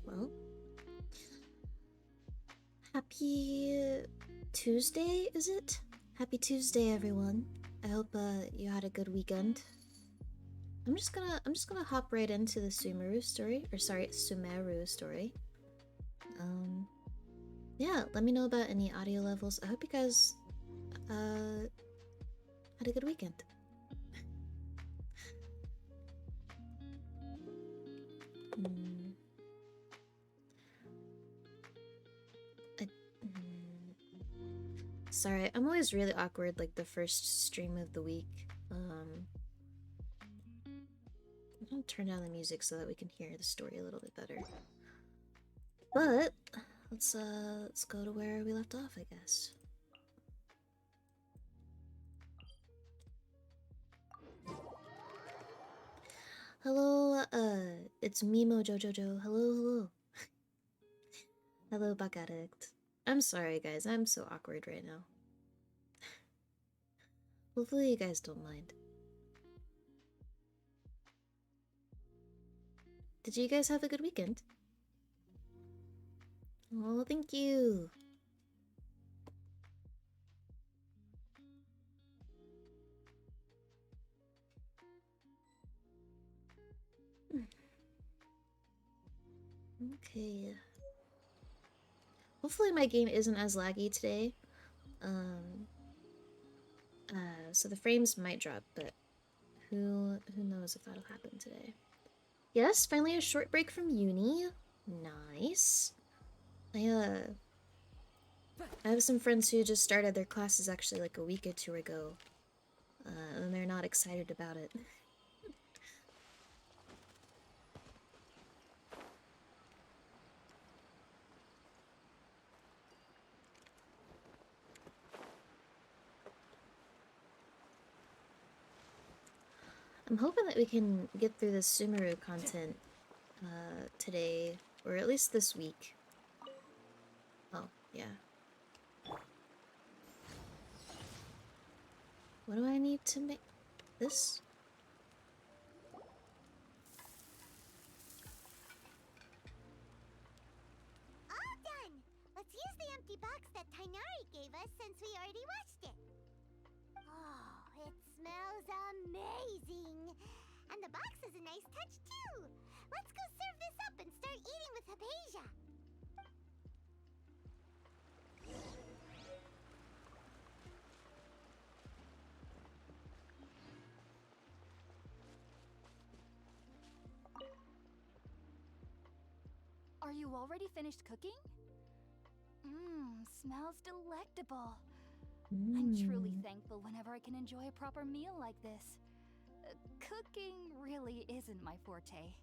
Well, happy Tuesday, is it? Happy Tuesday, everyone. I hope you had a good weekend. I'm just gonna hop right into the Sumeru story, or sorry, Sumeru story. Yeah, let me know about any audio levels. I hope you guys had a good weekend. Hmm. I, Sorry, I'm always really awkward like the first stream of the week. I'm gonna turn down the music so that we can hear the story a little bit better. But let's go to where we left off, I guess. Hello, it's Mimo Jojojo. Hello, hello. Hello, Buck Addict. I'm sorry, guys. I'm so awkward right now. Hopefully you guys don't mind. Did you guys have a good weekend? Oh, thank you. Okay. Hopefully my game isn't as laggy today. So the frames might drop, but who knows if that'll happen today. Yes, finally a short break from uni. Nice. I have some friends who just started their classes actually like a week or two ago. And they're not excited about it. I'm hoping that we can get through this Sumeru content today, or at least this week. Oh, yeah. What do I need to make this? All done! Let's use the empty box that Tainari gave us since we already watched it. Oh, it smells amazing! And the box is a nice touch too! Let's go serve this up and start eating with Hypatia! Are you already finished cooking? Mmm, smells delectable. I'm truly thankful whenever I can enjoy a proper meal like this. Cooking really isn't my forte.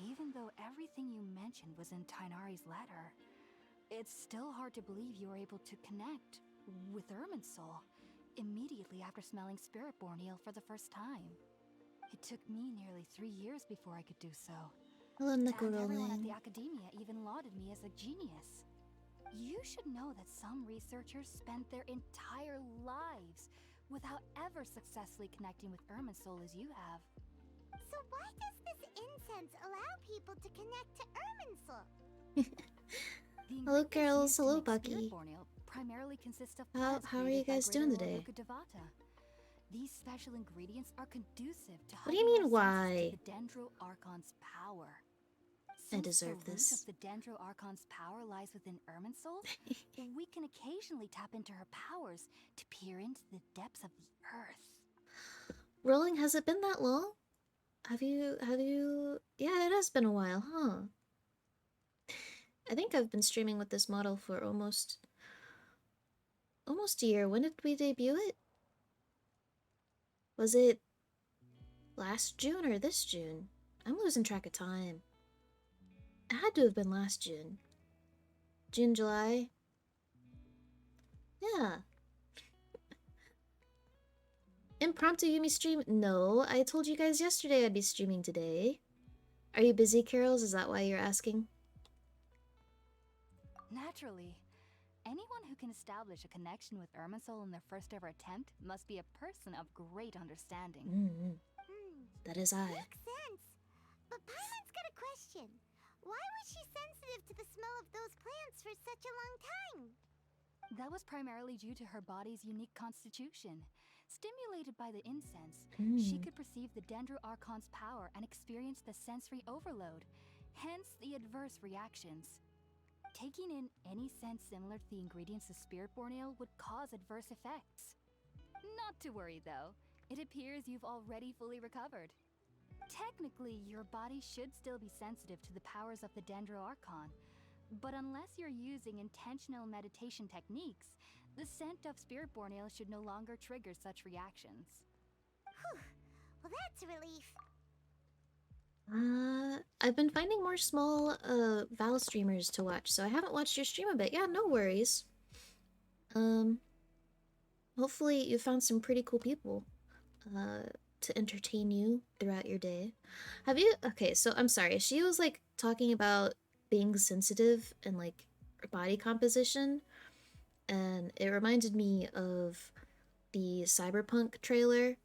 Even though everything you mentioned was in Tainari's letter, it's still hard to believe you were able to connect with Irminsul immediately after smelling Spiritborn eel for the first time. It took me nearly 3 years before I could do so. Hello, And everyone at Nicorolling. the Academia even lauded me as a genius. You should know that some researchers spent their entire lives without ever successfully connecting with Irminsul as you have. So why does this incense allow people to connect to Irminsul? Hello, Carols. Hello, Bucky. Primarily consist of How are you guys doing today? These special ingredients are conducive to What do you mean, heighten our senses why? to the Dendro Archon's power. I Since deserve the root this. of the Dendro Archon's power lies within Irminsul, we can occasionally tap into her powers to peer into the depths of the earth. Rolling, has it been that long? Have you... Yeah, it has been a while, huh? I think I've been streaming with this model for almost a year. When did we debut it? Was it last June or this June? I'm losing track of time. It had to have been last June. June, July? Yeah. Impromptu Yumi stream? No, I told you guys yesterday I'd be streaming today. Are you busy, Carols? Is that why you're asking? Naturally. Anyone who can establish a connection with Irminsul in their first ever attempt must be a person of great understanding. Mm-hmm. That is I. Makes sense. But Paimon's got a question. Why was she sensitive to the smell of those plants for such a long time? That was primarily due to her body's unique constitution. Stimulated by the incense, she could perceive the Dendro Archon's power and experience the sensory overload, hence the adverse reactions. Taking in any scent similar to the ingredients of Spiritborn Ale would cause adverse effects. Not to worry though, it appears you've already fully recovered. Technically, your body should still be sensitive to the powers of the Dendro Archon, but unless you're using intentional meditation techniques, the scent of Spiritborn Ale should no longer trigger such reactions. Whew. Well, that's a relief. I've been finding more small, Val streamers to watch, so I haven't watched your stream a bit. Yeah, no worries. Hopefully you found some pretty cool people, to entertain you throughout your day. Have you, okay, so I'm sorry, she was, like, talking about being sensitive and, like, body composition, and it reminded me of the Cyberpunk trailer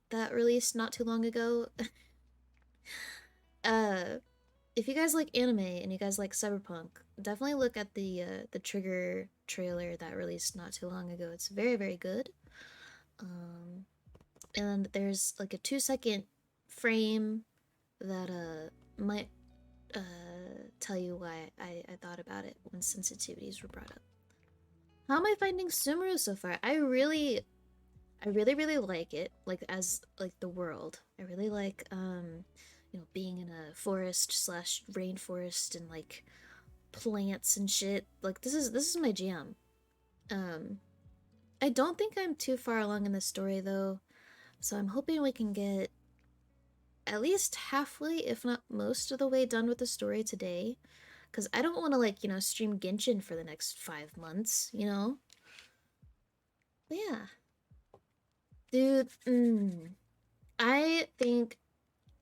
that released not too long ago. If you guys like anime and you guys like Cyberpunk, definitely look at the Trigger trailer that released not too long ago. It's very, very good. And there's like a 2-second frame that might tell you why I thought about it when sensitivities were brought up. How am I finding Sumeru so far? I really like it, like as like the world. I really like you know, being in a forest slash rainforest and like plants and shit. Like this is my jam. I don't think I'm too far along in the story though, so I'm hoping we can get at least halfway, if not most of the way done with the story today. Because I don't want to, like, you know, stream Genshin for the next 5 months, you know? But yeah. Dude, I think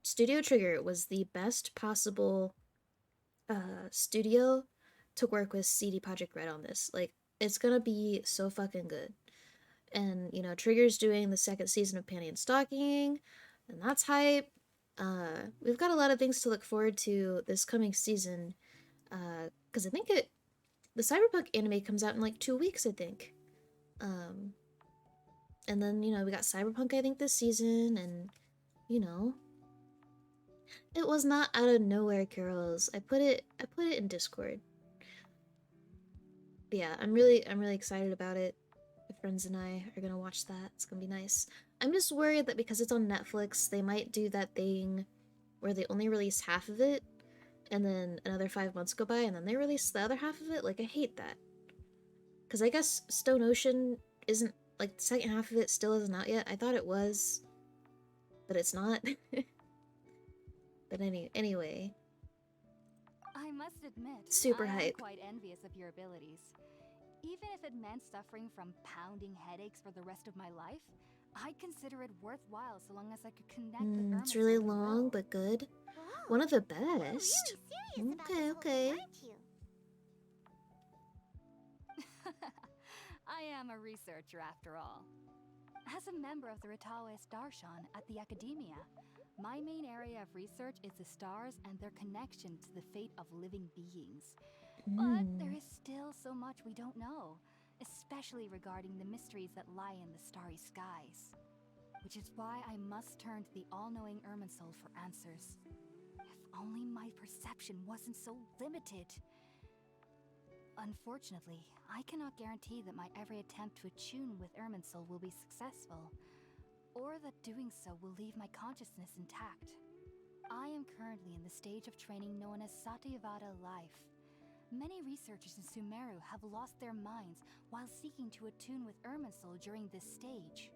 Studio Trigger was the best possible studio to work with CD Projekt Red on this. Like, it's gonna be so fucking good. And, you know, Trigger's doing the second season of Panty and Stocking, and that's hype. We've got a lot of things to look forward to this coming season. Because I think the Cyberpunk anime comes out in like 2 weeks, I think. And then, you know, we got Cyberpunk, I think, this season, and, you know, it was not out of nowhere, Carols. I put it in Discord. But yeah, I'm really excited about it. My friends and I are gonna watch that. It's gonna be nice. I'm just worried that because it's on Netflix, they might do that thing where they only release half of it, and then another 5 months go by, and then they release the other half of it. Like, I hate that. Because I guess Stone Ocean isn't, like, the second half of it still isn't out yet. I thought it was, but it's not. But anyway. I must admit, Super I am hype. quite envious of your abilities. Even if it meant suffering from pounding headaches for the rest of my life, I'd consider it worthwhile so long as I could connect with Irminsul. It's really long, but good. Whoa. One of the You're really best. serious about this whole thing, aren't you? I am a researcher after all. As a member of the Ritawe Darshan at the Academia, my main area of research is the stars and their connection to the fate of living beings. But there is still so much we don't know, especially regarding the mysteries that lie in the starry skies. Which is why I must turn to the all-knowing Irminsul for answers. If only my perception wasn't so limited. Unfortunately, I cannot guarantee that my every attempt to attune with Irminsul will be successful, or that doing so will leave my consciousness intact. I am currently in the stage of training known as Satyavada life. Many researchers in Sumeru have lost their minds while seeking to attune with Irminsul during this stage.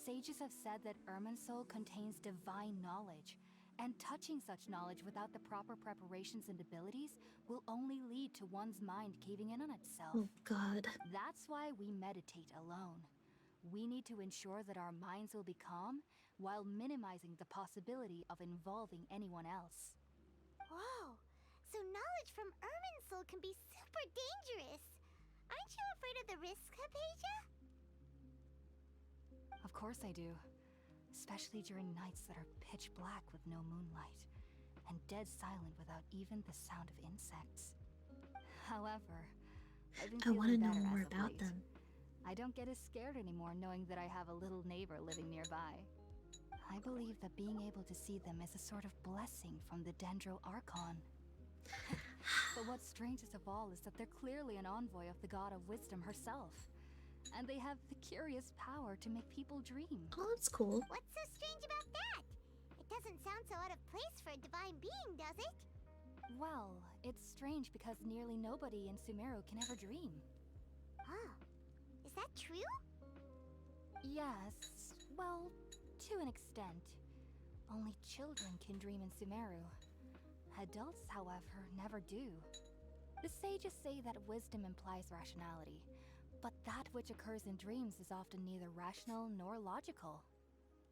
Sages have said that Irminsul contains divine knowledge, and touching such knowledge without the proper preparations and abilities will only lead to one's mind caving in on itself. Oh god. That's why we meditate alone. We need to ensure that our minds will be calm while minimizing the possibility of involving anyone else. Whoa, so knowledge from Irminsul can be super dangerous. Aren't you afraid of the risks, Hypatia? Of course I do. Especially during nights that are pitch black with no moonlight, and dead silent without even the sound of insects. However, I've been I want to feeling know better more as of about late. them. I don't get as scared anymore knowing that I have a little neighbor living nearby. I believe that being able to see them is a sort of blessing from the Dendro Archon. But what's strangest of all is that they're clearly an envoy of the god of wisdom herself. And they have the curious power to make people dream. Oh, that's cool. What's so strange about that? It doesn't sound so out of place for a divine being, does it? Well, it's strange because nearly nobody in Sumeru can ever dream. Oh, is that true? Yes, well, to an extent. Only children can dream in Sumeru. Adults, however, never do. The sages say that wisdom implies rationality, but that which occurs in dreams is often neither rational nor logical.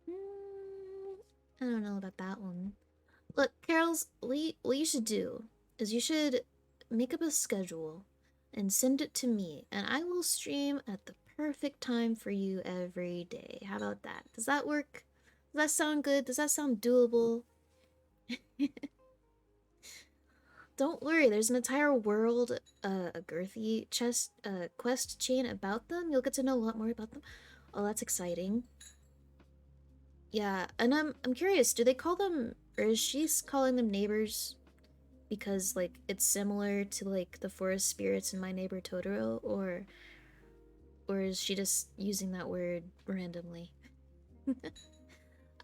I don't know about that one. Look, Carols, what you should do is you should make up a schedule and send it to me, and I will stream at the perfect time for you every day. How about that? Does that work? Does that sound good? Does that sound doable? Don't worry, there's an entire world, a girthy quest chain about them. You'll get to know a lot more about them. Oh, that's exciting. Yeah, and I'm curious, do they call them, or is she calling them neighbors because like it's similar to like the forest spirits in My Neighbor Totoro, or is she just using that word randomly?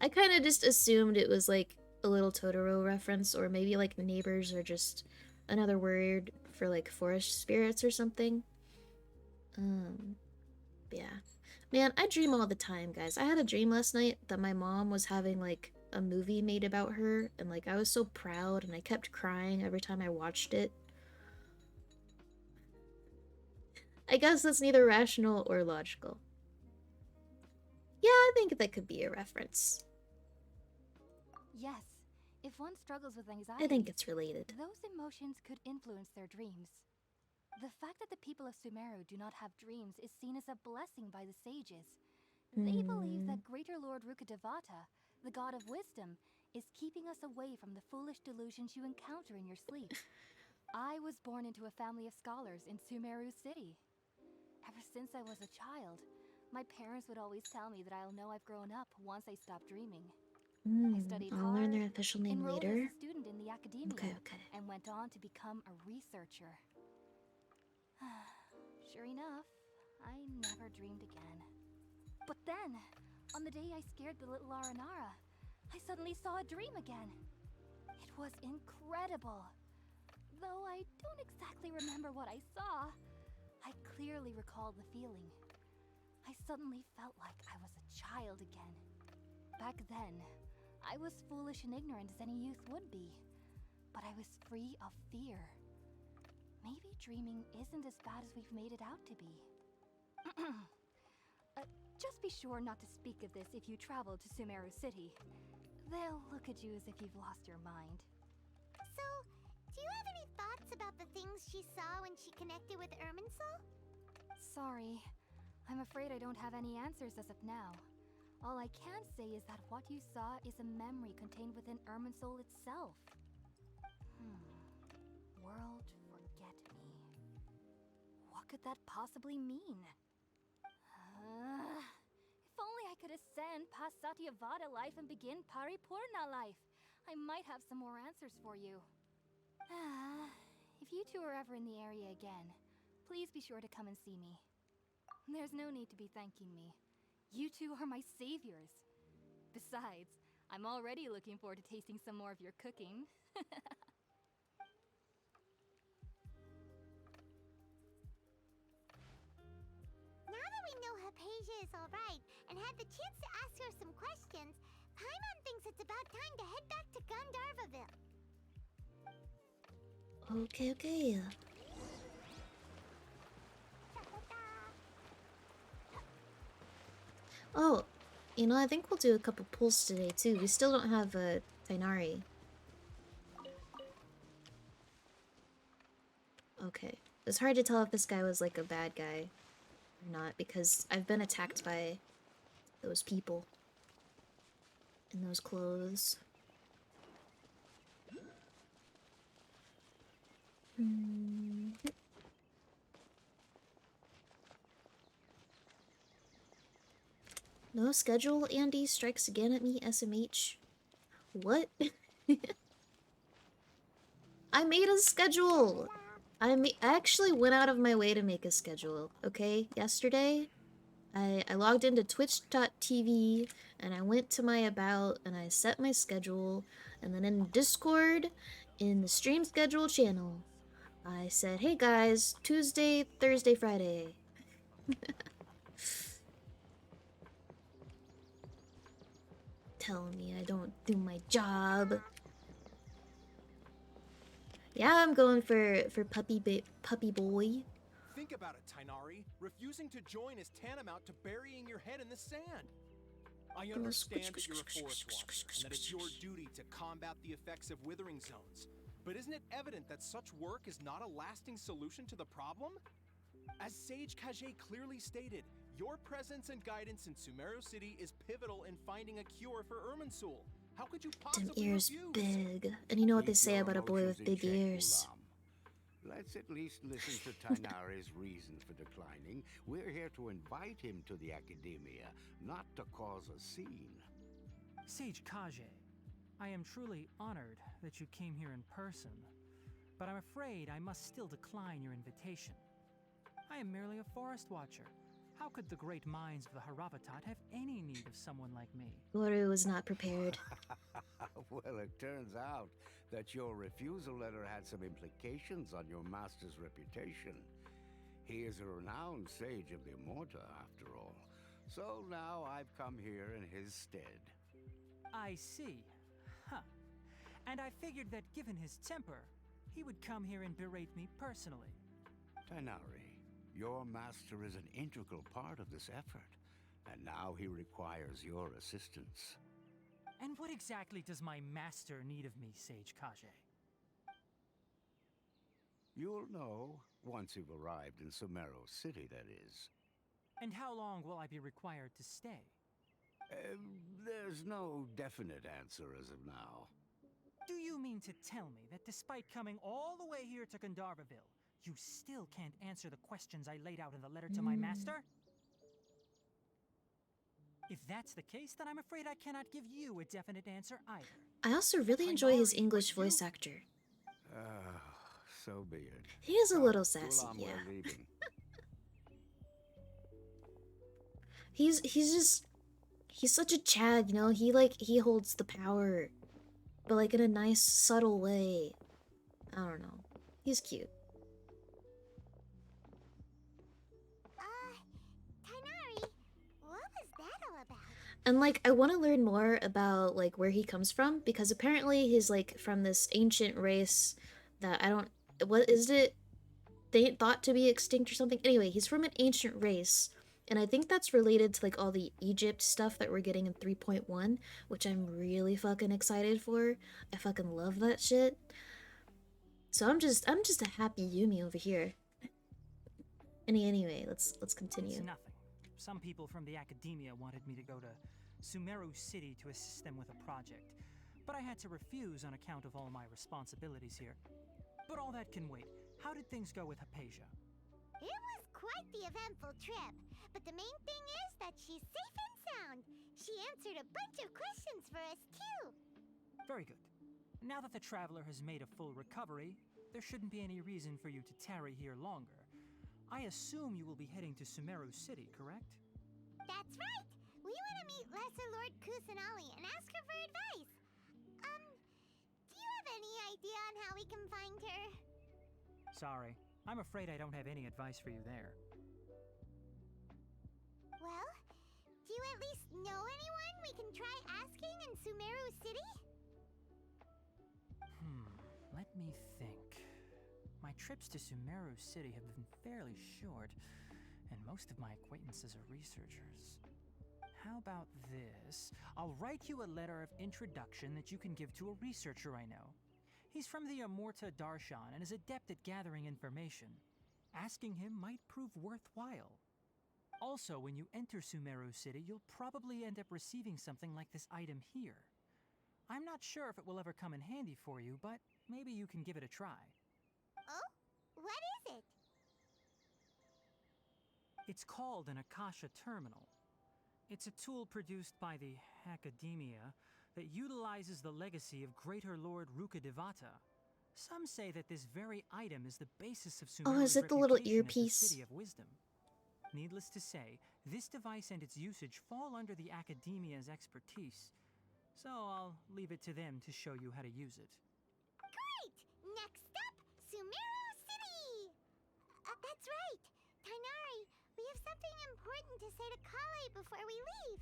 I kind of just assumed it was like a little Totoro reference, or maybe like neighbors are just another word for like forest spirits or something. Yeah. Man, I dream all the time, guys. I had a dream last night that my mom was having like a movie made about her, and like I was so proud and I kept crying every time I watched it. I guess that's neither rational or logical. Yeah, I think that could be a reference. Yes, if one struggles with anxiety, I think it's related. those emotions could influence their dreams. The fact that the people of Sumeru do not have dreams is seen as a blessing by the sages. They believe that Greater Lord Rukkhadevata, the god of wisdom, is keeping us away from the foolish delusions you encounter in your sleep. I was born into a family of scholars in Sumeru City. Ever since I was a child, my parents would always tell me that I'll know I've grown up once I stop dreaming. I studied I'll learn hard, their official name enrolled later. as a student in the academia, Okay. and went on to become a researcher. Sure enough, I never dreamed again. But then, on the day I scared the little Aranara, I suddenly saw a dream again. It was incredible. Though I don't exactly remember what I saw, I clearly recall the feeling. I suddenly felt like I was a child again. Back then, I was foolish and ignorant as any youth would be, but I was free of fear. Maybe dreaming isn't as bad as we've made it out to be. Just be sure not to speak of this if you travel to Sumeru City. They'll look at you as if you've lost your mind. So, do you have any thoughts about the things she saw when she connected with Irminsul? Sorry, I'm afraid I don't have any answers as of now. All I can say is that what you saw is a memory contained within Irminsul itself. World forget me. What could that possibly mean? If only I could ascend past Satyavada life and begin Paripurna life. I might have some more answers for you. If you two are ever in the area again, please be sure to come and see me. There's no need to be thanking me. You two are my saviors. Besides, I'm already looking forward to tasting some more of your cooking. Now that we know Hypatia is alright and had the chance to ask her some questions, Paimon thinks it's about time to head back to Gandharvaville. Okay. Oh, I think we'll do a couple pulls today too. We still don't have a Tainari. was hard to tell if this guy was like a bad guy or not because I've been attacked by those people in those clothes. No schedule, Andy strikes again at me, SMH. What? I made a schedule! I actually went out of my way to make a schedule, okay? Yesterday, I logged into twitch.tv and I went to my about and I set my schedule, and then in Discord, in the stream schedule channel, I said, hey guys, Tuesday, Thursday, Friday. Telling me I don't do my job. Yeah, I'm going for puppy boy. Think about it, Tainari. Refusing to join is tantamount to burying your head in the sand. I understand that you're a forest walker and that it's your duty to combat the effects of withering zones. But isn't it evident that such work is not a lasting solution to the problem? As Sage Kage clearly stated, your presence and guidance in Sumeru City is pivotal in finding a cure for Irminsul. How could you Them possibly ears refuse? big. And you know what they say about a boy with big ears. Let's at least listen to Tainari's reason for declining. We're here to invite him to the academia, not to cause a scene. Sage Kage, I am truly honored that you came here in person, but I'm afraid I must still decline your invitation. I am merely a forest watcher. How could the great minds of the Haravatat have any need of someone like me? Goro was not prepared. Well, it turns out that your refusal letter had some implications on your master's reputation. He is a renowned sage of the Immorta, after all. So now I've come here in his stead. I see. Huh. And I figured that given his temper, he would come here and berate me personally. Tainari, your master is an integral part of this effort, and now he requires your assistance. And what exactly does my master need of me, Sage Kage? You'll know once you've arrived in Sumeru City, that is. And how long will I be required to stay? There's no definite answer as of now. Do you mean to tell me that despite coming all the way here to Gandharvaville, you still can't answer the questions I laid out in the letter to my master? If that's the case, then I'm afraid I cannot give you a definite answer either. I also really enjoy his English voice actor. So be it. He is a little sassy, Gulam, yeah. we're leaving. He's such a Chad, you know? He holds the power, but like in a nice, subtle way. I don't know. He's cute. Tainari, what was that all about? And like I want to learn more about like where he comes from, because apparently he's like from this ancient race that what is it? They thought to be extinct or something. Anyway, he's from an ancient race, and I think that's related to like all the Egypt stuff that we're getting in 3.1, which I'm really fucking excited for. I fucking love that shit. So I'm just a happy Yumi over here. Anyway, let's continue. It's nothing. Some people from the academia wanted me to go to Sumeru City to assist them with a project, but I had to refuse on account of all my responsibilities here. But all that can wait. How did things go with Hypatia? It was quite the eventful trip, but the main thing is that she's safe and sound. She answered a bunch of questions for us, too. Very good. Now that the traveler has made a full recovery, there shouldn't be any reason for you to tarry here longer. I assume you will be heading to Sumeru City, correct? That's right. We want to meet Lesser Lord Kusanali and ask her for advice. Do you have any idea on how we can find her? Sorry, I'm afraid I don't have any advice for you there. Well, do you at least know anyone we can try asking in Sumeru City? Let me think. My trips to Sumeru City have been fairly short, and most of my acquaintances are researchers. How about this? I'll write you a letter of introduction that you can give to a researcher I know. He's from the Immorta Darshan and is adept at gathering information. Asking him might prove worthwhile. Also, when you enter Sumeru City, you'll probably end up receiving something like this item here. I'm not sure if it will ever come in handy for you, but maybe you can give it a try. Oh? What is it? It's called an Akasha Terminal. It's a tool produced by the Academia that utilizes the legacy of Greater Lord Rukkhadevata. Some say that this very item is the basis of Oh, Sumeru's is it the little reputation as the earpiece? City of Wisdom. Needless to say, this device and its usage fall under the Academia's expertise, so I'll leave it to them to show you how to use it. Great! Next up, Sumeru City! That's right. Tainari, we have something important to say to Kale before we leave.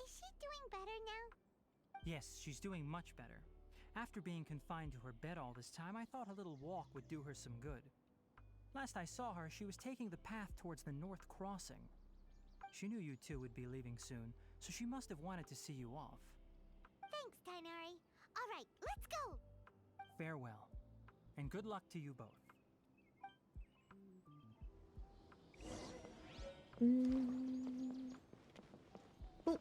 Is she doing better now? Yes, she's doing much better. After being confined to her bed all this time, I thought a little walk would do her some good. Last I saw her, she was taking the path towards the North Crossing. She knew you two would be leaving soon, so she must have wanted to see you off. Thanks, Tainari. All right, let's go! Farewell, and good luck to you both. Oh,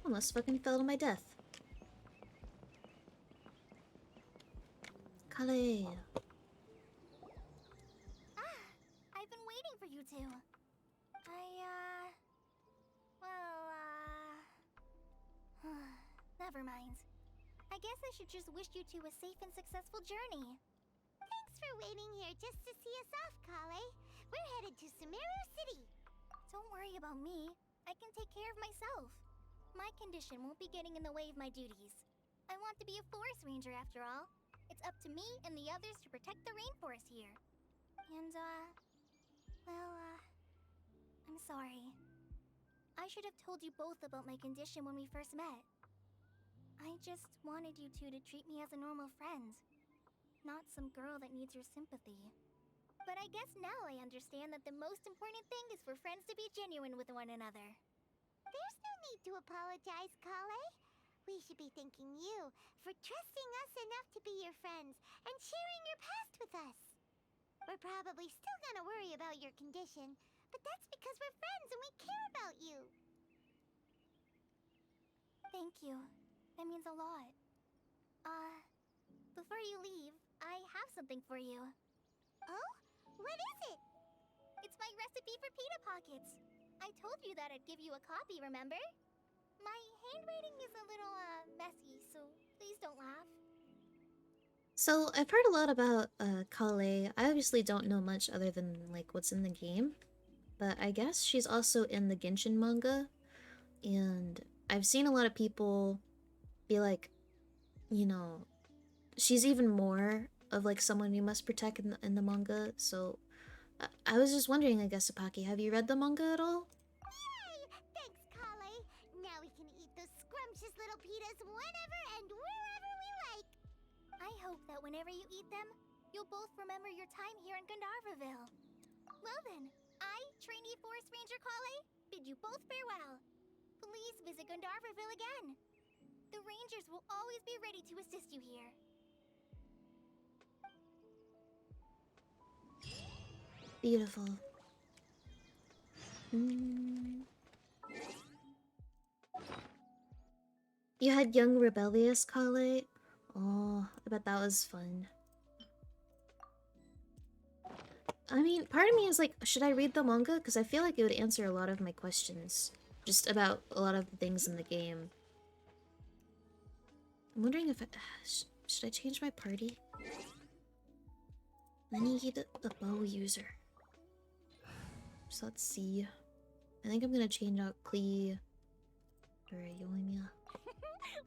almost fucking fell to my death. Kale. I've been waiting for you two. Never mind. I guess I should just wish you two a safe and successful journey. Thanks for waiting here just to see us off, Kale. We're headed to Sumeru City. Don't worry about me. I can take care of myself. My condition won't be getting in the way of my duties. I want to be a forest ranger after all. It's up to me and the others to protect the rainforest here. And, I'm sorry. I should have told you both about my condition when we first met. I just wanted you two to treat me as a normal friend, not some girl that needs your sympathy. But I guess now I understand that the most important thing is for friends to be genuine with one another. There's no need to apologize, Kale. We should be thanking you for trusting us enough to be your friends and sharing your past with us. We're probably still gonna worry about your condition, but that's because we're friends and we care about you. Thank you. That means a lot. Before you leave, I have something for you. Oh? What is it? It's my recipe for pita pockets. I told you that I'd give you a copy, remember? My handwriting is a little, messy, so please don't laugh. So, I've heard a lot about Kale. I obviously don't know much other than, like, what's in the game. But I guess she's also in the Genshin manga. And I've seen a lot of people be like, you know, she's even more of, like, someone you must protect in the manga. So, I was just wondering, I guess, Apaki, have you read the manga at all? Yay! Thanks, Kale. Now we can eat those scrumptious little pitas whenever and wherever we like. I hope that whenever you eat them, you'll both remember your time here in Gandharvaville. Well then, I, trainee Forest Ranger Kale, bid you both farewell. Please visit Gandharvaville again. The Rangers will always be ready to assist you here. Beautiful. You had young rebellious Kale? Oh, I bet that was fun. I mean, part of me is like, should I read the manga? Because I feel like it would answer a lot of my questions. Just about a lot of the things in the game. I'm wondering if should I change my party? I need a bow user. So let's see. I think I'm gonna change out Klee or Yoimiya.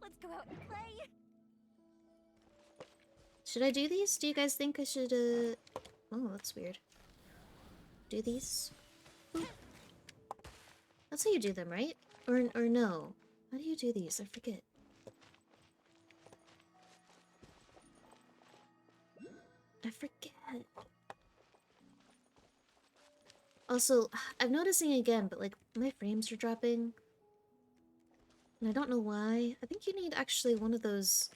Let's go out and play. Should I do these? Do you guys think I should, Oh, that's weird. Do these? Ooh. That's how you do them, right? Or no? How do you do these? I forget. I forget. Also, I'm noticing again, but like, my frames are dropping. And I don't know why. I think you need actually one of those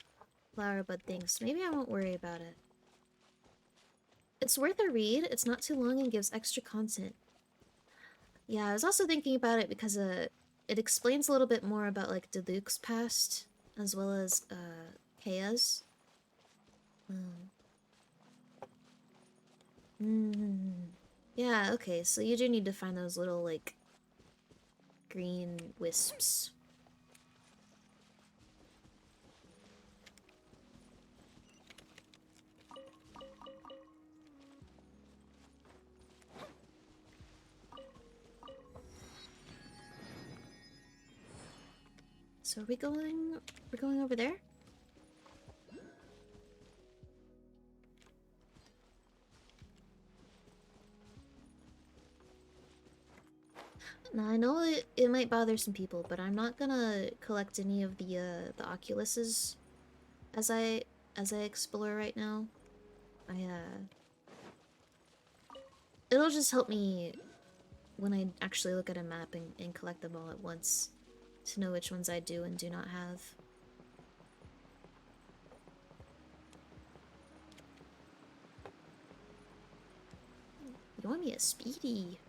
flower bud things. Maybe I won't worry about it. It's worth a read. It's not too long and gives extra content. Yeah, I was also thinking about it because it explains a little bit more about like Diluc's past as well as Kaya's. Yeah, okay, so you do need to find those little like green wisps. So we're going over there? Now I know it might bother some people, but I'm not gonna collect any of the oculuses as I explore right now. It'll just help me when I actually look at a map and collect them all at once to know which ones I do and do not have. You want me a speedy?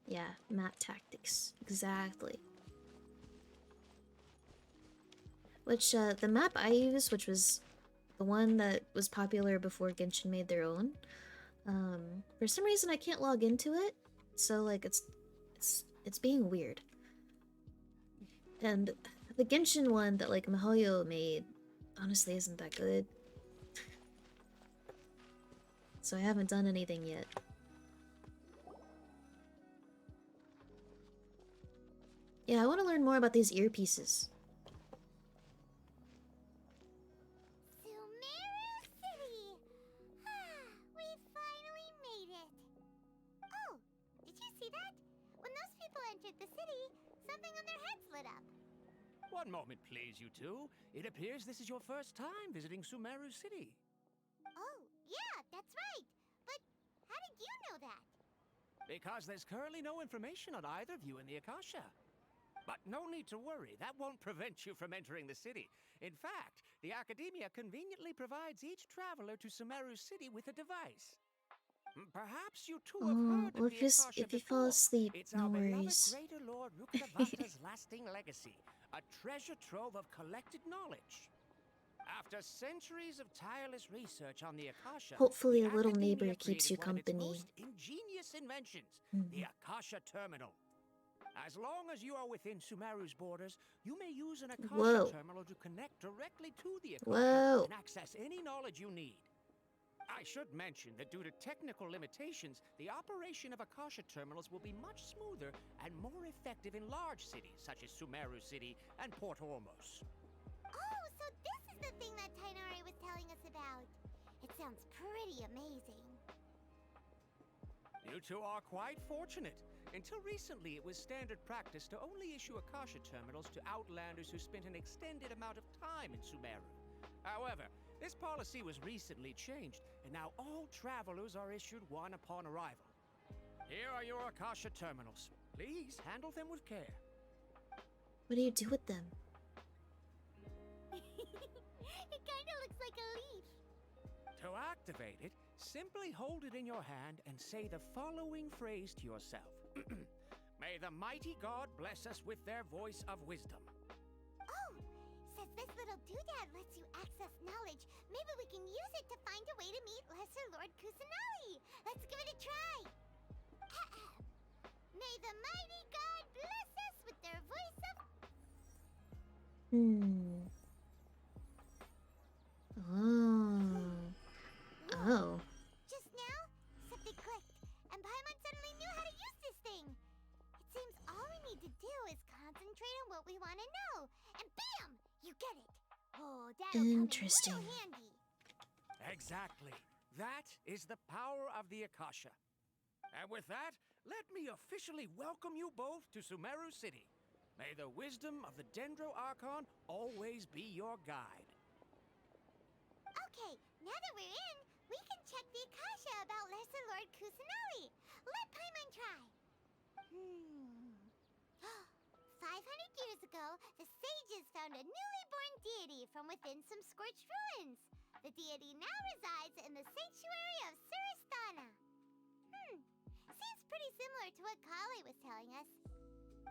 Yeah, map tactics. Exactly. Which, the map I use, which was the one that was popular before Genshin made their own, for some reason I can't log into it, so, like, it's being weird. And the Genshin one that, like, MiHoYo made, honestly isn't that good. So I haven't done anything yet. Yeah, I want to learn more about these earpieces. Sumeru City! We finally made it! Oh, did you see that? When those people entered the city, something on their heads lit up. One moment, please, you two. It appears this is your first time visiting Sumeru City. Oh, yeah, that's right. But how did you know that? Because there's currently no information on either of you in the Akasha. But no need to worry, that won't prevent you from entering the city. In fact, the Academia conveniently provides each traveler to Sumeru City with a device. Perhaps you two have heard Well, of the Akasha if you fall before. asleep, It's no our beloved worries. Greater Lord Rukkhadevata's lasting legacy, a treasure trove of collected knowledge. After centuries of tireless research on the Akasha, Hopefully the a little Academia neighbor keeps created you one of its company. most ingenious inventions, the Akasha Terminal. As long as you are within Sumeru's borders, you may use an Akasha terminal to connect directly to the Akasha and access any knowledge you need. I should mention that due to technical limitations, the operation of Akasha terminals will be much smoother and more effective in large cities such as Sumeru City and Port Ormos. Oh, so this is the thing that Tainari was telling us about. It sounds pretty amazing. You two are quite fortunate. Until recently, it was standard practice to only issue Akasha terminals to outlanders who spent an extended amount of time in Sumeru. However, this policy was recently changed, and now all travelers are issued one upon arrival. Here are your Akasha terminals. Please handle them with care. What do you do with them? It kinda looks like a leaf. To activate it, simply hold it in your hand and say the following phrase to yourself. May the mighty God bless us with their voice of wisdom. Oh, since this little doodad lets you access knowledge, maybe we can use it to find a way to meet Lesser Lord Kusanagi. Let's give it a try. May the mighty God bless us with their voice of... Oh. Just now, something clicked, and Paimon suddenly knew how to use this thing. It seems all we need to do is concentrate on what we want to know, and bam! You get it. Oh, that'll come in real handy. Exactly. That is the power of the Akasha. And with that, let me officially welcome you both to Sumeru City. May the wisdom of the Dendro Archon always be your guide. Okay, now that we're in, we can check the Akasha about Lesser Lord Kusanali. Let Paimon try. 500 years ago, the sages found a newly born deity from within some scorched ruins. The deity now resides in the sanctuary of Suristana. Seems pretty similar to what Kali was telling us.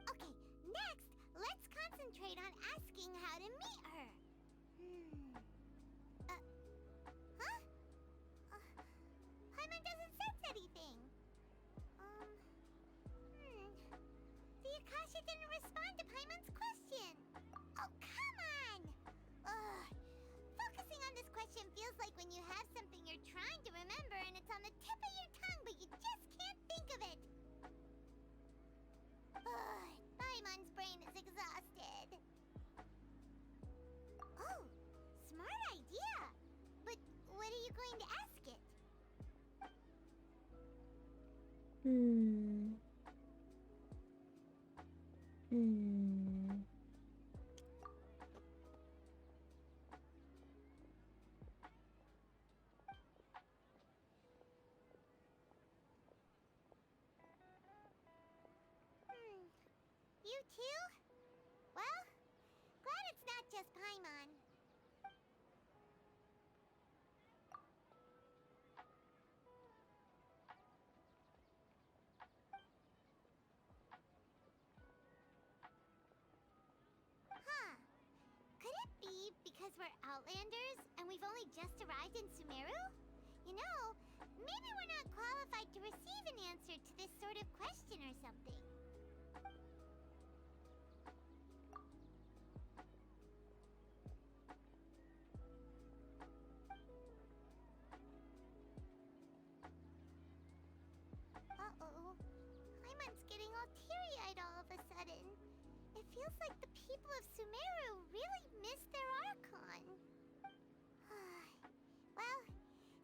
Okay, next, let's concentrate on asking how to meet her. Paimon doesn't sense anything. The Akasha didn't respond to Paimon's question. Oh, come on! Ugh. Focusing on this question feels like when you have something you're trying to remember and it's on the tip of your tongue, but you just can't think of it. Ugh. Paimon's brain is exhausted. Oh, smart idea. But what are you going to ask it? You too? Well, glad it's not just Paimon. Could it be because we're Outlanders and we've only just arrived in Sumeru? You know, maybe we're not qualified to receive an answer to this sort of question or something. Uh-oh. Paimon's getting all teary-eyed all of a sudden. It feels like the people of Sumeru really missed their Archon. Well,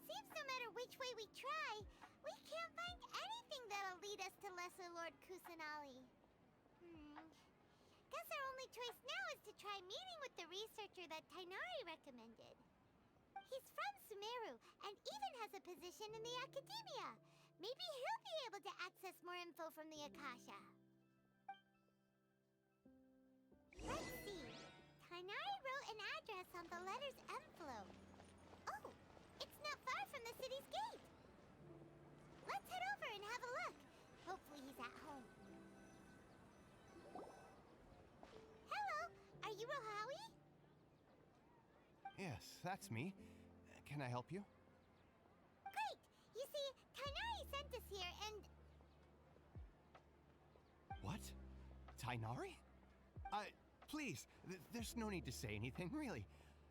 seems no matter which way we try, we can't find anything that'll lead us to Lesser Lord Kusanali. Guess our only choice now is to try meeting with the researcher that Tighnari recommended. He's from Sumeru and even has a position in the academia. Maybe he'll be able to access more info from the Akasha. Let's see. Tighnari wrote an address on the letter's envelope. Oh, it's not far from the city's gate. Let's head over and have a look. Hopefully he's at home. Hello, are you Rohawi? Yes, that's me. Can I help you? Great! You see, Tighnari sent us here and... What? Tighnari? Please, there's no need to say anything, really.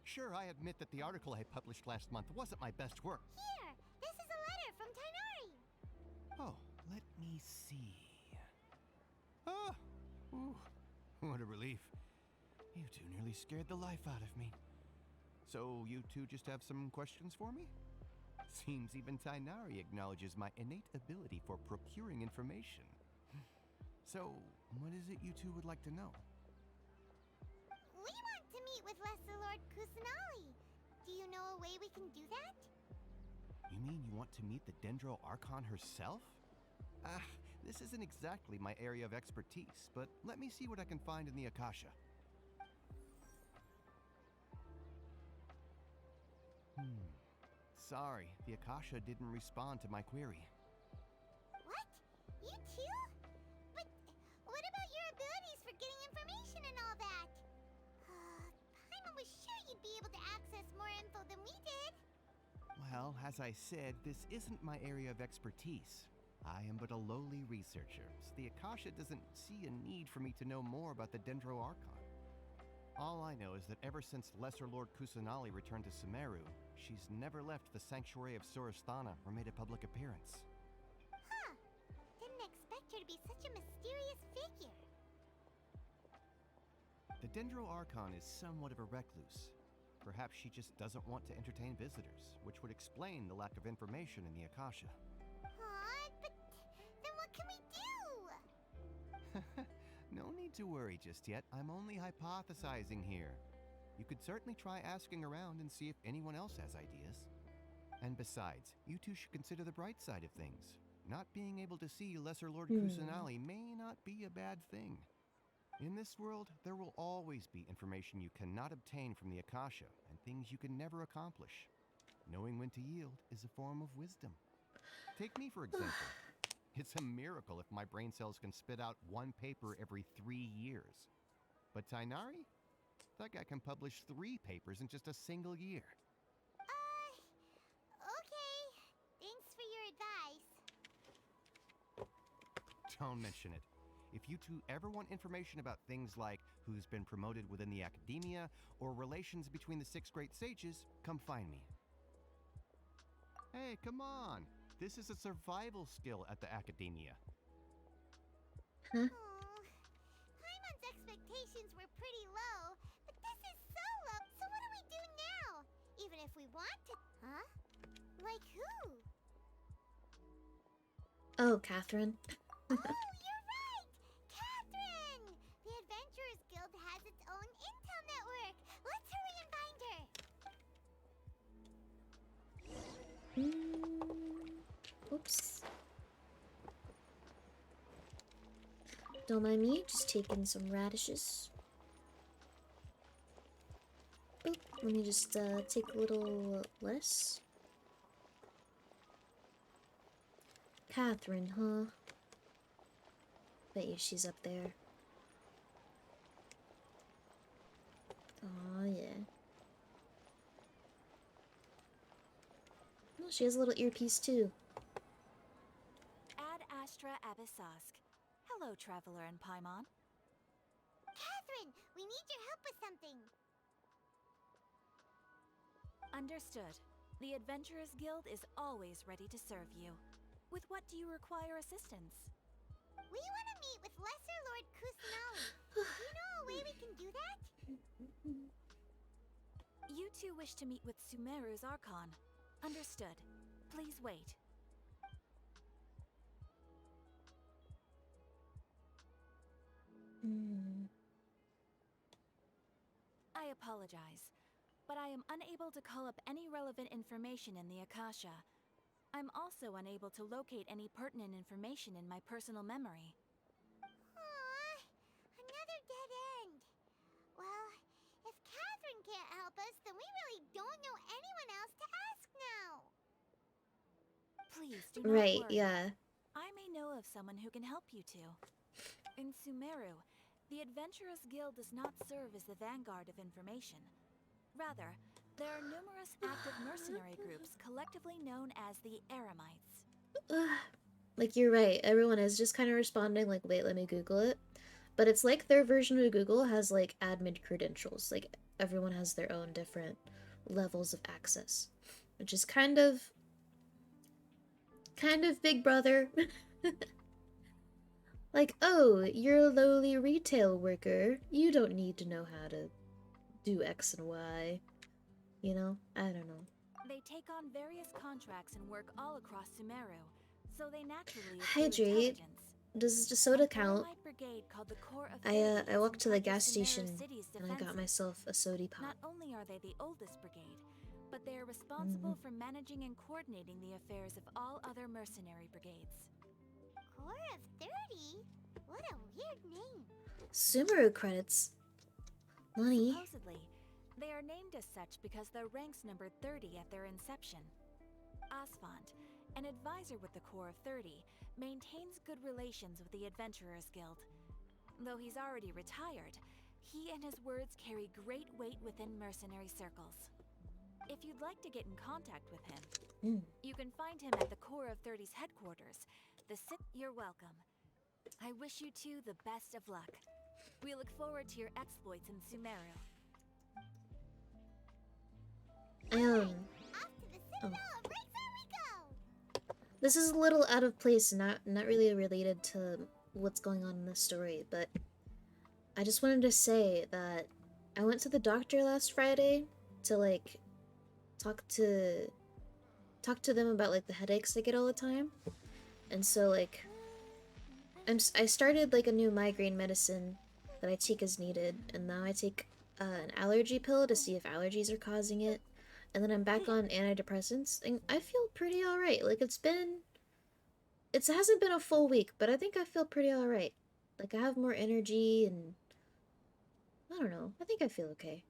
Sure, I admit that the article I published last month wasn't my best work. Here, this is a letter from Tighnari. Oh, let me see. Ah! Ooh, what a relief. You two nearly scared the life out of me. So, you two just have some questions for me? Seems even Tighnari acknowledges my innate ability for procuring information. So, what is it you two would like to know? We want to meet with Lesser Lord Kusanali. Do you know a way we can do that? You mean you want to meet the Dendro Archon herself? This isn't exactly my area of expertise, but let me see what I can find in the Akasha. Sorry, the Akasha didn't respond to my query. What? You too? But what about your abilities for getting information and all that? Paimon was sure you'd be able to access more info than we did. Well, as I said, this isn't my area of expertise. I am but a lowly researcher, so the Akasha doesn't see a need for me to know more about the Dendro Archon. All I know is that ever since Lesser Lord Kusanali returned to Sumeru, she's never left the sanctuary of Suristana or made a public appearance. Didn't expect her to be such a mysterious figure. The Dendro Archon is somewhat of a recluse. Perhaps she just doesn't want to entertain visitors, which would explain the lack of information in the Akasha. But then what can we do? No need to worry just yet. I'm only hypothesizing here. You could certainly try asking around and see if anyone else has ideas. And besides, you two should consider the bright side of things. Not being able to see Lesser Lord Kusanali may not be a bad thing. In this world, there will always be information you cannot obtain from the Akasha and things you can never accomplish. Knowing when to yield is a form of wisdom. Take me, for example. It's a miracle if my brain cells can spit out one paper every 3 years. But Tainari? That guy can publish 3 papers in just a single year. Okay. Thanks for your advice. Don't mention it. If you two ever want information about things like who's been promoted within the academia or relations between the 6 great sages, come find me. Hey, come on. This is a survival skill at the academia. Paimon's expectations were pretty low, but this is so low. So what do we do now? Even if we want to... Huh? Like who? Oh, Catherine. Oh, you're right! Catherine! The Adventurers Guild has its own intel network. Let's hurry and find her. Oops. Don't mind me, just taking some radishes. Boop. Let me just take a little less. Catherine, huh? Bet you she's up there. Aw, yeah. Oh, she has a little earpiece too. Ad Astra Abyssask. Hello, Traveler and Paimon. Catherine, we need your help with something. Understood. The Adventurers Guild is always ready to serve you. With what do you require assistance? We want to meet with Lesser Lord Kusanali. Do you know a way we can do that? You two wish to meet with Sumeru's Archon. Understood. Please wait. I apologize, but I am unable to call up any relevant information in the Akasha. I'm also unable to locate any pertinent information in my personal memory. Aww, another dead end. Well, if Catherine can't help us, then we really don't know anyone else to ask now. Please do not Right, worry. yeah. I may know of someone who can help you two. In Sumeru, the Adventurers Guild does not serve as the vanguard of information. Rather, there are numerous active mercenary groups collectively known as the Eremites. Like, you're right. Everyone is just kind of responding like, wait, let me Google it. But it's like their version of Google has, like, admin credentials. Like, everyone has their own different levels of access. Which is kind of Big Brother. Like, oh, you're a lowly retail worker. You don't need to know how to do X and Y. You know? I don't know. They take on various contracts and work all across Sumeru, so they naturally Hydrate. Does the soda count? I walked to the gas station and I got myself a soda pop. Not only are they the oldest brigade, but they are responsible for managing and coordinating the affairs of all other mercenary brigades. Corps of 30? What a weird name. Sumeru credits. Money. Supposedly, they are named as such because their ranks numbered 30 at their inception. Asfand, an advisor with the Corps of 30, maintains good relations with the Adventurers Guild. Though he's already retired, he and his words carry great weight within mercenary circles. If you'd like to get in contact with him, you can find him at the Corps of 30's headquarters. You're welcome. I wish you two the best of luck. We look forward to your exploits in Sumeru. Off to the Citadel of Razor we go! This is a little out of place, not really related to what's going on in this story, but I just wanted to say that I went to the doctor last Friday to, like, talk to them about, like, the headaches I get all the time. And so, like, I started, like, a new migraine medicine that I take as needed, and now I take an allergy pill to see if allergies are causing it. and then I'm back on antidepressants, and I feel pretty alright. Like, it hasn't been a full week, but I think I feel pretty alright. Like, I have more energy, and I don't know. I think I feel okay.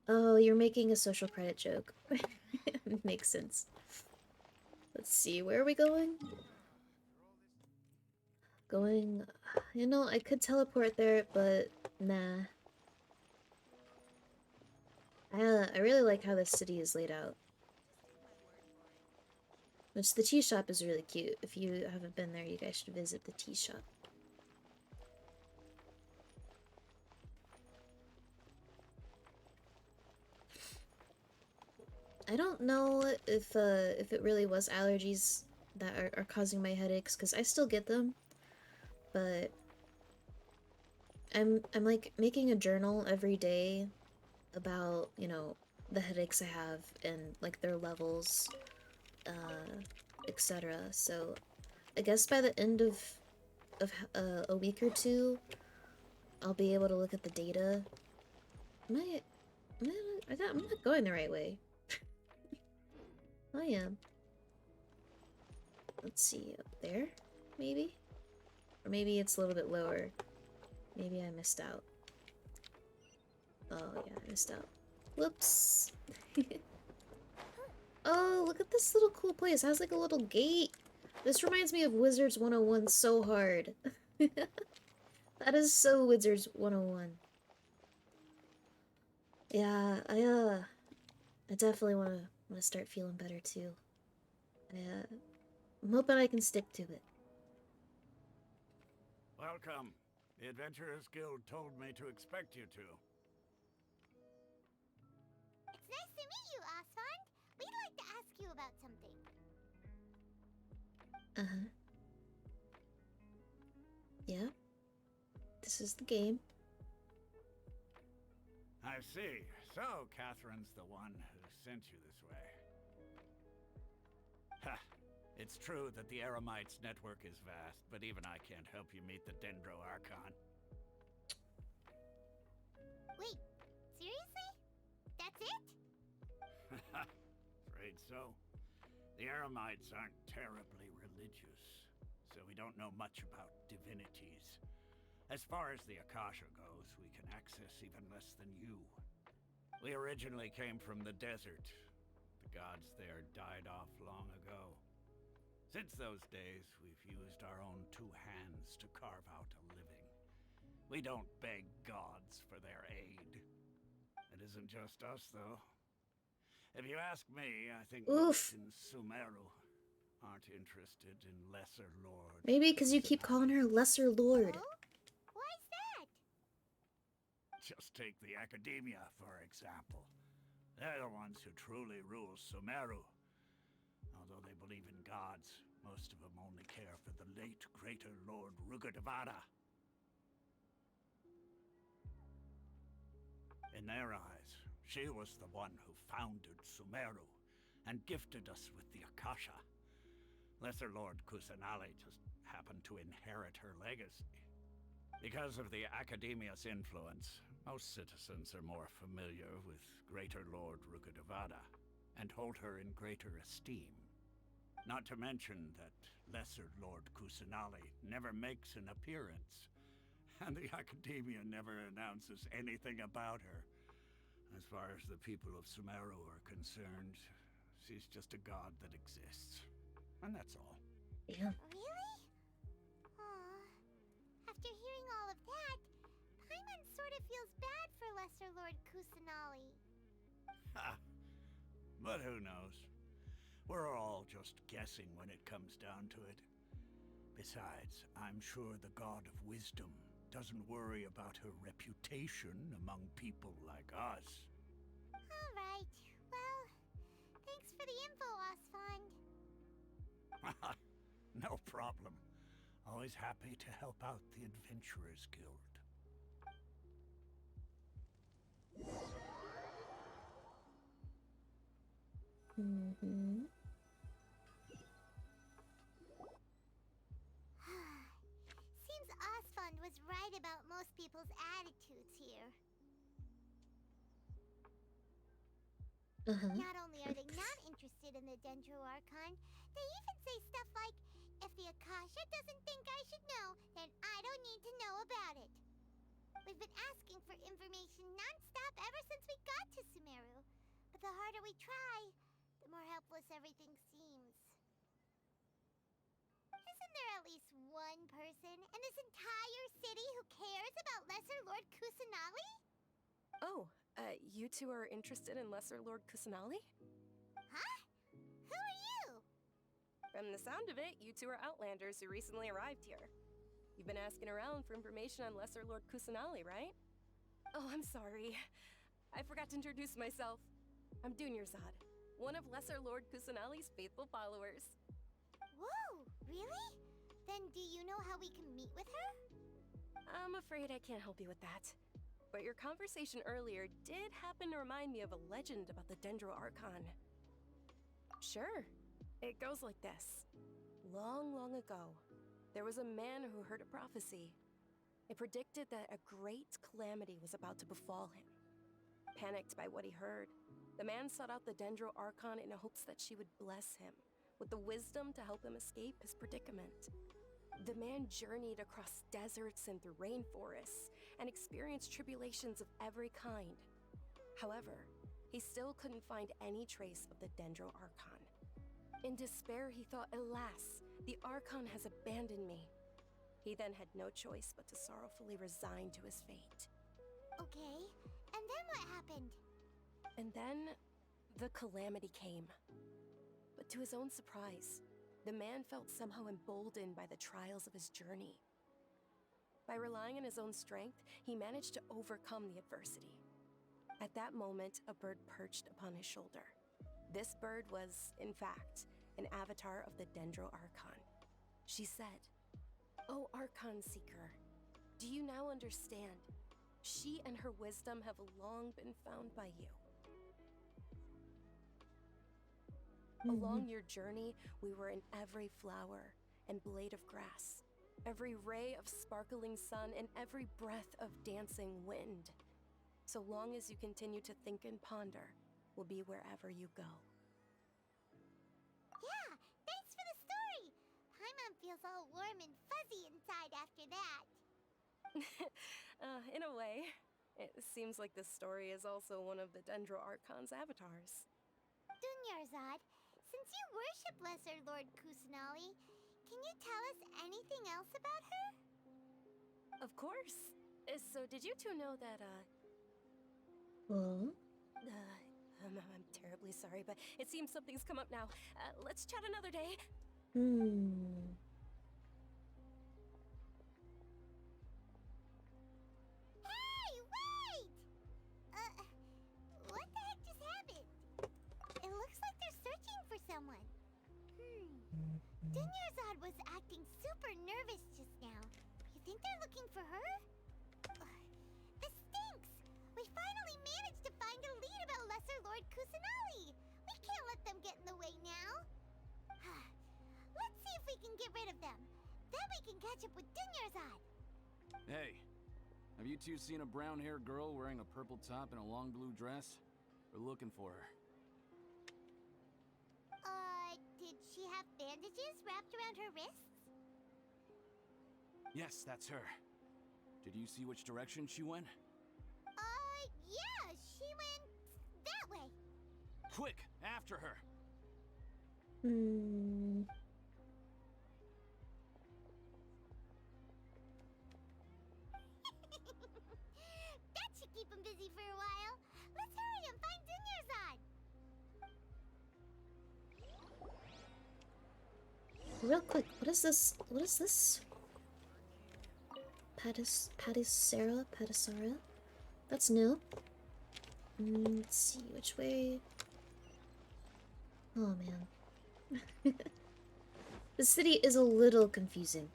Oh, you're making a social credit joke. Makes sense. Let's see, where are we going? Going... You know, I could teleport there, but nah. I really like how this city is laid out. Which, the tea shop is really cute. If you haven't been there, you guys should visit the tea shop. I don't know if it really was allergies that are causing my headaches, because I still get them. But I'm like making a journal every day about, you know, the headaches I have and like their levels, etc. So I guess by the end of a week or two, I'll be able to look at the data. I'm not going the right way. Oh yeah. Let's see, up there, maybe? Or maybe it's a little bit lower. Maybe I missed out. Oh yeah, I missed out. Whoops. Oh, look at this little cool place. It has like a little gate. This reminds me of Wizards 101 so hard. That is so Wizards 101. Yeah, I definitely wanna start feeling better too. I'm hoping I can stick to it. Welcome. The Adventurers Guild told me to expect you to. It's nice to meet you, Osfond. We'd like to ask you about something. Uh-huh. Yeah. This is the game. I see. So, Catherine's the one who sent you this way. Ha! It's true that the Eremites network is vast, but even I can't help you meet the Dendro Archon. Wait, seriously? That's it? Afraid so. The Eremites aren't terribly religious, so we don't know much about divinities. As far as the Akasha goes, we can access even less than you. We originally came from the desert. The gods there died off long ago. Since those days, we've used our own two hands to carve out a living. We don't beg gods for their aid. It isn't just us, though. If you ask me, I think most in Sumeru aren't interested in Lesser Lord. Maybe because you keep calling her Lesser Lord. Oh? Why's that? Just take the Academia, for example. They're the ones who truly rule Sumeru. Although they believe in gods, most of them only care for the late Greater Lord Rugardevada. In their eyes, she was the one who founded Sumeru and gifted us with the Akasha. Lesser Lord Kusanali just happened to inherit her legacy. Because of the Academia's influence, most citizens are more familiar with Greater Lord Rugardevada and hold her in greater esteem. Not to mention that Lesser Lord Kusanali never makes an appearance, and the Academia never announces anything about her. As far as the people of Sumeru are concerned, she's just a god that exists. And that's all. Yeah. Really? Aw. After hearing all of that, Paimon sort of feels bad for Lesser Lord Kusanali. Ha! But who knows? We're all just guessing when it comes down to it. Besides, I'm sure the God of Wisdom doesn't worry about her reputation among people like us. All right. Well, thanks for the info, Osfond. No problem. Always happy to help out the Adventurers Guild. Mm-hmm. Seems Osfond was right about most people's attitudes here. Not only are they not interested in the Dendro Archon, they even say stuff like, if the Akasha doesn't think I should know, then I don't need to know about it. We've been asking for information non-stop ever since we got to Sumeru. But the harder we try, the more helpless everything seems. Isn't there at least one person in this entire city who cares about Lesser Lord Kusanali? Oh, you two are interested in Lesser Lord Kusanali? Huh? Who are you? From the sound of it, you two are Outlanders who recently arrived here. You've been asking around for information on Lesser Lord Kusanali, right? Oh, I'm sorry. I forgot to introduce myself. I'm Dunyarzad, one of Lesser Lord Kusanali's faithful followers. Whoa, really? Then do you know how we can meet with her? I'm afraid I can't help you with that. But your conversation earlier did happen to remind me of a legend about the Dendro Archon. Sure, it goes like this. Long, long ago, there was a man who heard a prophecy. It predicted that a great calamity was about to befall him. Panicked by what he heard, the man sought out the Dendro Archon in hopes that she would bless him with the wisdom to help him escape his predicament. The man journeyed across deserts and through rainforests and experienced tribulations of every kind. However, he still couldn't find any trace of the Dendro Archon. In despair, he thought, alas, the Archon has abandoned me. He then had no choice but to sorrowfully resign to his fate. Okay, and then what happened? And then, the calamity came. But to his own surprise, the man felt somehow emboldened by the trials of his journey. By relying on his own strength, he managed to overcome the adversity. At that moment, a bird perched upon his shoulder. This bird was, in fact, an avatar of the Dendro Archon. She said, "O Archon Seeker, do you now understand? She and her wisdom have long been found by you. Along your journey, we were in every flower and blade of grass, every ray of sparkling sun, and every breath of dancing wind. So long as you continue to think and ponder, we'll be wherever you go." Yeah, thanks for the story! Paimon feels all warm and fuzzy inside after that. In a way, it seems like this story is also one of the Dendro Archon's avatars. Dunyarzad, since you worship Lesser Lord Kusanali, can you tell us anything else about her? Of course. So did you two know that, Well, I'm terribly sorry, but it seems something's come up now. Let's chat another day. Hey, wait! What the heck just happened? It looks like they're searching for someone. Dunyarzad was acting super nervous just now. You think they're looking for her? This stinks! We finally managed to find a lead about Lesser Lord Kusanali! We can't let them get in the way now! Let's see if we can get rid of them. Then we can catch up with Dunyarzad! Hey, have you two seen a brown-haired girl wearing a purple top and a long blue dress? We're looking for her. Did she have bandages wrapped around her wrists? Yes, that's her. Did you see which direction she went? Yeah, she went that way. Quick, after her! That should keep him busy for a while. Let's hurry and find Dunyarzad. real quick, what is this? What is this? Patisara? That's new. Let's see, which way? Oh man. The city is a little confusing.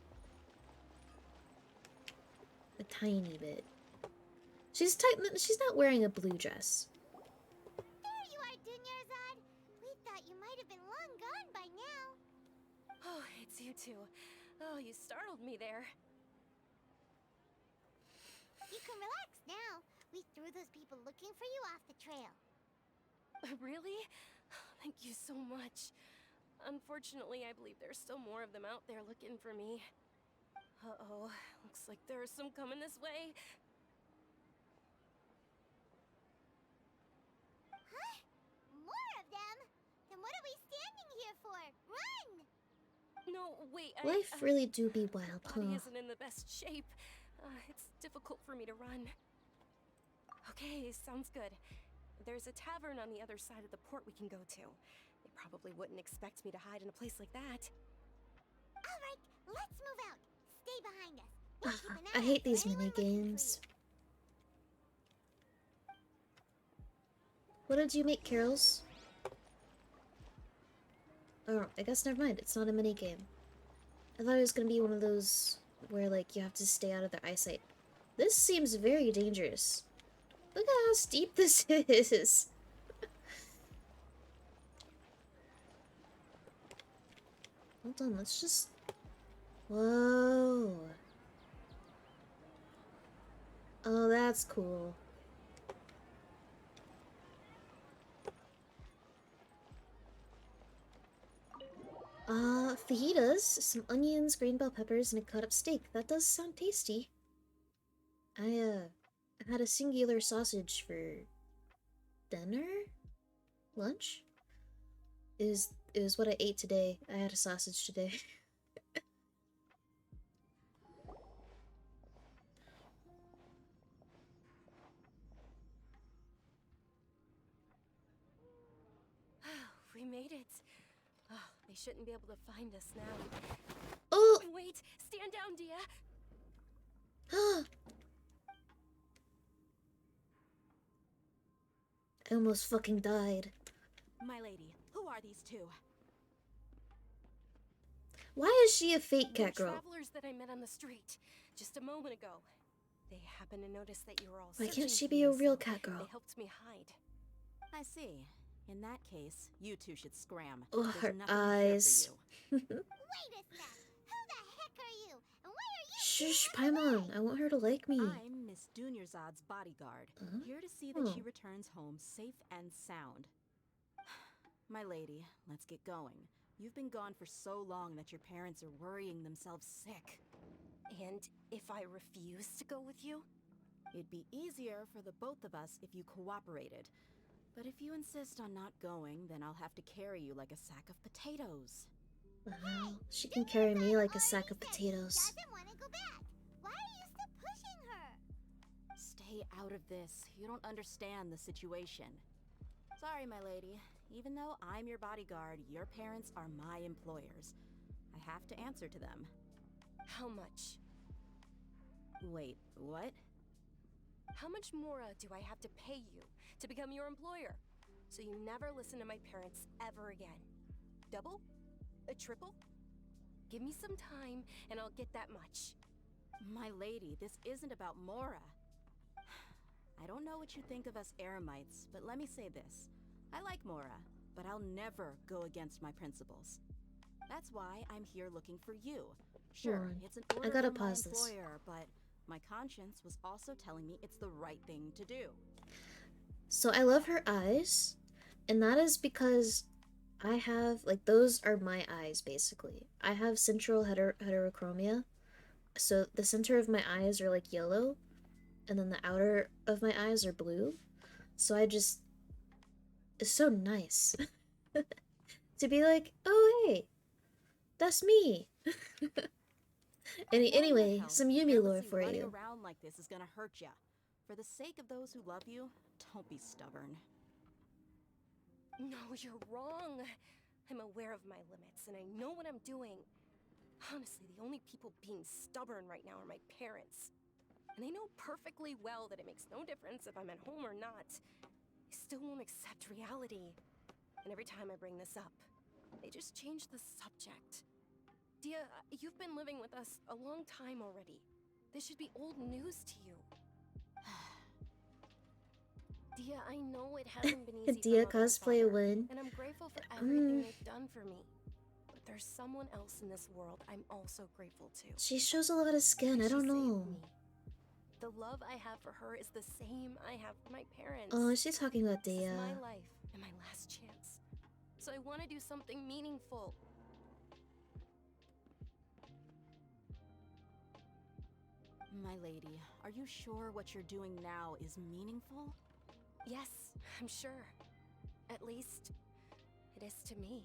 A tiny bit. She's not wearing a blue dress. There you are, Dunyarzad. We thought you might have been long gone by now. Oh, it's you two. Oh, you startled me there. You can relax now. We threw those people looking for you off the trail. Really? Thank you so much. Unfortunately, I believe there's still more of them out there looking for me. Uh-oh, looks like there are some coming this way. Huh? More of them? Then what are we standing here for? Run! No, wait, Life really do be wild, my body huh? isn't in the best shape. It's difficult for me to run. Okay, sounds good. There's a tavern on the other side of the port we can go to. They probably wouldn't expect me to hide in a place like that. Alright, let's move out. Stay behind us. We'll keep an I eye hate out for these anyone mini looking for games. What did you make, Carols? Oh, I guess never mind. It's not a mini game. I thought it was gonna be one of those where like you have to stay out of their eyesight. This seems very dangerous. Look at how steep this is. Hold on, let's just... Whoa. Oh, that's cool. Fajitas, some onions, green bell peppers, and a cut up steak. That does sound tasty. I had a singular sausage for dinner? Lunch? It was what I ate today. I had a sausage today. We made it. Oh, they shouldn't be able to find us now. Oh! Wait, stand down, Dia. I almost fucking died. My lady, who are these two? Why is she a fake cat They're girl? travelers that I met on the street just a moment ago. They happened to notice that you were all Why can't searching she for be me, a real so cat girl? They helped me hide. I see. In that case, you two should scram. Oh, There's her nothing eyes. here for you. Wait a sec! Who the heck are you? And why are you Shush, Paimon. I want her to like me. I'm Miss Dunyarzad's bodyguard, here to see that she Oh. returns home safe and sound. My lady, let's get going. You've been gone for so long that your parents are worrying themselves sick. And if I refuse to go with you? It'd be easier for the both of us if you cooperated. But if you insist on not going, then I'll have to carry you like a sack of potatoes. Well, she can carry me like a sack of potatoes. doesn't want to go back? Why are you still pushing her? Stay out of this. You don't understand the situation. Sorry, my lady. Even though I'm your bodyguard, your parents are my employers. I have to answer to them. How much? Wait, what? How much more do I have to pay you to become your employer? So you never listen to my parents ever again. Double? A triple? Give me some time and I'll get that much. My lady, this isn't about Mora. I don't know what you think of us Eremites, but let me say this. I like Mora, but I'll never go against my principles. That's why I'm here looking for you. Sure, Hold on. it's an I order gotta from my pause this. employer, but my conscience was also telling me it's the right thing to do. So I love her eyes, and that is because I have, like, those are my eyes, basically. I have central heterochromia, so the center of my eyes are, like, yellow, and then the outer of my eyes are blue. So I just... It's so nice to be like, oh, hey, that's me. Anyway, some Yumi lore for running you. around like this is gonna hurt ya. For the sake of those who love you, don't be stubborn. No, you're wrong. I'm aware of my limits and I know what I'm doing. Honestly, the only people being stubborn right now are my parents. And they know perfectly well that it makes no difference if I'm at home or not. They still won't accept reality. And every time I bring this up, they just change the subject. Dia, you've been living with us a long time already. This should be old news to you. Dia, I know it hasn't been easy Dia for Mother and cosplay Father, win. and I'm grateful for everything they've done for me. But there's someone else in this world I'm also grateful to. She shows a lot of skin, I She don't saved know. me. The love I have for her is the same I have for my parents. Oh, she's talking about This Dia. is my life, and my last chance. So I want to do something meaningful. My lady, are you sure what you're doing now is meaningful? Yes, I'm sure. At least, it is to me.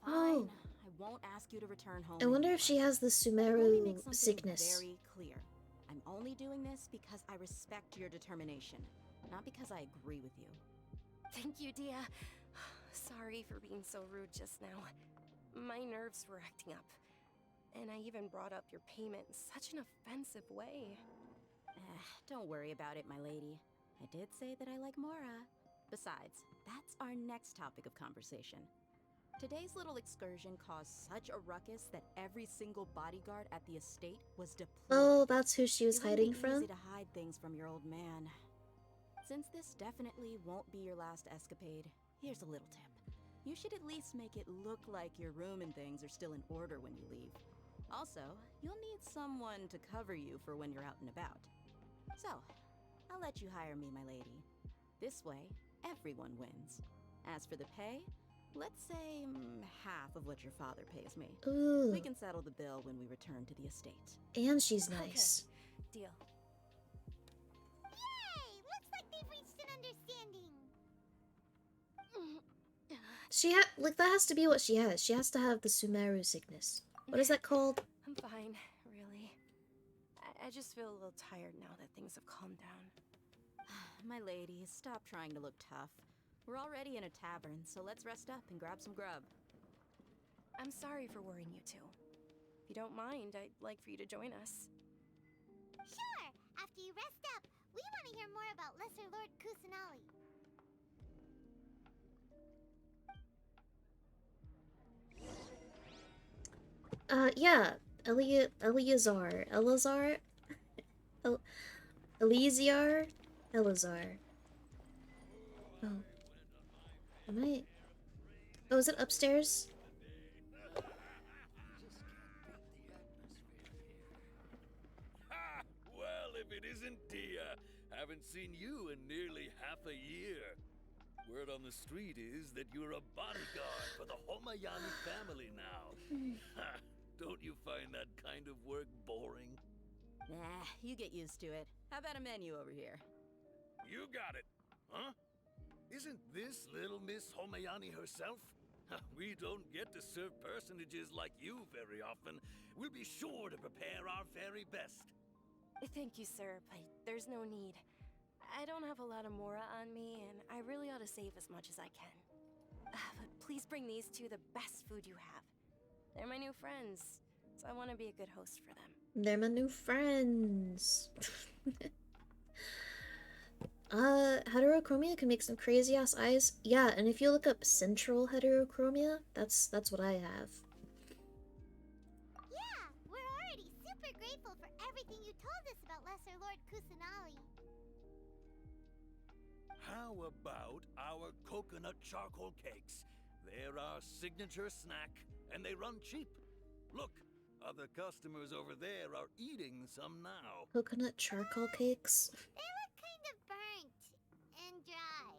Fine. Oh. I won't ask you to return home I wonder if she has the Sumeru sickness. Very clear. I'm only doing this because I respect your determination, not because I agree with you. Thank you, Dia. Sorry for being so rude just now. My nerves were acting up. And I even brought up your payment in such an offensive way. Don't worry about it, my lady. I did say that I like Mora. Besides, that's our next topic of conversation. Today's little excursion caused such a ruckus that every single bodyguard at the estate was deployed. Oh, that's who she was hiding It wouldn't be from? easy to hide things from your old man. Since this definitely won't be your last escapade, here's a little tip. You should at least make it look like your room and things are still in order when you leave. Also, you'll need someone to cover you for when you're out and about. So, I'll let you hire me, my lady. This way, everyone wins. As for the pay, let's say half of what your father pays me. Ooh. We can settle the bill when we return to the estate. And she's nice. Okay. Deal. Yay! Looks like they've reached an understanding. Like, that has to be what she has. She has to have the Sumeru sickness. What is that called? I'm fine, really. I just feel a little tired now that things have calmed down. My lady, stop trying to look tough. We're already in a tavern, so let's rest up and grab some grub. I'm sorry for worrying you two. If you don't mind, I'd like for you to join us. Sure! After you rest up, we want to hear more about Lesser Lord Kusanali. Yeah. Eleazar. Eleazar? Eleazar? Eleazar. Oh. Am I... Oh, is it upstairs? Well, if it isn't Dia. Haven't seen you in nearly half a year. Word on the street is that you're a bodyguard for the Homayani family now. Don't you find that kind of work boring? Nah, you get used to it. How about a menu over here? You got it. Huh? Isn't this little Miss Homayani herself? We don't get to serve personages like you very often. We'll be sure to prepare our very best. Thank you, sir, but there's no need. I don't have a lot of Mora on me, and I really ought to save as much as I can. But please bring these two the best food you have. They're my new friends, so I want to be a good host for them. They're my new friends. Heterochromia can make some crazy ass eyes. Yeah, and if you look up central heterochromia, that's what I have. Yeah, we're already super grateful for everything you told us about Lesser Lord Kusanali. How about our coconut charcoal cakes? They're our signature snack, and they run cheap. Look, other customers over there are eating some now. Coconut charcoal cakes? They look kind of burnt and dry.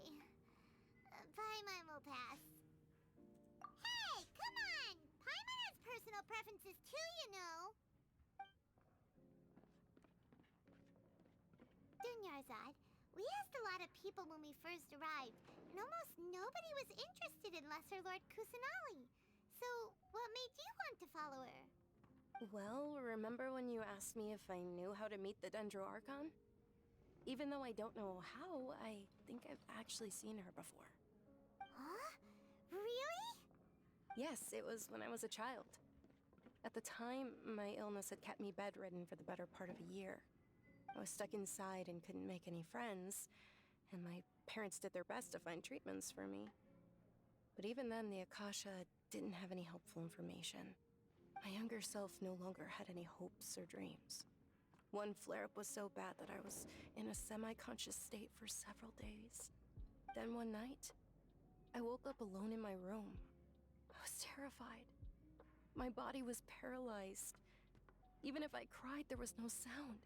Paimon will pass. Hey, come on! Paimon has personal preferences too, you know. Dunyarzad, we asked a lot of people when we first arrived, and almost nobody was interested in Lesser Lord Kusanali. So, what made you want to follow her? Well, remember when you asked me if I knew how to meet the Dendro Archon? Even though I don't know how, I think I've actually seen her before. Huh? Really? Yes, it was when I was a child. At the time, my illness had kept me bedridden for the better part of a year. I was stuck inside and couldn't make any friends, and my parents did their best to find treatments for me. But even then, the Akasha didn't have any helpful information. My younger self no longer had any hopes or dreams. One flare-up was so bad that I was in a semi-conscious state for several days. Then one night, I woke up alone in my room. I was terrified. My body was paralyzed. Even if I cried, there was no sound.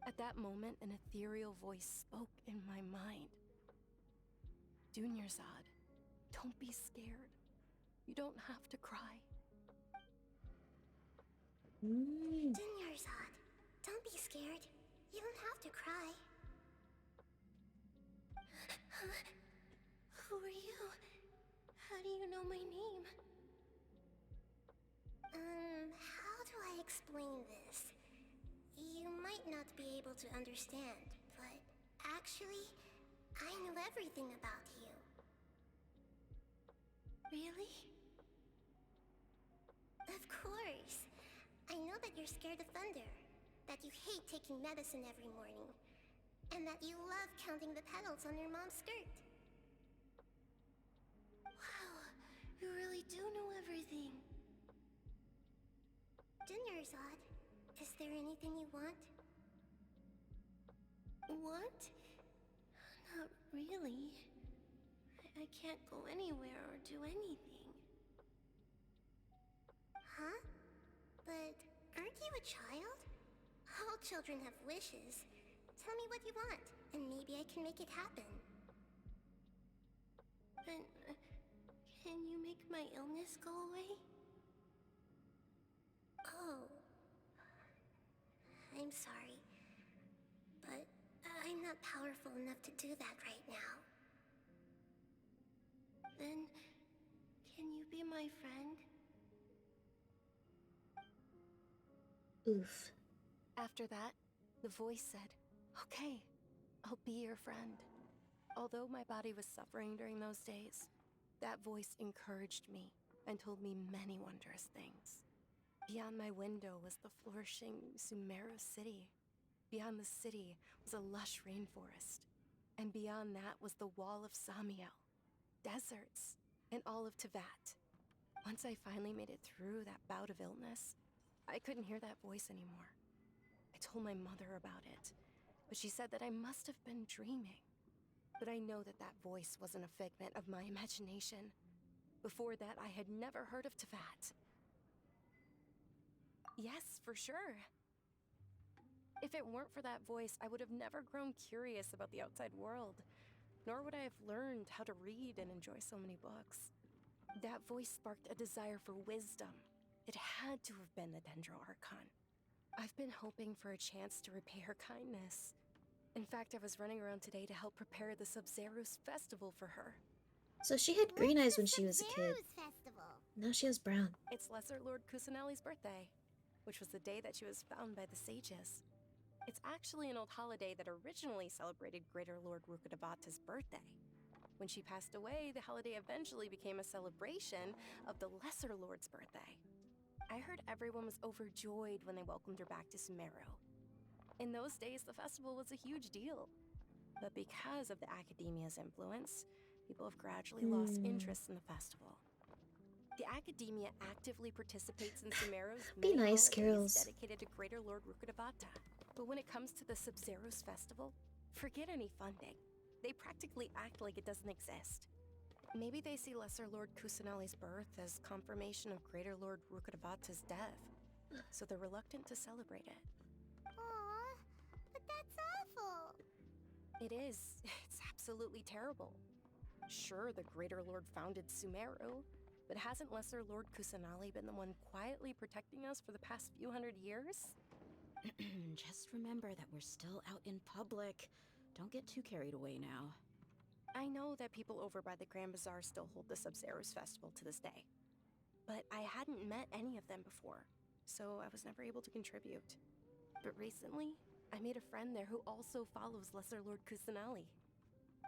At that moment, an ethereal voice spoke in my mind. Dunyarzad, don't be scared. You don't have to cry. Dunyarzad, don't be scared. You don't have to cry. Who are you? How do you know my name? How do I explain this? You might not be able to understand, but actually, I know everything about you. Really? Of course. I know that you're scared of thunder, that you hate taking medicine every morning, and that you love counting the petals on your mom's skirt. Wow, you really do know everything. Dunyarzad, is there anything you want? Want? Not really. I can't go anywhere or do anything. Huh? But aren't you a child? All children have wishes. Tell me what you want, and maybe I can make it happen. But, can you make my illness go away? Oh. I'm sorry. But I'm not powerful enough to do that right now. Then, can you be my friend? Oof. After that, the voice said, "Okay, I'll be your friend." Although my body was suffering during those days, that voice encouraged me and told me many wondrous things. Beyond my window was the flourishing Sumeru city. Beyond the city was a lush rainforest. And beyond that was the wall of Samiel, deserts, and all of Teyvat. Once I finally made it through that bout of illness, I couldn't hear that voice anymore. I told my mother about it, but she said that I must have been dreaming. But I know that that voice wasn't a figment of my imagination. Before that, I had never heard of Teyvat. Yes, for sure. If it weren't for that voice, I would have never grown curious about the outside world, nor would I have learned how to read and enjoy so many books. That voice sparked a desire for wisdom. It had to have been the Dendro Archon. I've been hoping for a chance to repay her kindness. In fact, I was running around today to help prepare the Sub-Zerus festival for her. So she had green eyes when she was a kid. Festival? Now she has brown. It's Lesser Lord Kusanali's birthday, which was the day that she was found by the sages. It's actually an old holiday that originally celebrated Greater Lord Rukkhadevata's birthday. When she passed away, the holiday eventually became a celebration of the Lesser Lord's birthday. I heard everyone was overjoyed when they welcomed her back to Sumeru. In those days, the festival was a huge deal. But because of the Academia's influence, people have gradually lost interest in the festival. The Academia actively participates in Sumeru's Be many nice, holidays girls. dedicated to Greater Lord Rukkhadevata. But when it comes to the Sub-Zerus festival, forget any funding. They practically act like it doesn't exist. Maybe they see Lesser Lord Kusanali's birth as confirmation of Greater Lord Rukkhadevata's death, so they're reluctant to celebrate it. Aww, but that's awful. It is. It's absolutely terrible. Sure, the Greater Lord founded Sumeru, but hasn't Lesser Lord Kusanali been the one quietly protecting us for the past few hundred years? Just remember that we're still out in public. Don't get too carried away now. I know that people over by the Grand Bazaar still hold the Sub-Zerus festival to this day, but I hadn't met any of them before, so I was never able to contribute. But recently, I made a friend there who also follows Lesser Lord Kusanali.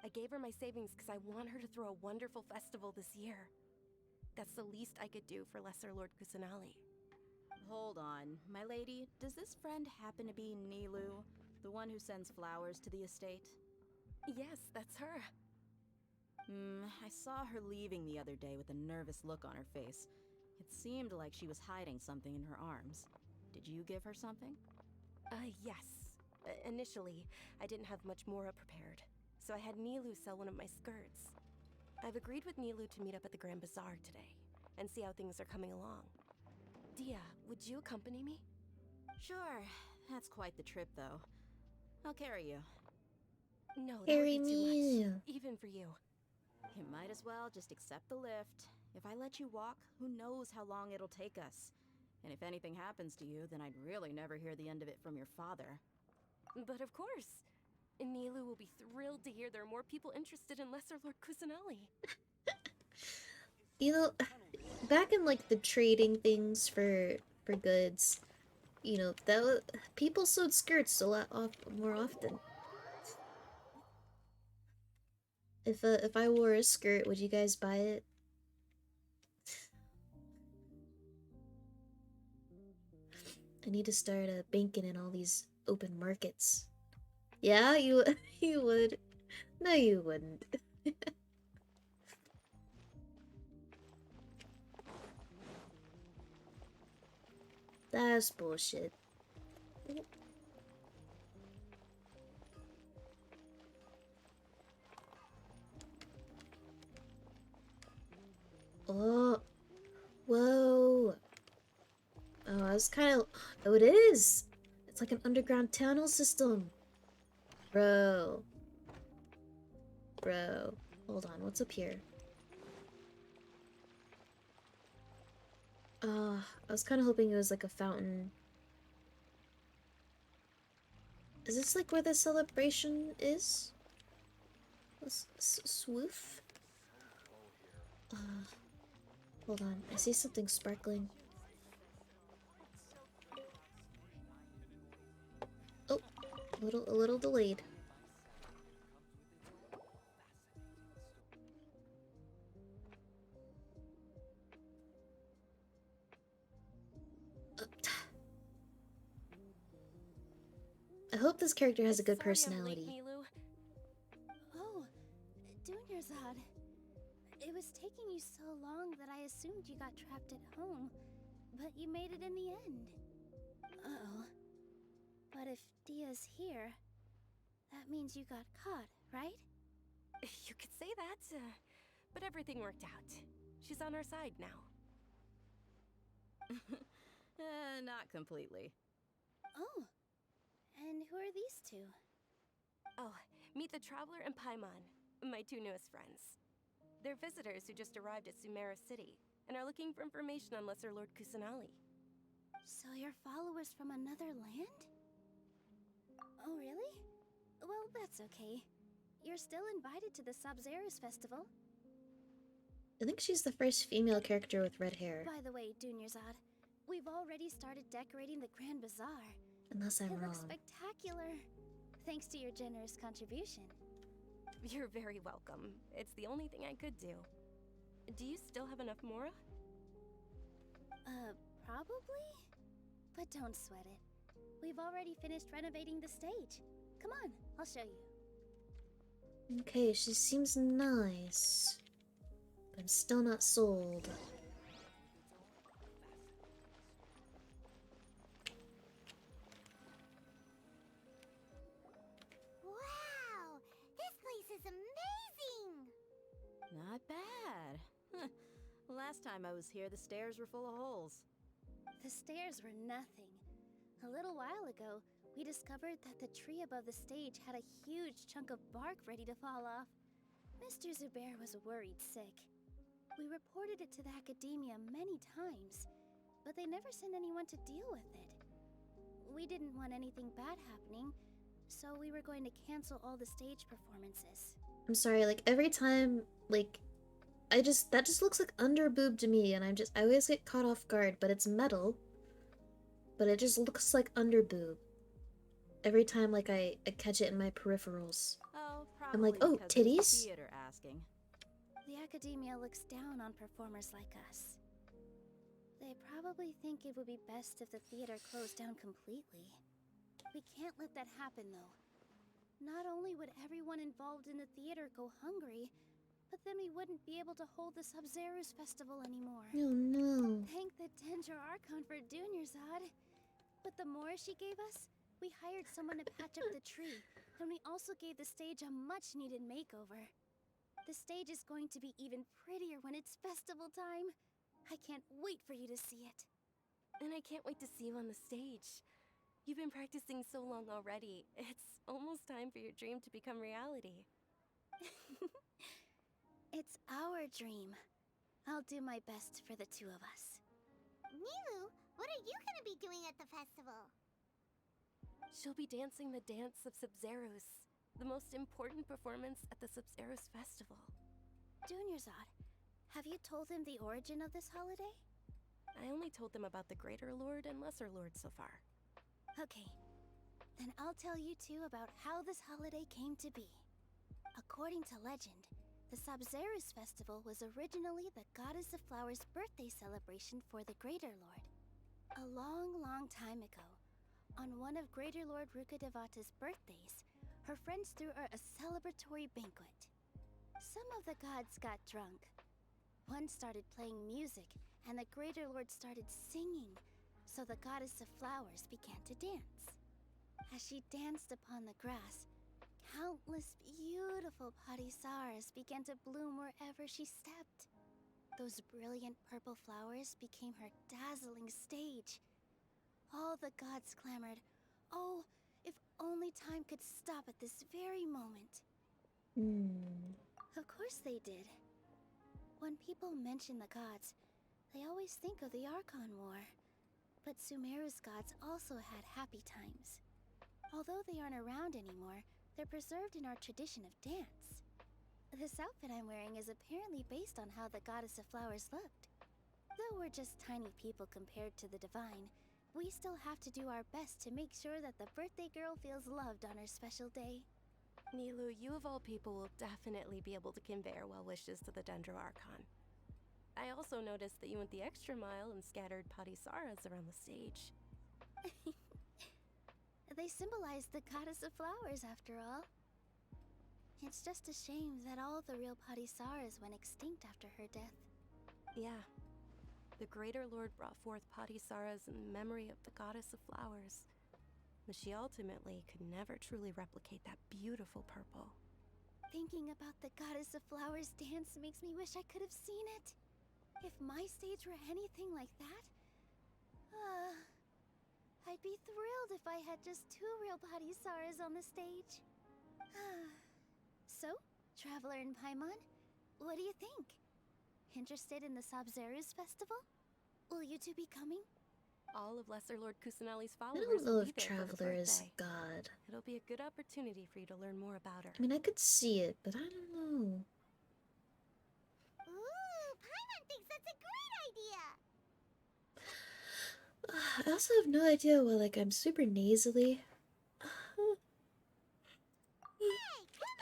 I gave her my savings because I want her to throw a wonderful festival this year. That's the least I could do for Lesser Lord Kusanali. Hold on, my lady. Does this friend happen to be Nilu, the one who sends flowers to the estate? Yes, that's her. I saw her leaving the other day with a nervous look on her face. It seemed like she was hiding something in her arms. Did you give her something? Yes. Initially, I didn't have much Mora prepared, so I had Nilu sell one of my skirts. I've agreed with Nilu to meet up at the Grand Bazaar today, and see how things are coming along. Dia, would you accompany me? Sure. That's quite the trip, though. I'll carry you. No, that would Carry be too me. much. Even for you. You might as well just accept the lift. If I let you walk, who knows how long it'll take us. And if anything happens to you, then I'd really never hear the end of it from your father. But of course. Nilu will be thrilled to hear there are more people interested in Lesser Lord Kusanali. You know, back in like the trading things for goods, you know, people sewed skirts a lot more often. If I wore a skirt, would you guys buy it? I need to start banking in all these open markets. Yeah, you you would. No, you wouldn't. That's bullshit. Oh, whoa. Oh, I was kind of. Oh, it is. It's like an underground tunnel system. Bro. Bro. Hold on, what's up here? I was kind of hoping it was like a fountain. Is this like where the celebration is? Swoof? Hold on. I see something sparkling. Oh, a little delayed. I hope this character has a good personality. Oh, Dunyarzad. It was taking you so long that I assumed you got trapped at home, but you made it in the end. Uh-oh. But if Dia's here, that means you got caught, right? You could say that, but everything worked out. She's on our side now. Not completely. Oh, and who are these two? Oh, meet the Traveler and Paimon, my two newest friends. They're visitors who just arrived at Sumeru City and are looking for information on Lesser Lord Kusanali. So you're followers from another land? Oh, really? Well, that's okay. You're still invited to the Sub-Zerus festival. I think she's the first female character with red hair. By the way, Dunyarzad, we've already started decorating the Grand Bazaar. Unless I'm wrong. It looks spectacular. Thanks to your generous contribution. You're very welcome. It's the only thing I could do. Do you still have enough Mora? Probably? But don't sweat it. We've already finished renovating the stage. Come on, I'll show you. Okay, she seems nice. But I'm still not sold. Wow! This place is amazing! Not bad. Last time I was here, the stairs were full of holes. The stairs were nothing. A little while ago, we discovered that the tree above the stage had a huge chunk of bark ready to fall off. Mr. Zubair was worried sick. We reported it to the academia many times, but they never sent anyone to deal with it. We didn't want anything bad happening, so we were going to cancel all the stage performances. I'm sorry, like every time, like, that just looks like underboob to me, and I always get caught off guard, but it's metal. But it just looks like underboob. Every time, like, I catch it in my peripherals. Oh, I'm like, oh, titties? Theater asking. The academia looks down on performers like us. They probably think it would be best if the theater closed down completely. We can't let that happen, though. Not only would everyone involved in the theater go hungry, but then we wouldn't be able to hold the Sub-Zerus festival anymore. Oh no. Thank the Dendro Archon for Dunyarzad. With the Mora she gave us, we hired someone to patch up the tree, and we also gave the stage a much-needed makeover. The stage is going to be even prettier when it's festival time. I can't wait for you to see it. And I can't wait to see you on the stage. You've been practicing so long already. It's almost time for your dream to become reality. It's our dream. I'll do my best for the two of us. Milu, what are you gonna be doing at the festival? She'll be dancing the dance of Subzerus, the most important performance at the Subzerus festival. Dunyarzad, have you told him the origin of this holiday? I only told them about the Greater Lord and Lesser Lord so far. Okay, then I'll tell you two about how this holiday came to be. According to legend, the Subzerus festival was originally the Goddess of Flowers' birthday celebration for the Greater Lord. A long, long time ago, on one of Greater Lord Rukkhadevata's birthdays, her friends threw her a celebratory banquet. Some of the gods got drunk. One started playing music, and the Greater Lord started singing, so the Goddess of Flowers began to dance. As she danced upon the grass, countless beautiful padisaras began to bloom wherever she stepped. Those brilliant purple flowers became her dazzling stage. All the gods clamored, "Oh, if only time could stop at this very moment." Of course they did. When people mention the gods, they always think of the Archon War. But Sumeru's gods also had happy times. Although they aren't around anymore, they're preserved in our tradition of dance. This outfit I'm wearing is apparently based on how the Goddess of Flowers looked. Though we're just tiny people compared to the divine, we still have to do our best to make sure that the birthday girl feels loved on her special day. Nilu, you of all people will definitely be able to convey our well wishes to the Dendro Archon. I also noticed that you went the extra mile and scattered padisaras around the stage. They symbolize the Goddess of Flowers, after all. It's just a shame that all the real padisaras went extinct after her death. Yeah. The Greater Lord brought forth padisaras in memory of the Goddess of Flowers, but she ultimately could never truly replicate that beautiful purple. Thinking about the Goddess of Flowers dance makes me wish I could have seen it. If my stage were anything like that, I'd be thrilled if I had just 2 real padisaras on the stage. So, Traveler and Paimon, what do you think? Interested in the Subzerus festival? Will you two be coming? All of Lesser Lord Kusanali's I followers don't know will if be there for her Traveler is birthday. God. It'll be a good opportunity for you to learn more about her. I mean, I could see it, but I don't know. Ooh, Paimon thinks that's a great idea! I also have no idea why, like, I'm super nasally.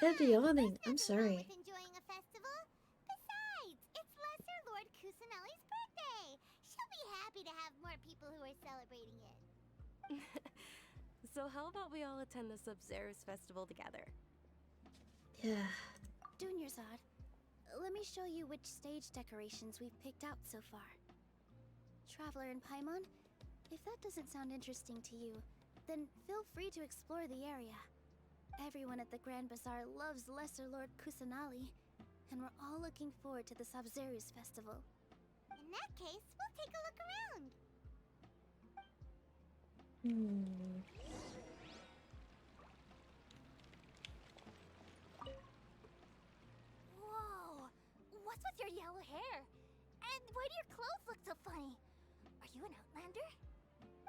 And yawning. I'm sorry. Enjoying a festival? Besides, it's Lesser Lord Kusanali's birthday! She'll be happy to have more people who are celebrating it. So how about we all attend the Subzerus festival together? Yeah. Dunyarzad, let me show you which stage decorations we've picked out so far. Traveler and Paimon, if that doesn't sound interesting to you, then feel free to explore the area. Everyone at the Grand Bazaar loves Lesser Lord Kusanali, and we're all looking forward to the Subzerus festival. In that case, we'll take a look around. Whoa! What's with your yellow hair? And why do your clothes look so funny? Are you an Outlander?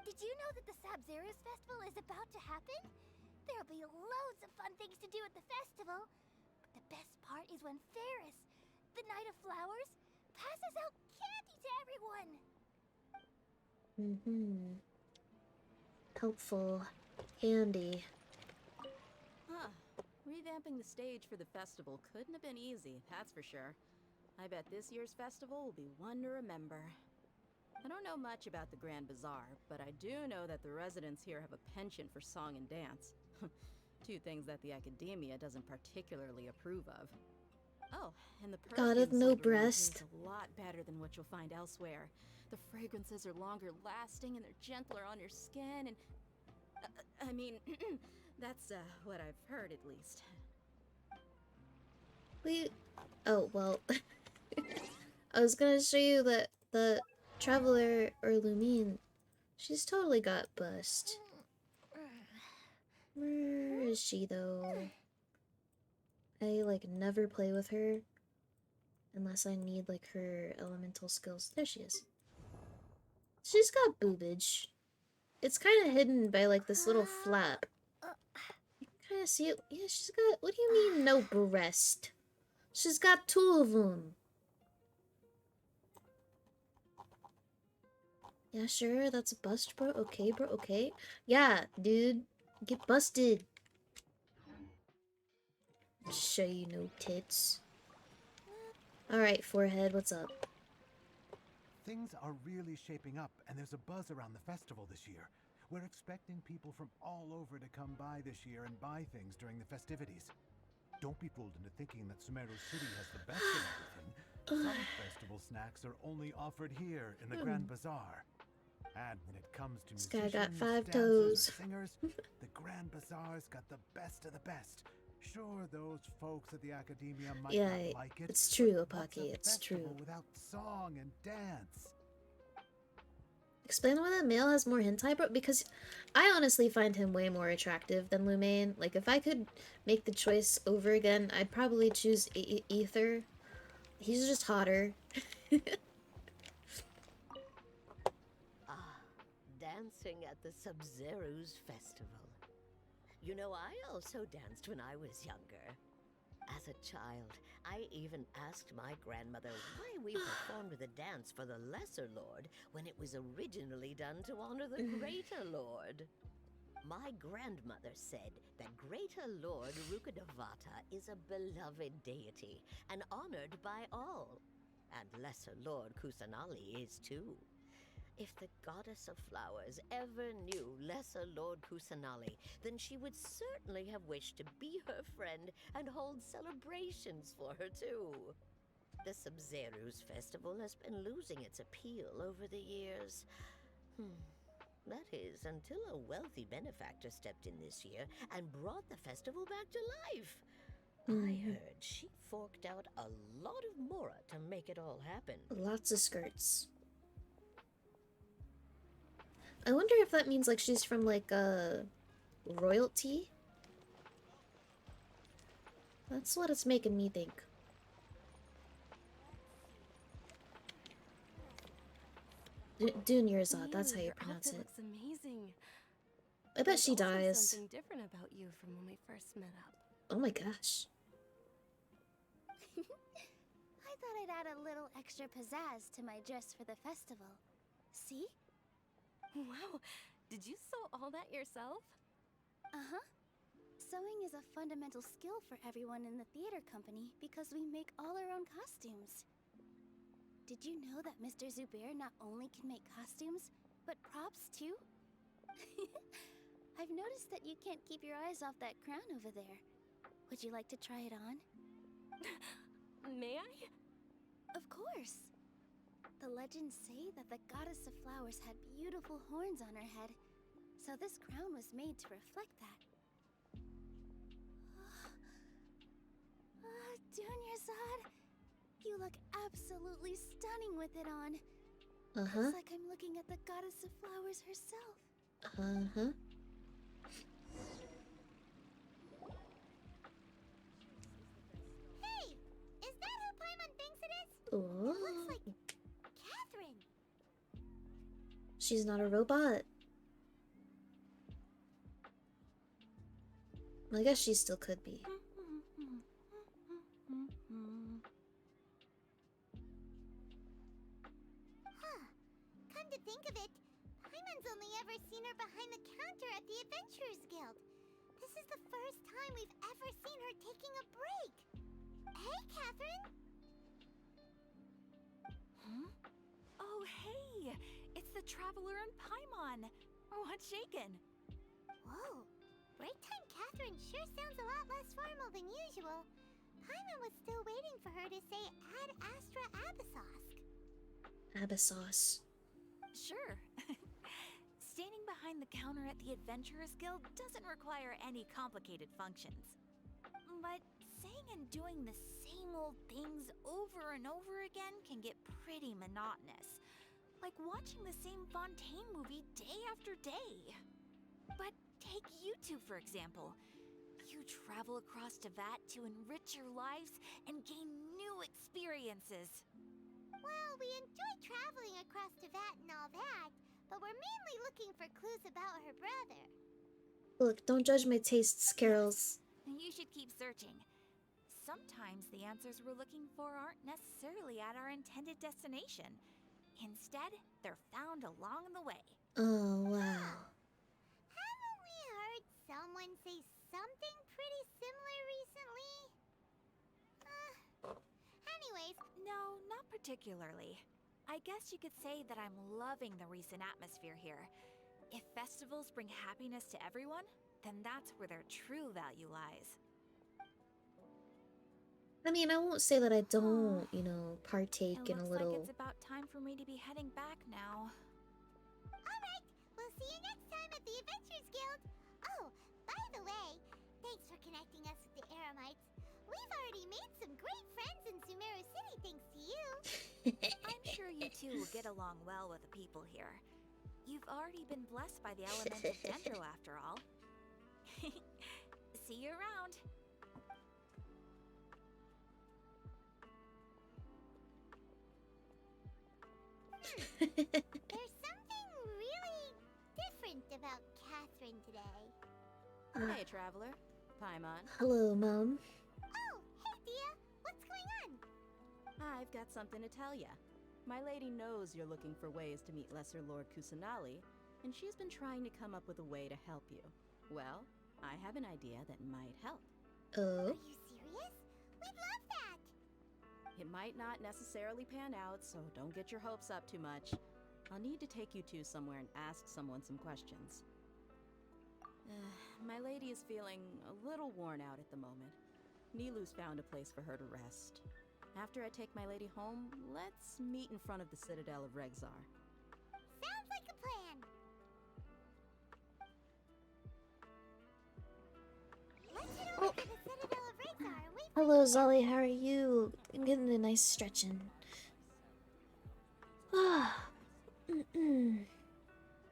Did you know that the Subzerus festival is about to happen? There'll be loads of fun things to do at the festival. But the best part is when Ferris, the Knight of Flowers, passes out candy to everyone. Helpful. Candy. Huh. Revamping the stage for the festival couldn't have been easy, that's for sure. I bet this year's festival will be one to remember. I don't know much about the Grand Bazaar, but I do know that the residents here have a penchant for song and dance. 2 things that the academia doesn't particularly approve of. Oh, and the God of perfume no sold around here breast. is a lot better than what you'll find elsewhere. The fragrances are longer lasting and they're gentler on your skin and... I mean, that's what I've heard at least. Oh, well. I was gonna show you that the Traveler or Lumine, she's totally got bust. Where is she, though? I, like, never play with her. Unless I need, like, her elemental skills. There she is. She's got boobage. It's kind of hidden by, like, this little flap. You kind of see it. Yeah, she's got... What do you mean, no breast? She's got 2 of them. Yeah, sure, that's a bust, bro. Okay, bro, okay. Yeah, dude. Get busted. Show you no tits. Alright, forehead, what's up? Things are really shaping up, and there's a buzz around the festival this year. We're expecting people from all over to come by this year and buy things during the festivities. Don't be fooled into thinking that Sumeru City has the best of everything. Some festival snacks are only offered here in the Grand Bazaar. And when it comes to This guy musicians, got 5 dancers, toes. and singers, the Grand Bazaar's got the best of the best. Sure, those folks at the academia might not like it. It's true, but what's a Opaki, it's true. festival without song and dance? Explain why that male has more hentai, bro. Because I honestly find him way more attractive than Lumaine. Like, if I could make the choice over again, I'd probably choose Ether. He's just hotter. Dancing at the Sub-Zero's festival. You know, I also danced when I was younger. As a child, I even asked my grandmother why we performed the dance for the Lesser Lord when it was originally done to honor the Greater Lord. My grandmother said that Greater Lord Rukkhadevata is a beloved deity and honored by all. And Lesser Lord Kusanali is too. If the goddess of flowers ever knew Lesser Lord Kusanali, then she would certainly have wished to be her friend and hold celebrations for her too. The Sub-Zero's festival has been losing its appeal over the years. That is, until a wealthy benefactor stepped in this year and brought the festival back to life. I heard she forked out a lot of mora to make it all happen. Lots of skirts. I wonder if that means, like, she's from, like, royalty? That's what it's making me think. Dunyarzad, that's how you pronounce it. Looks amazing. I bet she There's also dies. Something different about you from when we first met up. Oh my gosh. I thought I'd add a little extra pizzazz to my dress for the festival. See? Wow, did you sew all that yourself? Uh-huh. Sewing is a fundamental skill for everyone in the theater company because we make all our own costumes. Did you know that Mr. Zubair not only can make costumes, but props too? I've noticed that you can't keep your eyes off that crown over there. Would you like to try it on? May I? Of course. The legends say that the goddess of flowers had beautiful horns on her head, so this crown was made to reflect that. Dunyarzad, you look absolutely stunning with it on. It's like I'm looking at the goddess of flowers herself. Hey! Is that who Paimon thinks it is? It looks like Catherine. She's not a robot. Well, I guess she still could be. Come to think of it, Paimon's only ever seen her behind the counter at the Adventurers Guild. This is the first time we've ever seen her taking a break. Hey, Catherine! Oh, hey! It's the Traveler and Paimon! What's shaken? Whoa! Break time Catherine sure sounds a lot less formal than usual. Paimon was still waiting for her to say Ad Astra Abyssos. Abyssos. Sure. Standing behind the counter at the Adventurers Guild doesn't require any complicated functions. But saying and doing the same old things over and over again can get pretty monotonous. Like watching the same Fontaine movie day after day. But take you two, for example. You you travel across Teyvat to enrich your lives and gain new experiences. Well, we enjoy traveling across Teyvat and all that, but we're mainly looking for clues about her brother. Look, don't judge my tastes, Carols. You should keep searching. Sometimes the answers we're looking for aren't necessarily at our intended destination. Instead, they're found along the way. Oh, wow. Haven't we heard someone say something pretty similar recently? Anyways. No, not particularly. I guess you could say that I'm loving the recent atmosphere here. If festivals bring happiness to everyone, then that's where their true value lies. I mean, I won't say that I don't, you know, partake in a little... It looks like it's about time for me to be heading back now. Alright, we'll see you next time at the Adventures Guild. Oh, by the way, thanks for connecting us with the Eremites. We've already made some great friends in Sumeru City thanks to you. I'm sure you two will get along well with the people here. You've already been blessed by the element of Dendro after all. See you around. There's something really different about Catherine today. Hey, traveler. Paimon. Hello, Mom. Oh, hey, Dia. What's going on? I've got something to tell ya. My lady knows you're looking for ways to meet Lesser Lord Kusanali, and she's been trying to come up with a way to help you. Well, I have an idea that might help. Oh? Are you serious? We'd love that! It might not necessarily pan out, so don't get your hopes up too much. I'll need to take you two somewhere and ask someone some questions. My lady is feeling a little worn out at the moment. Nilu's found a place for her to rest. After I take my lady home, let's meet in front of the Citadel of Regzar. Sounds like a plan! Let's head over to the Citadel of Regzar and wait for Hello, Zolly, how are you? I'm getting a nice stretch in.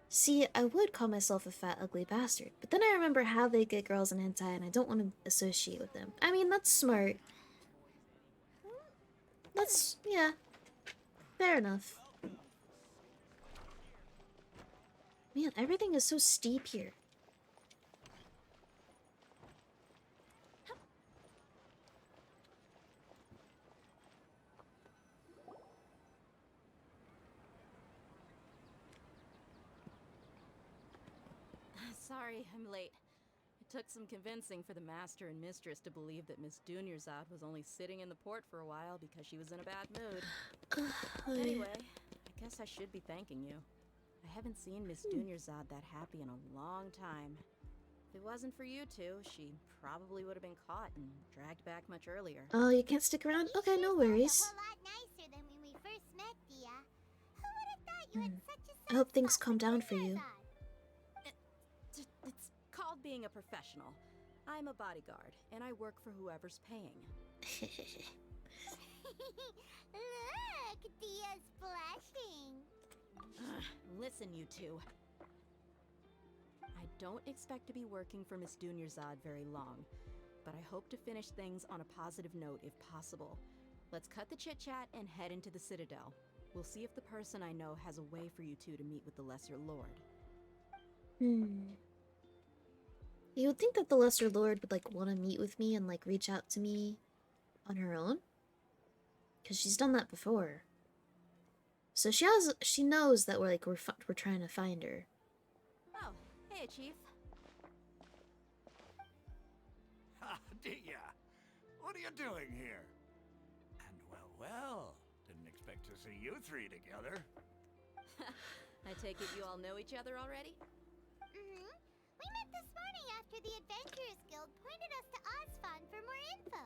See, I would call myself a fat, ugly bastard, but then I remember how they get girls in hentai and I don't want to associate with them. I mean, that's smart. That's, yeah, fair enough. Man, everything is so steep here. Sorry, I'm late. It took some convincing for the master and mistress to believe that Miss Dunyarzad was only sitting in the port for a while because she was in a bad mood. Anyway, I guess I should be thanking you. I haven't seen Miss Dunyarzad that happy in a long time. If it wasn't for you two, she probably would have been caught and dragged back much earlier. Oh, you can't stick around? Okay, no worries. a whole lot nicer than when we first met, Dia. Who would have thought you had such a I hope things calm down for you. It's called being a professional. I'm a bodyguard, and I work for whoever's paying. Look, Dia's blushing. Listen, you two. I don't expect to be working for Miss Dunyarzad very long, but I hope to finish things on a positive note if possible. Let's cut the chit-chat and head into the Citadel. We'll see if the person I know has a way for you two to meet with the Lesser Lord. You would think that the Lesser Lord would, like, want to meet with me and, like, reach out to me on her own. Because she's done that before. So she knows that we're trying to find her. Oh, hey, Chief. Ha, Dia! What are you doing here? And well, didn't expect to see you three together. I take it you all know each other already? Mm-hmm. We met this morning after the Adventurers Guild pointed us to Osfon for more info.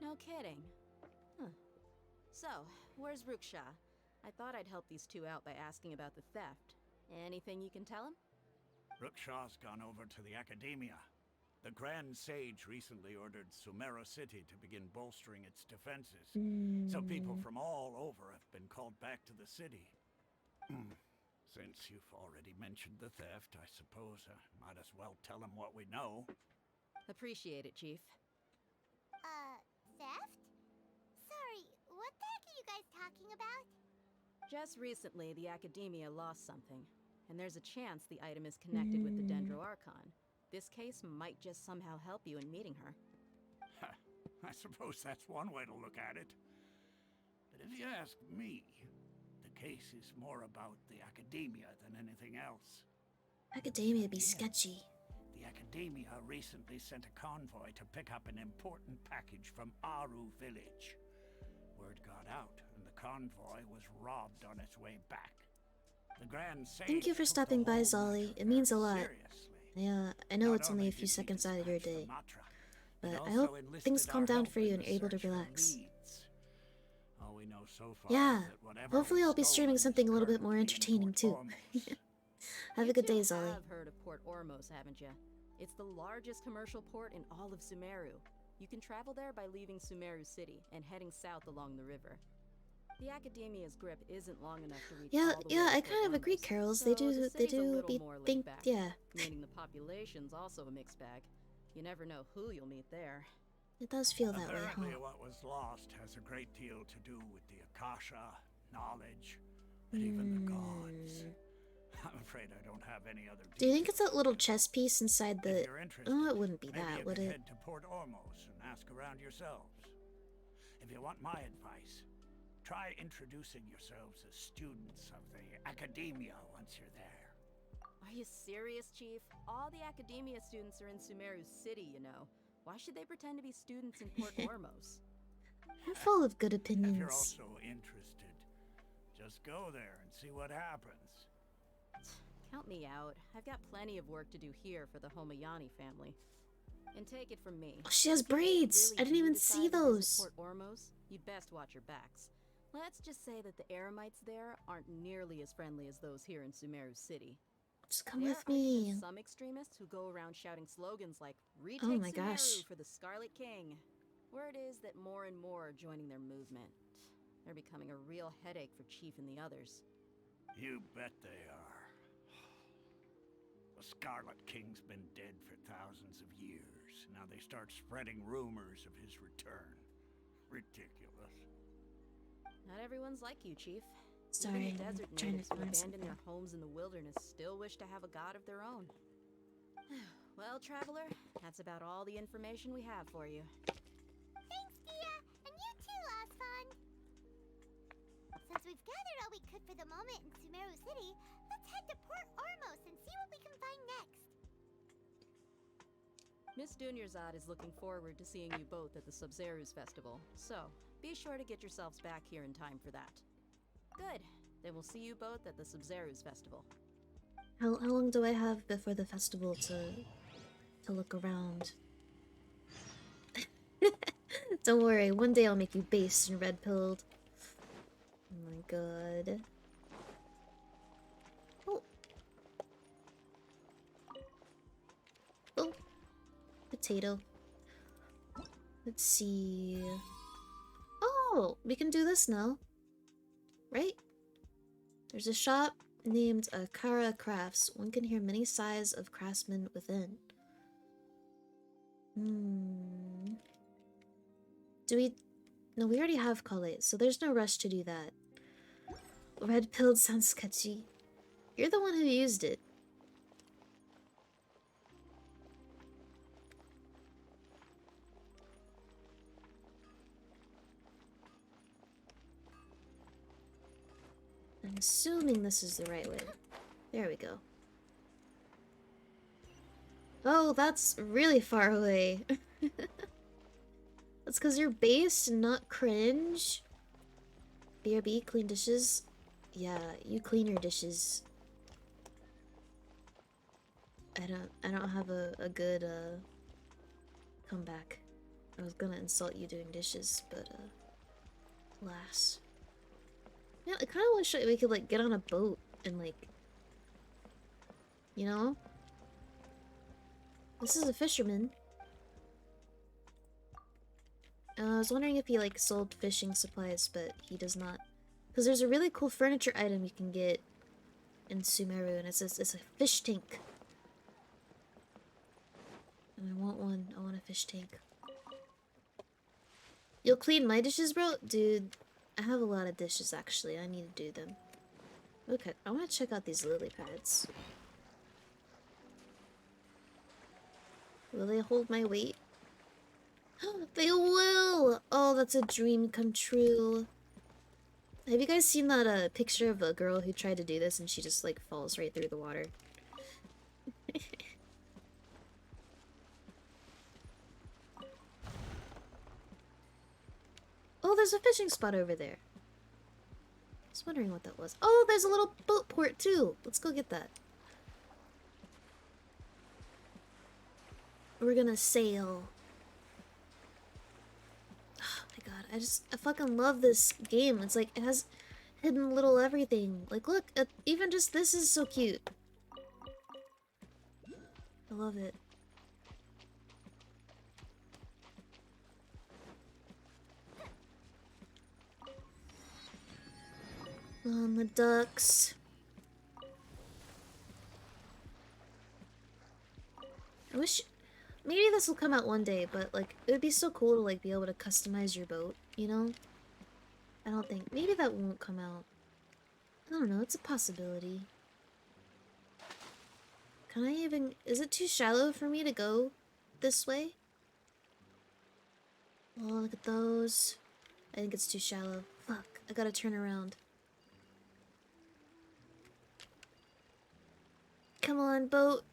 No kidding. Huh. So, where's Ruksha? I thought I'd help these two out by asking about the theft. Anything you can tell him? Ruksha's gone over to the Academia. The Grand Sage recently ordered Sumeru City to begin bolstering its defenses. So people from all over have been called back to the city. Since you've already mentioned the theft, I suppose I might as well tell him what we know. Appreciate it, Chief. Theft? Sorry, what the heck are you guys talking about? Just recently, the Academia lost something, and there's a chance the item is connected with the Dendro Archon. This case might just somehow help you in meeting her. I suppose that's one way to look at it. But if you ask me, the case is more about the Academia than anything else. Academia be sketchy. The Academia recently sent a convoy to pick up an important package from Aru village. Word got out, and the convoy was robbed on its way back. The Grand Sage Thank you for stopping by, Zolly. It means a lot. I know it's only a few seconds out of your day, but I hope things calm down for you and you're able to relax. All we know so far Yeah, is that whatever hopefully I'll be streaming something a little bit more entertaining too. Have a good day, Zolly. You have heard of Port Ormos, haven't you? It's the largest commercial port in all of Sumeru. You can travel there by leaving Sumeru City and heading south along the river. The Academia's grip isn't long enough to reach all the way I to kind of Port agree, Ormos, Carols. so They the city's a little be more laid think, back, yeah. meaning the population's also a mixed bag. You never know who you'll meet there. It does feel that way, Apparently, huh? what was lost has a great deal to do with the Akasha, knowledge, and even the gods. I'm afraid I don't have any other details. Do you think it's that little chess piece inside the... If you're interested, Oh, it wouldn't be maybe that, you would could it? head to Port Ormos and ask around yourselves. If you want my advice, try introducing yourselves as students of the Academia once you're there. Are you serious, Chief? All the Academia students are in Sumeru City, you know. Why should they pretend to be students in Port Ormos? I'm full of good If you're opinions. also interested, just go there and see what happens. Count me out. I've got plenty of work to do here for the Homayani family. And take it from me. Oh, she has if you braids! really I didn't do even decide see to visit those. Port Ormos, you'd best watch your backs. Let's just say that the Eremites there aren't nearly as friendly as those here in Sumeru City. Just come There with are even me. some extremists who go around shouting slogans like "Retake Oh my Sumeru gosh. for the Scarlet King." Word is that more and more are joining their movement. They're becoming a real headache for Chief and the others. You bet they are. The Scarlet King's been dead for thousands of years. Now they start spreading rumors of his return. Ridiculous. Not everyone's like you, Chief. Sorry, Even the I'm desert trying to natives who find abandon something. their homes in the wilderness still wish to have a god of their own. Well, Traveler, that's about all the information we have for you. Thanks, Dia! And you too, Asfan! Since we've gathered all we could for the moment in Sumeru City, let's head to Port Ormos and see what we can find next. Miss Dunyarzad is looking forward to seeing you both at the Sub-Zerus Festival, so be sure to get yourselves back here in time for that. Good. Then we'll see you both at the Sub-Zerus Festival. How long do I have before the festival to look around? Don't worry, one day I'll make you based and red-pilled. Oh my god. Oh. Oh. Potato. Let's see. Oh, we can do this now. Right? There's a shop named Akara Crafts. One can hear many sighs of craftsmen within. Do we... No, we already have Collate, so there's no rush to do that. Red-pilled sounds sketchy. You're the one who used it. I'm assuming this is the right way. There we go. Oh, that's really far away. That's because you're based and not cringe. BRB, clean dishes. Yeah, you clean your dishes. I don't have a good comeback. I was gonna insult you doing dishes, but alas. Yeah, I kinda wish we could like get on a boat and like, you know? This is a fisherman. I was wondering if he like sold fishing supplies, but he does not. Because there's a really cool furniture item you can get in Sumeru, and it's a fish tank. And I want one. I want a fish tank. You'll clean my dishes, bro? Dude, I have a lot of dishes, actually. I need to do them. Okay, I want to check out these lily pads. Will they hold my weight? They will! Oh, that's a dream come true. Have you guys seen that picture of a girl who tried to do this and she just like falls right through the water? Oh, there's a fishing spot over there. I was wondering what that was. Oh, there's a little boat port too. Let's go get that. We're gonna sail. Oh my god, I fucking love this game. It's like, it has hidden little everything. Like, look, even just this is so cute. I love it. On the ducks. I wish... Maybe this will come out one day, but, like, it would be so cool to, like, be able to customize your boat, you know? I don't think... Maybe that won't come out. I don't know, it's a possibility. Can I even... Is it too shallow for me to go this way? Oh, look at those. I think it's too shallow. Fuck, I gotta turn around. Come on, boat.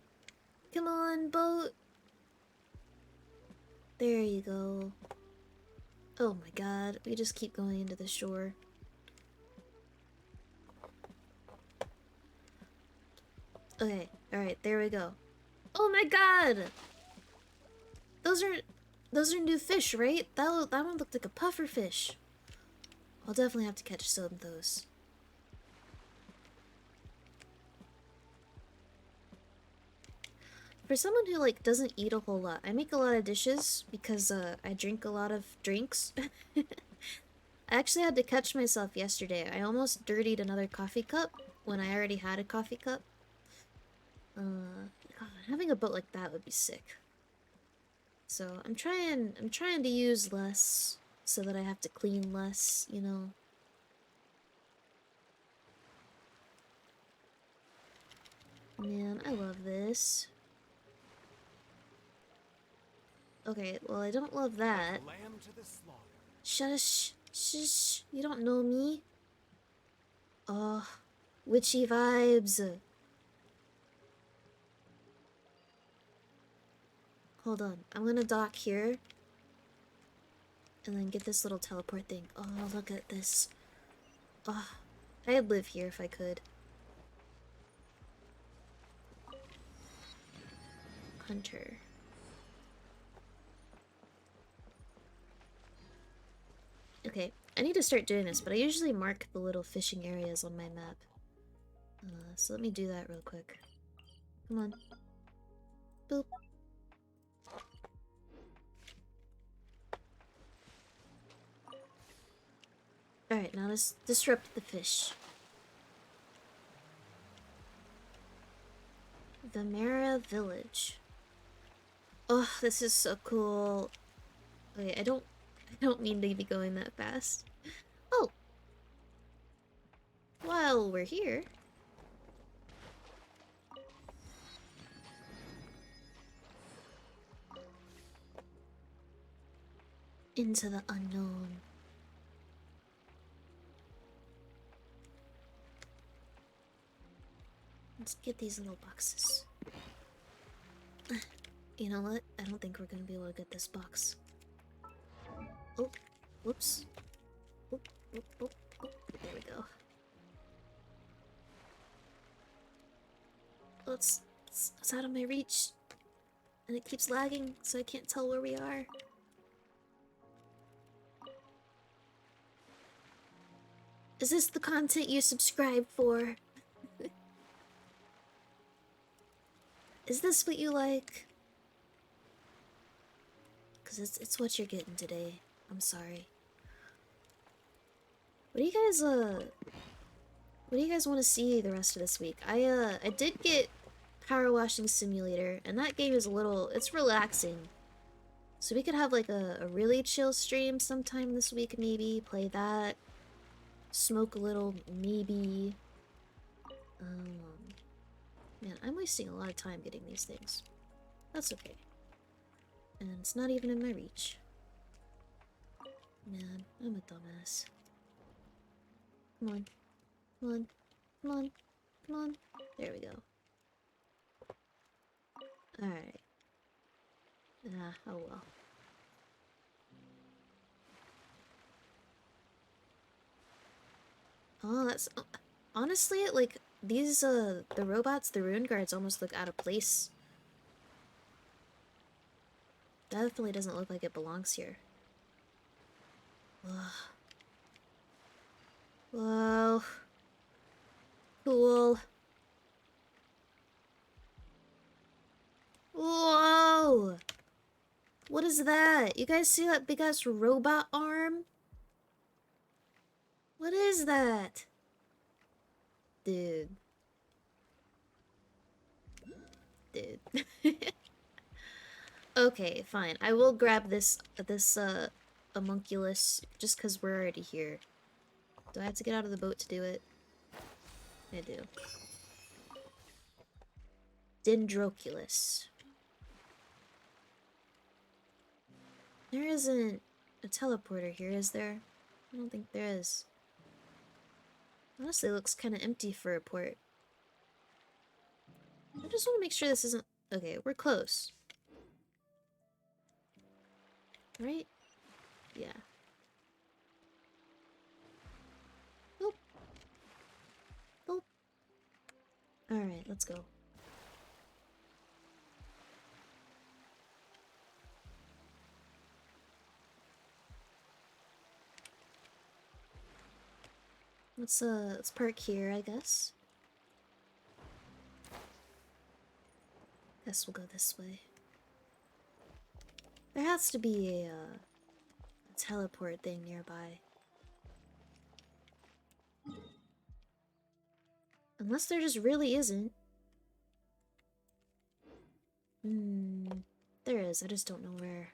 Come on, boat. There you go. Oh my god, we just keep going into the shore. Okay, alright, there we go. Oh my god! Those are new fish, right? That one looked like a puffer fish. I'll definitely have to catch some of those. For someone who, like, doesn't eat a whole lot, I make a lot of dishes because, I drink a lot of drinks. I actually had to catch myself yesterday. I almost dirtied another coffee cup when I already had a coffee cup. God, having a boat like that would be sick. So, I'm trying to use less so that I have to clean less, you know. Man, I love this. Okay, well, I don't love that. Shush, shush, you don't know me. Oh, witchy vibes. Hold on, I'm gonna dock here. And then get this little teleport thing. Oh, look at this. Oh, I'd live here if I could. Hunter. Okay, I need to start doing this, but I usually mark the little fishing areas on my map. So let me do that real quick. Come on. Boop. Alright, now let's disrupt the fish. Vimera Village. Oh, this is so cool. Okay, I don't mean to be going that fast. Oh! While we're here... Into the unknown. Let's get these little boxes. You know what? I don't think we're gonna be able to get this box. Oh, whoops. Oop, oop, oop, oop. There we go. Oh, it's out of my reach. And it keeps lagging, so I can't tell where we are. Is this the content you subscribe for? Is this what you like? Cause it's what you're getting today. I'm sorry. What do you guys What do you guys want to see the rest of this week? I did get Power Washing Simulator, and that game is it's relaxing. So we could have like a really chill stream sometime this week, maybe. Play that. Smoke a little, maybe. Man, I'm wasting a lot of time getting these things. That's okay. And it's not even in my reach. Man, I'm a dumbass. Come on. Come on. Come on. Come on. There we go. Alright. Ah, oh well. Oh, that's... honestly, like, these, the robots, the Ruin Guards almost look out of place. Definitely doesn't look like it belongs here. Ugh. Whoa. Cool. Whoa! What is that? You guys see that big ass robot arm? What is that? Dude. Dude. Okay, fine. I will grab this homunculus just because we're already here. Do I have to get out of the boat to do it? I do. Dendroculus. There isn't a teleporter here, is there? I don't think there is. Honestly, it looks kind of empty for a port. I just want to make sure this isn't... Okay, we're close. Right? Yeah. Nope. Nope. Alright, let's go. Let's park here, I guess. Guess we'll go this way. There has to be a teleport thing nearby. Unless there just really isn't. There is, I just don't know where.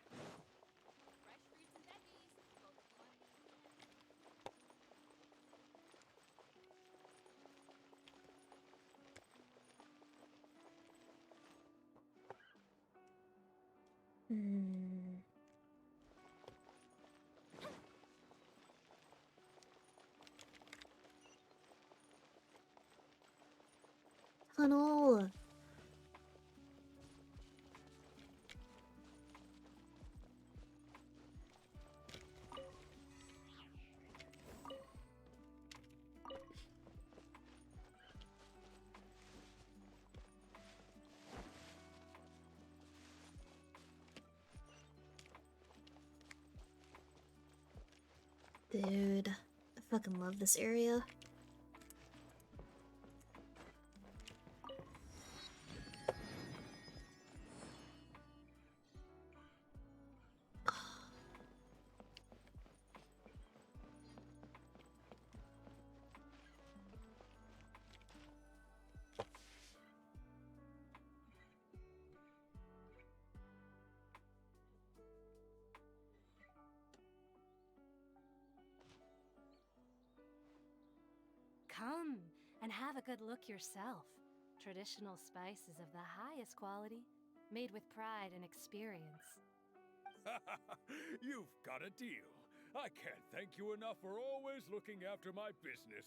Tunnel! Dude, I fucking love this area. Come and have a good look yourself. Traditional spices of the highest quality, made with pride and experience. You've got a deal. I can't thank you enough for always looking after my business.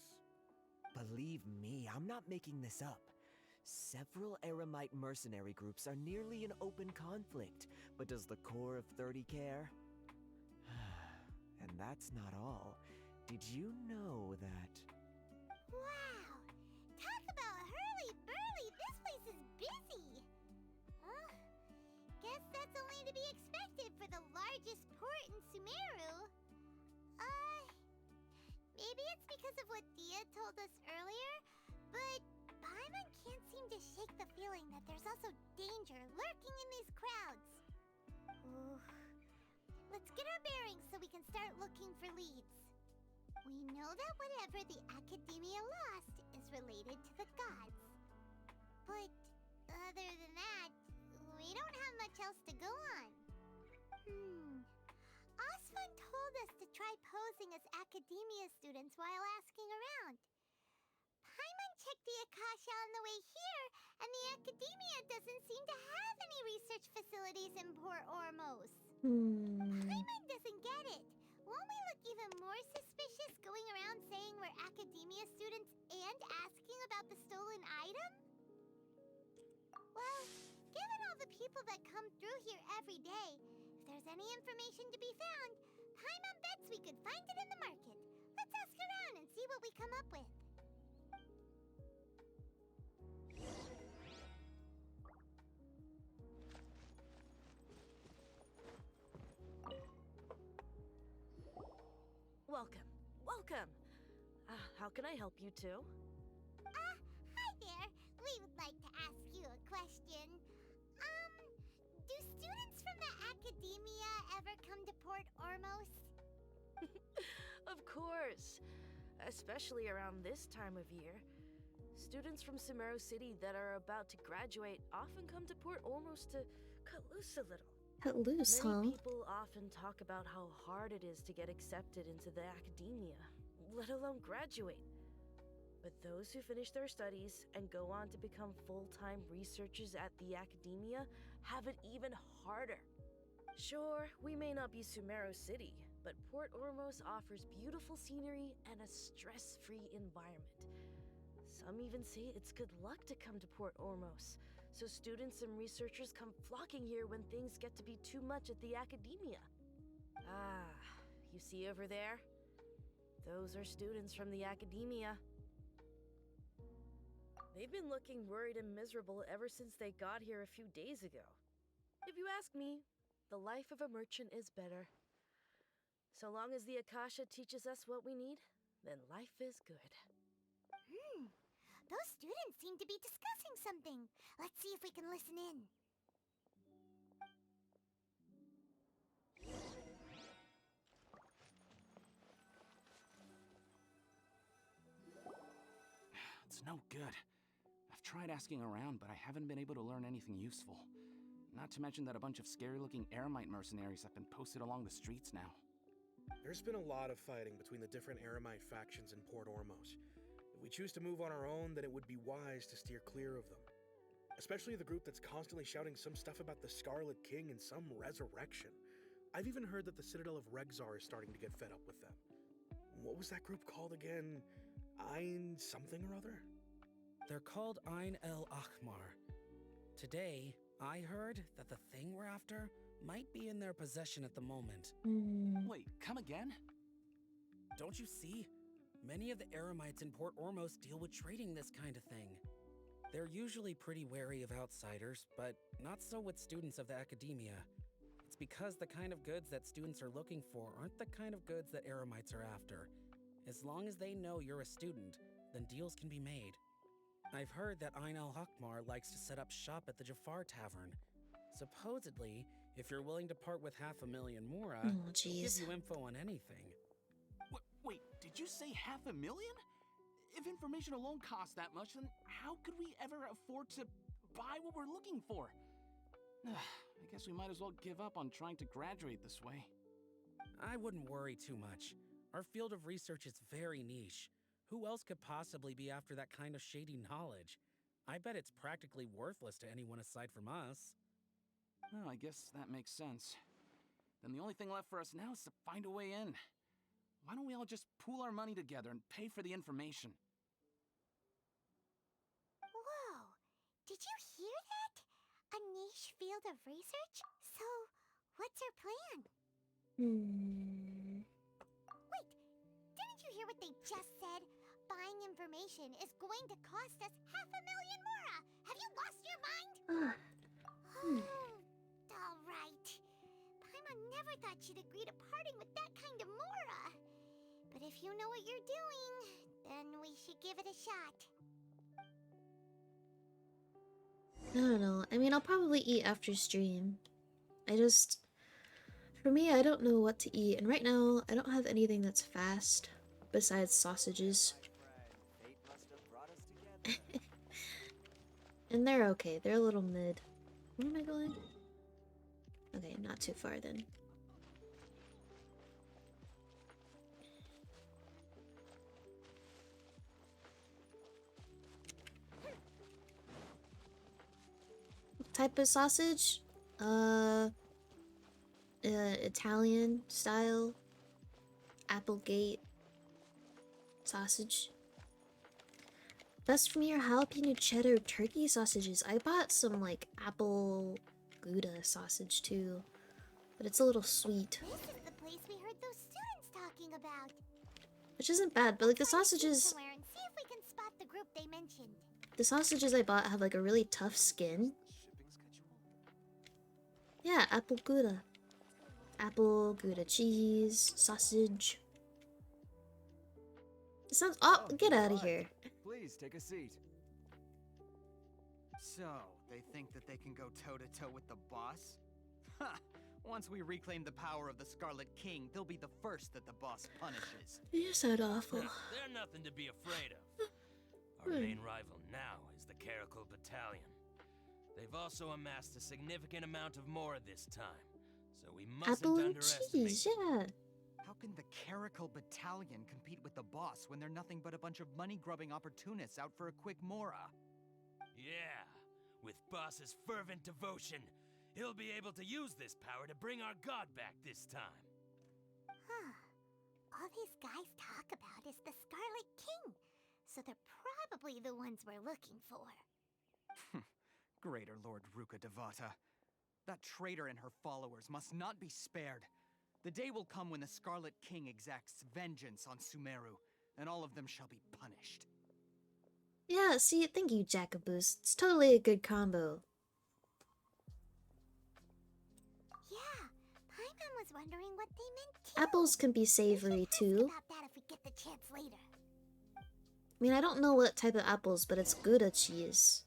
Believe me, I'm not making this up. Several Eremite mercenary groups are nearly in open conflict, but does the core of 30 care? And that's not all. Did you know that... Wow! Talk about hurly-burly! This place is busy! Guess that's only to be expected for the largest port in Sumeru. Maybe it's because of what Dia told us earlier, but Paimon can't seem to shake the feeling that there's also danger lurking in these crowds. Ooh. Let's get our bearings so we can start looking for leads. We know that whatever the Academia lost is related to the gods. But other than that, we don't have much else to go on. Osfun told us to try posing as Academia students while asking around. Paimon checked the Akasha on the way here, and the Academia doesn't seem to have any research facilities in Port Ormos. Paimon doesn't get it. Won't we look even more suspicious going around saying we're Academia students and asking about the stolen item? Well, given all the people that come through here every day, if there's any information to be found, Paimon bets we could find it in the market. Let's ask around and see what we come up with. Welcome. Welcome. How can I help you two? Hi there. We would like to ask you a question. Do students from the Academia ever come to Port Ormos? Of course. Especially around this time of year. Students from Sumeru City that are about to graduate often come to Port Ormos to cut loose a little. Cut loose, Many people often talk about how hard it is to get accepted into the Academia, let alone graduate. But those who finish their studies and go on to become full-time researchers at the Academia have it even harder. Sure, we may not be Sumeru City, but Port Ormos offers beautiful scenery and a stress-free environment. Some even say it's good luck to come to Port Ormos, so students and researchers come flocking here when things get to be too much at the Academia. Ah, you see over there? Those are students from the Academia. They've been looking worried and miserable ever since they got here a few days ago. If you ask me, the life of a merchant is better. So long as the Akasha teaches us what we need, then life is good. Those students seem to be discussing something. Let's see if we can listen in. It's no good. I've tried asking around, but I haven't been able to learn anything useful. Not to mention that a bunch of scary-looking Eremite mercenaries have been posted along the streets now. There's been a lot of fighting between the different Eremite factions in Port Ormos. If we choose to move on our own, then it would be wise to steer clear of them. Especially the group that's constantly shouting some stuff about the Scarlet King and some resurrection. I've even heard that the Citadel of Regzar is starting to get fed up with them. What was that group called again? Ein something or other? They're called Ein El Ahmar. Today, I heard that the thing we're after might be in their possession at the moment. Wait, come again? Don't you see? Many of the Eremites in Port Ormos deal with trading this kind of thing. They're usually pretty wary of outsiders, but not so with students of the Academia. It's because the kind of goods that students are looking for aren't the kind of goods that Eremites are after. As long as they know you're a student, then deals can be made. I've heard that Ein El Hakmar likes to set up shop at the Jafar Tavern. Supposedly, if you're willing to part with 500,000 Mora, he'll give you info on anything. Wait, did you say 500,000? If information alone costs that much, then how could we ever afford to buy what we're looking for? I guess we might as well give up on trying to graduate this way. I wouldn't worry too much. Our field of research is very niche. Who else could possibly be after that kind of shady knowledge? I bet it's practically worthless to anyone aside from us. Well, I guess that makes sense. Then the only thing left for us now is to find a way in. Why don't we all just pool our money together and pay for the information? Whoa! Did you hear that? A niche field of research? So, what's our plan? Wait! Didn't you hear what they just said? Buying information is going to cost us 500,000 Mora! Have you lost your mind? Alright. Paimon never thought she'd agree to parting with that kind of Mora. But if you know what you're doing, then we should give it a shot. I don't know. I mean, I'll probably eat after stream. For me, I don't know what to eat. And right now, I don't have anything that's fast. besides sausages. And they're okay. They're a little mid. Where am I going? Okay, not too far then. What type of sausage? Italian style. Applegate sausage. Best from your jalapeno cheddar turkey sausages. I bought some like apple Gouda sausage too, but it's a little sweet. This is the place we heard those students talking about. Which isn't bad, but like the sausages, Somewhere and see if we can spot the group they mentioned. the sausages I bought have like a really tough skin. Yeah, apple Gouda. Apple Gouda cheese, sausage. It sounds. Oh, get out of here. Please take a seat. So, they think that they can go toe-to-toe with the boss? Ha! Once we reclaim the power of the Scarlet King, they'll be the first that the boss punishes. You sound awful. They're nothing to be afraid of. Our main rival now is the Caracal Battalion. They've also amassed a significant amount of more this time, so we mustn't Apple and underestimate cheese, yeah. How can the Caracal Battalion compete with the boss when they're nothing but a bunch of money-grubbing opportunists out for a quick mora? Yeah, with Boss's fervent devotion, he'll be able to use this power to bring our god back this time. Huh. All these guys talk about is the Scarlet King, so they're probably the ones we're looking for. Greater Lord Ruka Devata. That traitor and her followers must not be spared. The day will come when the Scarlet King exacts vengeance on Sumeru, and all of them shall be punished. Yeah, see, thank you, Jackaboos. It's totally a good combo. Yeah, Paimon was wondering what they meant too. Apples can be savory too. About that if we get the chance later. I mean, I don't know what type of apples, but it's Gouda cheese.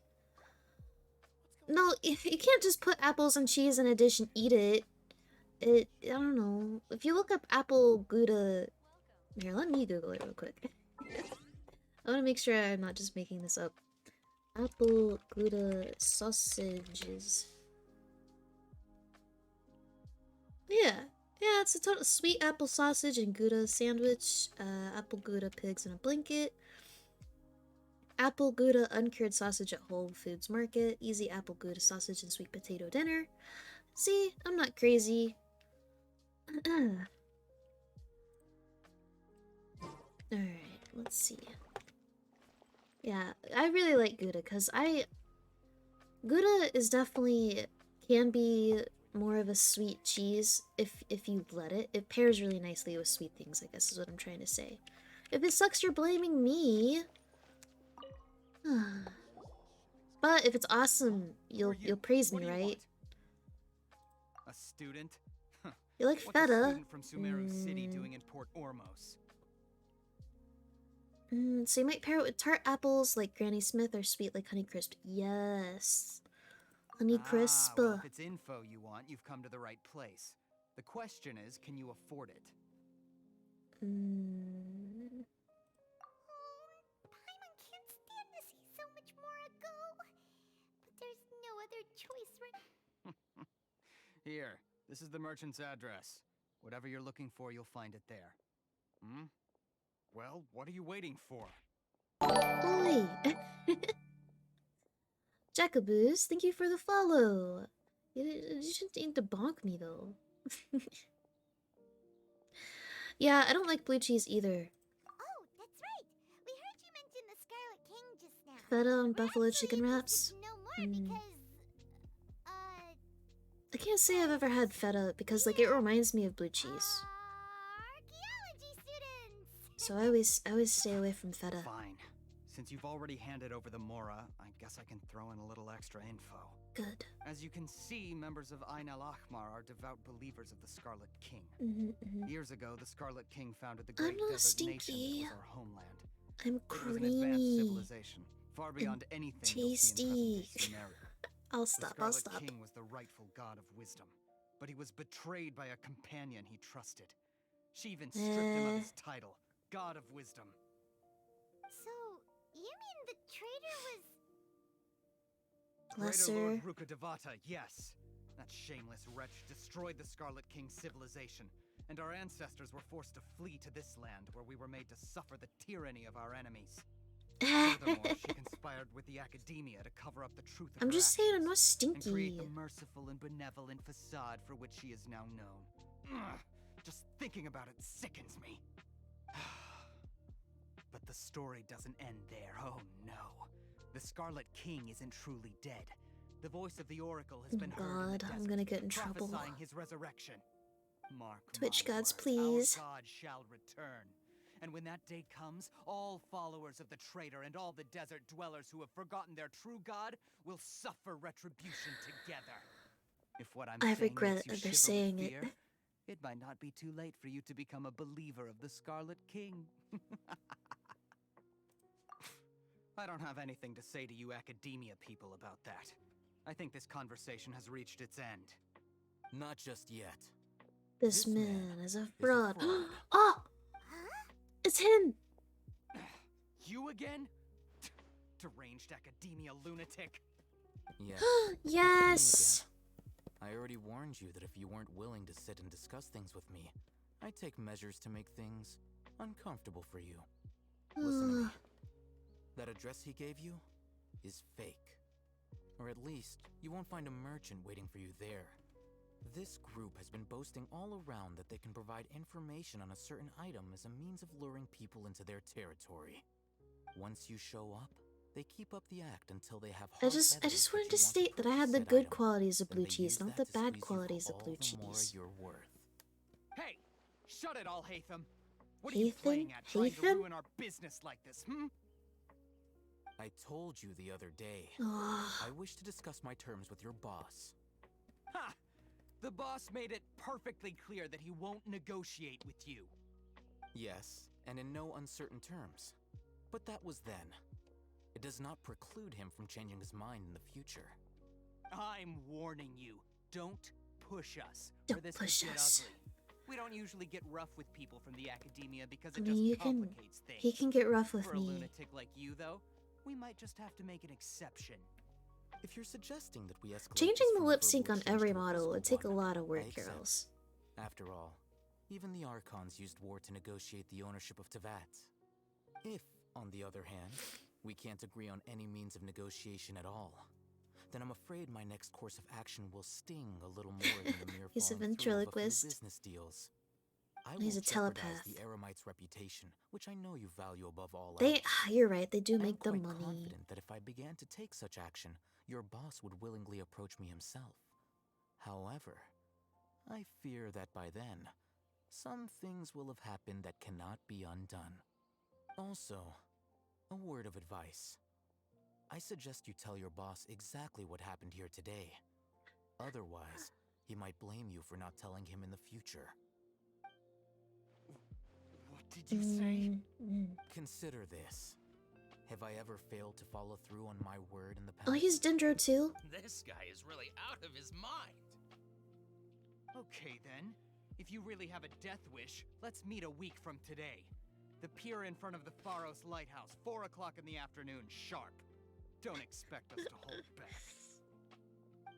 No, you can't just put apples and cheese in a dish and eat it. I don't know. If you look up apple Gouda... Here, let me Google it real quick. I want to make sure I'm not just making this up. Apple Gouda sausages. Yeah. Yeah, it's a total sweet apple sausage and Gouda sandwich. Apple Gouda pigs in a blanket. Apple Gouda uncured sausage at Whole Foods Market. Easy apple Gouda sausage and sweet potato dinner. See, I'm not crazy. Alright, let's see. Yeah, I really like Gouda because Gouda is definitely can be more of a sweet cheese if you let it. It pairs really nicely with sweet things, I guess is what I'm trying to say. If it sucks, you're blaming me. But if it's awesome, you'll praise me, right? A student? You like What's feta? a student from Sumeru City doing in Port Ormos? So you might pair it with tart apples like Granny Smith or sweet like Honeycrisp. Yes. Honeycrisp. Well, if it's info you want, you've come to the right place. The question is, can you afford it? Paimon can't stand to see so much more go. But there's no other choice, right? Here, this is the merchant's address. Whatever you're looking for, you'll find it there. Hmm? Well, what are you waiting for? Oi! Jackaboos, thank you for the follow. You shouldn't need to bonk me though. Yeah, I don't like blue cheese either. Oh, that's right. We heard you mention the Scarlet King just now. Feta on buffalo chicken wraps. No more because I can't say I've ever had feta because like it reminds me of blue cheese. archaeology students. So I always stay away from feta. Fine. Since you've already handed over the Mora, I guess I can throw in a little extra info. Good. As you can see, members of Ain al-Ahmar are devout believers of the Scarlet King. Years ago, the Scarlet King founded the Great not Desert Nation stinky. that was our homeland. I'm It was an advanced creamy. civilization, far beyond anything you'll see in Tasty. present-day Sumeru. I'll The stop. Scarlet King was the rightful god of wisdom, but he was betrayed by a companion he trusted. She even stripped him of his title, god of wisdom. So, you mean the traitor was... Greater Lesser. Lord Rukkhadevata, yes. That shameless wretch destroyed the Scarlet King's civilization, and our ancestors were forced to flee to this land where we were made to suffer the tyranny of our enemies. Furthermore, she conspired with the academia to cover up the truth of I'm her just saying I'm not actions and create stinky. the merciful and benevolent facade for which she is now known. Ugh, just thinking about it sickens me. But the story doesn't end there, oh no. The Scarlet King isn't truly dead. The voice of the Oracle has been heard in the God, I'm desert, gonna get in trouble. prophesying his resurrection. Mark Twitch my gods, words, please. our God shall return. And when that day comes, all followers of the traitor and all the desert dwellers who have forgotten their true God will suffer retribution together. If what I'm I saying regret makes you ever shiver saying with it. fear, it might not be too late for you to become a believer of the Scarlet King. I don't have anything to say to you academia people about that. I think this conversation has reached its end. Not just yet. This man is a fraud. fraud. Oh! It's him! You again? Deranged academia lunatic. Yes. Yes! I already warned you that if you weren't willing to sit and discuss things with me, I'd take measures to make things uncomfortable for you. Listen to me. That address he gave you is fake. Or at least, you won't find a merchant waiting for you there. This group has been boasting all around that they can provide information on a certain item as a means of luring people into their territory. Once you show up, they keep up the act until they have I just wanted to state that I had the good qualities of blue cheese, not the bad qualities of blue cheese. Hey! Shut it all, Hatham! What are you playing at, trying to ruin our business like this, hmm? I told you the other day. Ugh. I wish to discuss my terms with your boss. Ha! The boss made it perfectly clear that he won't negotiate with you. Yes, and in no uncertain terms. But that was then. It does not preclude him from changing his mind in the future. I'm warning you. Don't push us. Don't or this push could get us. ugly. We don't usually get rough with people from the academia because I it mean, just you can. complicates things. He can get rough with For a me. lunatic like you, though, we might just have to make an exception. If you're suggesting that we escalate Changing this the from a lip sync verbal on exchange every to a model physical would take a one, lot of I work, accept. girls. After all, even the Archons used war to negotiate the ownership of Tevat. If, on the other hand, we can't agree on any means of negotiation at all, then I'm afraid my next course of action will sting a little more than the mere He's a following through of a few ventriloquist. business deals. I He's won't a jeopardize telepath. the Eremites' reputation, which I know you value above all They, else. you're right, they do I'm make the quite money. confident that if I began to take such action, your boss would willingly approach me himself. However, I fear that by then, some things will have happened that cannot be undone. Also, a word of advice. I suggest you tell your boss exactly what happened here today. Otherwise, he might blame you for not telling him in the future. What did you say? Consider this. Have I ever failed to follow through on my word in the past? Oh, he's Dendro too. This guy is really out of his mind. Okay then. If you really have a death wish, let's meet a week from today. The pier in front of the Pharos Lighthouse, 4 o'clock in the afternoon, sharp. Don't expect us to hold back.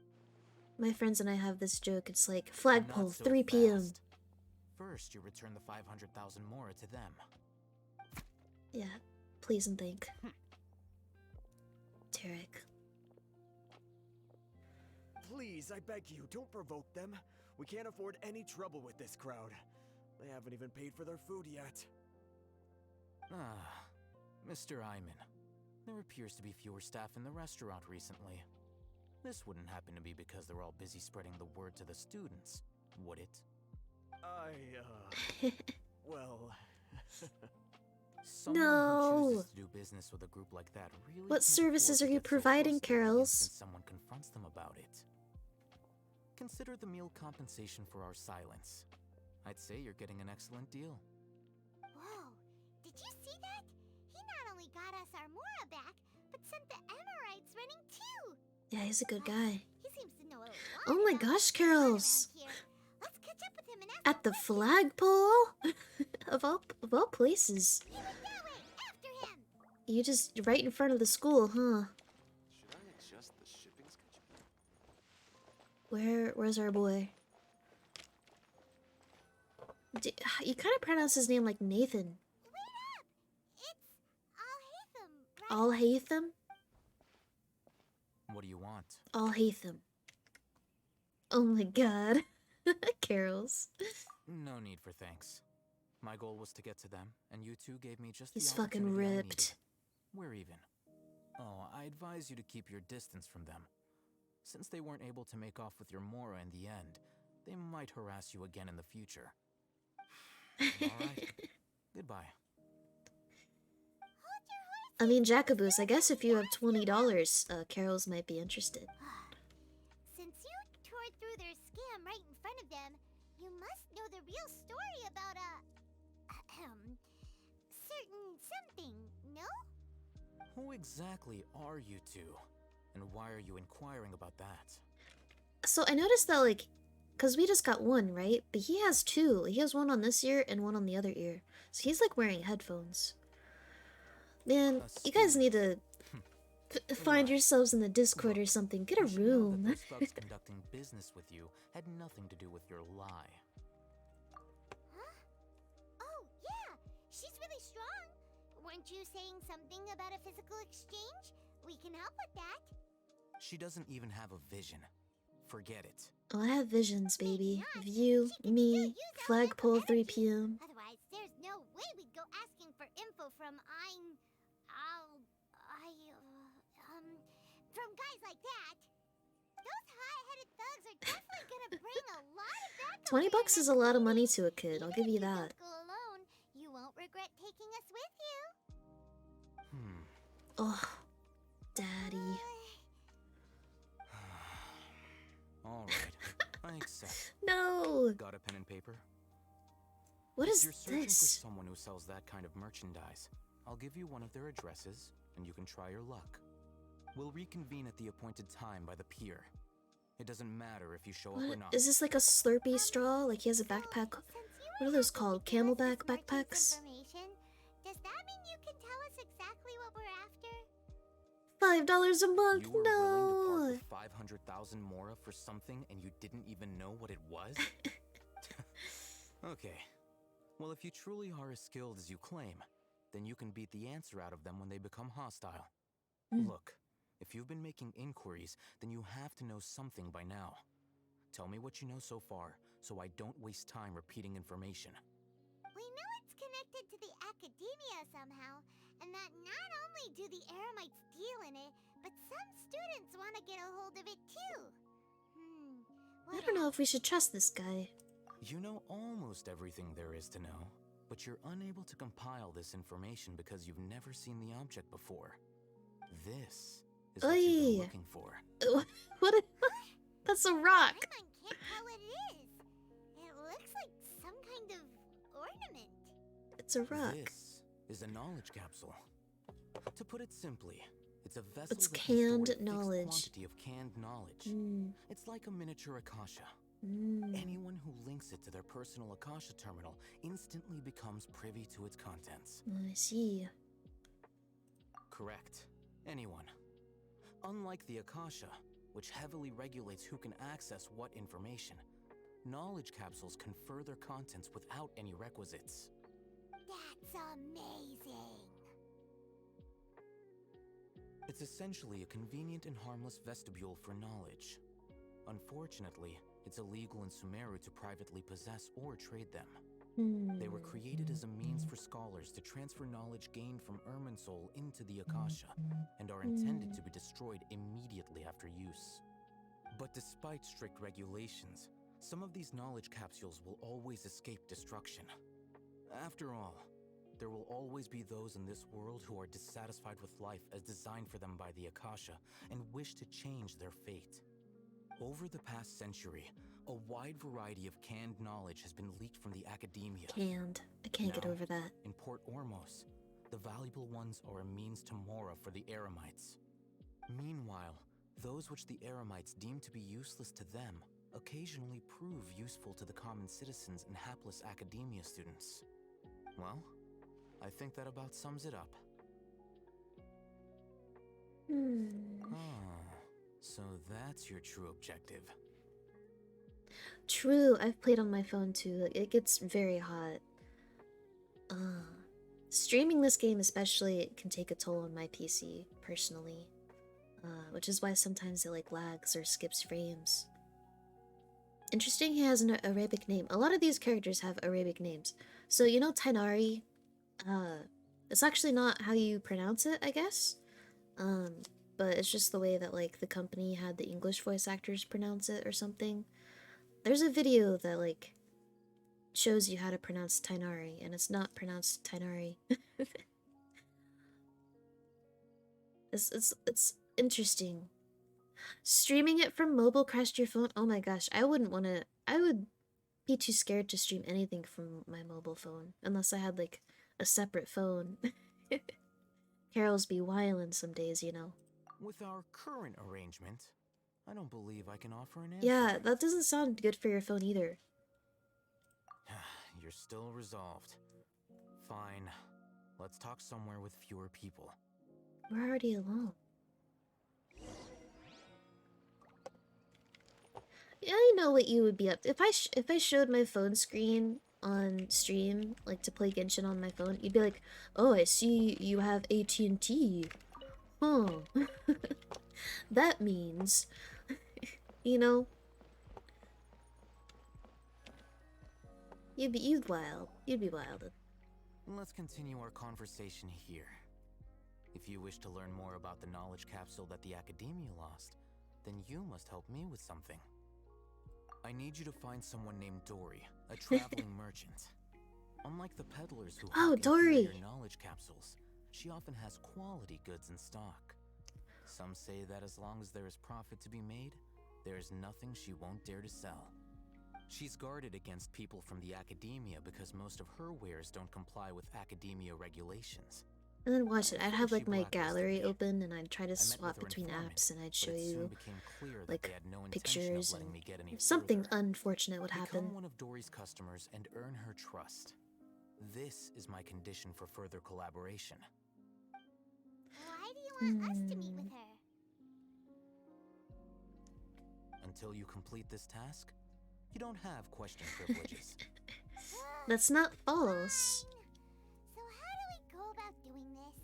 My friends and I have this joke. It's like flagpole, Not so 3 p.m. fast. First, you return the 500,000 Mora to them. Yeah, please and thank. Tarek. Please, I beg you, don't provoke them. We can't afford any trouble with this crowd. They haven't even paid for their food yet. Ah, Mr. Iman. There appears to be fewer staff in the restaurant recently. This wouldn't happen to be because they're all busy spreading the word to the students, would it? Well... Someone who chooses to do business with a group like that really What can't services afford are to you get so providing, close to the audience Carols? since someone confronts them about it. Consider the meal compensation for our silence. I'd say you're getting an excellent deal. Whoa, did you see that? He not only got us our Mora back, but sent the Emirites running too. Yeah, he's a good guy. He seems to know a lot Oh my about gosh, what's going on Carols. around here. Let's catch up with him and ask At the flagpole? of all places. You just right in front of the school, huh? Should I adjust the shipping schedule? Where's our boy? You kind of pronounce his name like Nathan. All Hatham? What do you want? All Hatham. Oh my god. Carols. No need for thanks. My goal was to get to them, and you two gave me just He's the fucking opportunity I ripped. needed. We're even. Oh, I advise you to keep your distance from them. Since they weren't able to make off with your Mora in the end, they might harass you again in the future. Alright. Goodbye. I mean, Jacobus, I guess if you have $20, Carols might be interested. Since you tore through their scam right in front of them, you must know the real story about certain something, no? Who exactly are you two? And why are you inquiring about that? So I noticed that, like, because we just got one, right? But he has two. He has one on this ear and one on the other ear. So he's, like, wearing headphones. Man, you guys need to find yourselves in the Discord or something. Get a You should know that room. those thugs conducting business with you had nothing to do with your lie. Oh, yeah, she's really strong. Weren't you saying something about a physical exchange? We can help with that. She doesn't even have a vision. Forget it. Oh, I have visions, baby. Of you, me, flagpole 3 p.m. Otherwise, there's no way we'd go asking for info from from guys like that. Those high-headed thugs are definitely gonna bring a lot of bad $20 is a lot of money to a kid, I'll give you that. go alone. You won't regret taking us with you. Oh, daddy. Alright, I accept. No! Got a pen and paper? What If is you're searching this? for someone who sells that kind of merchandise, I'll give you one of their addresses, and you can try your luck. We'll reconvene at the appointed time by the pier. It doesn't matter if you show up or What? not. Is this like a Slurpee straw? Like he has a backpack? What are those called? Camelback backpacks? Information. Does that mean you can tell us exactly what we're after? $5 a month? You were willing to No! part with 500,000 Mora for something and you didn't even know what it was? Okay. Well, if you truly are as skilled as you claim, then you can beat the answer out of them when they become hostile. Look, if you've been making inquiries, then you have to know something by now. Tell me what you know so far, so I don't waste time repeating information. We know it's connected to the academia somehow, and that not only do the Eremites deal in it, but some students want to get a hold of it too. I don't know if we should trust this guy. You know almost everything there is to know, but you're unable to compile this information because you've never seen the object before. This is what you've been Oy. looking for. What? That's a rock! Can't tell what it is. It looks like some kind of ornament. It's a rock. This is a knowledge capsule. To put it simply, it's a vessel It's that can store a canned fixed knowledge. quantity of canned knowledge. It's like a miniature Akasha. Anyone who links it to their personal Akasha terminal instantly becomes privy to its contents. I see. Correct. Anyone. Unlike the Akasha, which heavily regulates who can access what information, knowledge capsules confer their contents without any requisites. That's amazing. It's essentially a convenient and harmless vestibule for knowledge. Unfortunately, it's illegal in Sumeru to privately possess or trade them. They were created as a means for scholars to transfer knowledge gained from Irminsul into the Akasha, and are intended to be destroyed immediately after use. But despite strict regulations, some of these knowledge capsules will always escape destruction. After all, there will always be those in this world who are dissatisfied with life as designed for them by the Akasha and wish to change their fate. Over the past century, a wide variety of canned knowledge has been leaked from the academia. Canned. I can't get Now, over that. In Port Ormos, the valuable ones are a means to Mora for the Eremites. Meanwhile, those which the Eremites deem to be useless to them occasionally prove useful to the common citizens and hapless academia students. Well, I think that about sums it up. Ah, so that's your true objective. True, I've played on my phone too. Like, it gets very hot. Streaming this game especially, it can take a toll on my PC, personally. Which is why sometimes it like lags or skips frames. Interesting, he has an Arabic name. A lot of these characters have Arabic names. So, you know Tainari? It's actually not how you pronounce it, I guess. But it's just the way that like the company had the English voice actors pronounce it or something. There's a video that like shows you how to pronounce Tainari, and it's not pronounced Tainari. It's interesting. Streaming it from mobile crashed your phone? Oh my gosh, I wouldn't want to. I would be too scared to stream anything from my mobile phone unless I had like a separate phone. Carols be wildin' some days, you know. With our current arrangement, I don't believe I can offer an answer. Yeah, that doesn't sound good for your phone either. You're still resolved. Fine. Let's talk somewhere with fewer people. We're already alone. Yeah, I know what you would be up to. If I showed my phone screen on stream, like to play Genshin on my phone, you'd be like, "Oh, I see you have AT&T. Huh." That means, you know, you'd be wild. You'd be wild. Let's continue our conversation here. If you wish to learn more about the knowledge capsule that the Academia lost, then you must help me with something. I need you to find someone named Dory, a traveling merchant. Unlike the peddlers who hawk inferior knowledge capsules, she often has quality goods in stock. Some say that as long as there is profit to be made, there is nothing she won't dare to sell. She's guarded against people from the Academia because most of her wares don't comply with Academia regulations. And then watch it. I'd have like my gallery open and I'd try to swap between apps and I'd show you like pictures and something unfortunate would happen. Become one of Dory's customers and earn her trust. This is my condition for further collaboration. Why do you want us to meet with her? Until you complete this task, you don't have question privileges. That's not false. So how do we go about doing this?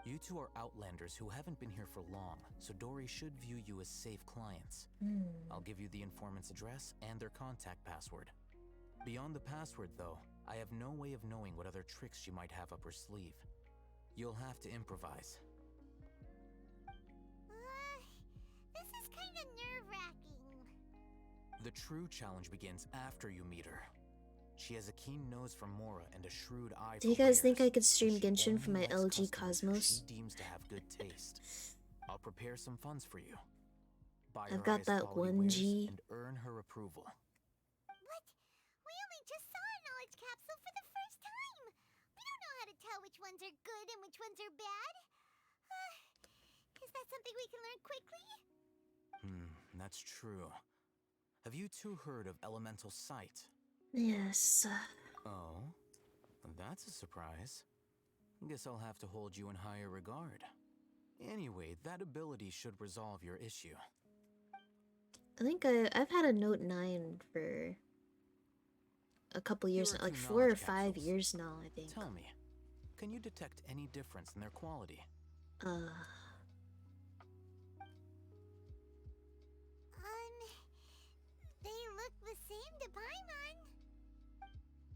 You two are outlanders who haven't been here for long, so Dory should view you as safe clients. I'll give you the informant's address and their contact password. Beyond the password, though, I have no way of knowing what other tricks she might have up her sleeve. You'll have to improvise. This is kind of nerve-wracking. The true challenge begins after you meet her. She has a keen nose for Mora and a shrewd eye for Do you guys think I could stream Genshin from my LG Cosmos? She deems to have good taste. I'll prepare some funds for you. Buy I've her got that highest quality 1G. wares and earn her approval. What? We only just saw a knowledge capsule for the first time. We don't know how to tell which ones are good and which ones are bad. Is that something we can learn quickly? That's true. Have you two heard of elemental sight? Yes. Oh, that's a surprise. Guess I'll have to hold you in higher regard. Anyway, that ability should resolve your issue. I think I've had a Note 9 for a couple years now, like 4 or 5 years now, I think. Tell me, can you detect any difference in their quality? They look the same to Paimon.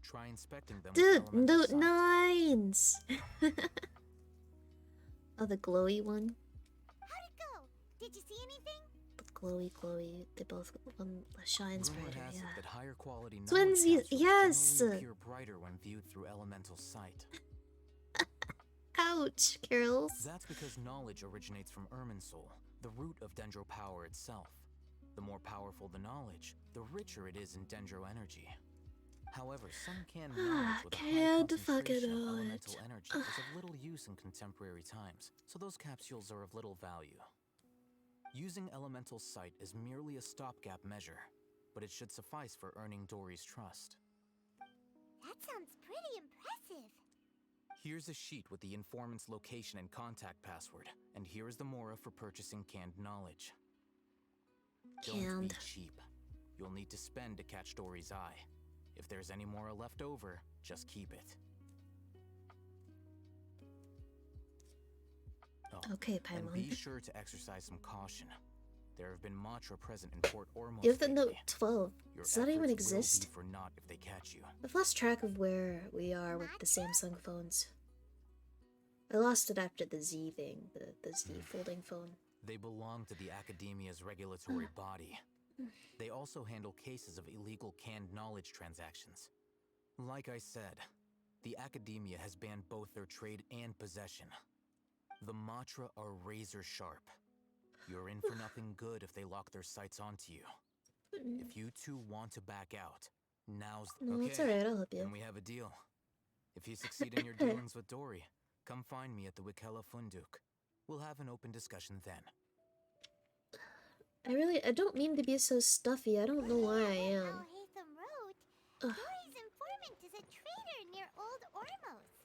Try inspecting them. Dude, Note 9s! Oh, the glowy one? How'd it go? Did you see anything? Glowy, they both one shines Rumor brighter, has it yeah. that higher quality Twinsies, yes! generally appear brighter when viewed through elemental sight. Ouch, Carols. That's because knowledge originates from Irminsul, the root of Dendro power itself. The more powerful the knowledge, the richer it is in Dendro energy. However, some canned knowledge with a high concentration of elemental energy is of little use in contemporary times, so those capsules are of little value. Using elemental sight is merely a stopgap measure. but it should suffice for earning Dory's trust. That sounds pretty impressive. Here's a sheet with the informant's location and contact password, and here is the Mora for purchasing canned knowledge. Don't be cheap. You'll need to spend to catch Dory's eye. If there's any Mora left over, just keep it. Oh, okay, Paimon. And be sure to exercise some caution. There have been Matra present in Port Ormos. You have the lately. note 12. Does that even exist? For naught if they catch you. I've lost track of where we are with the Samsung phones. I lost it after the Z thing, the Z folding phone. They belong to the Academia's regulatory body. They also handle cases of illegal canned knowledge transactions. Like I said, the Academia has banned both their trade and possession. The Matra are razor sharp. You're in for nothing good if they lock their sights onto you. If you two want to back out, now's the... No, it's alright, I'll help you. Then we have a deal. If you succeed in your dealings with Dory, come find me at the Wikela Funduk. We'll have an open discussion then. I don't mean to be so stuffy. I don't know why I am. Haytham Road, Dory's informant is a trader near Old Ormos.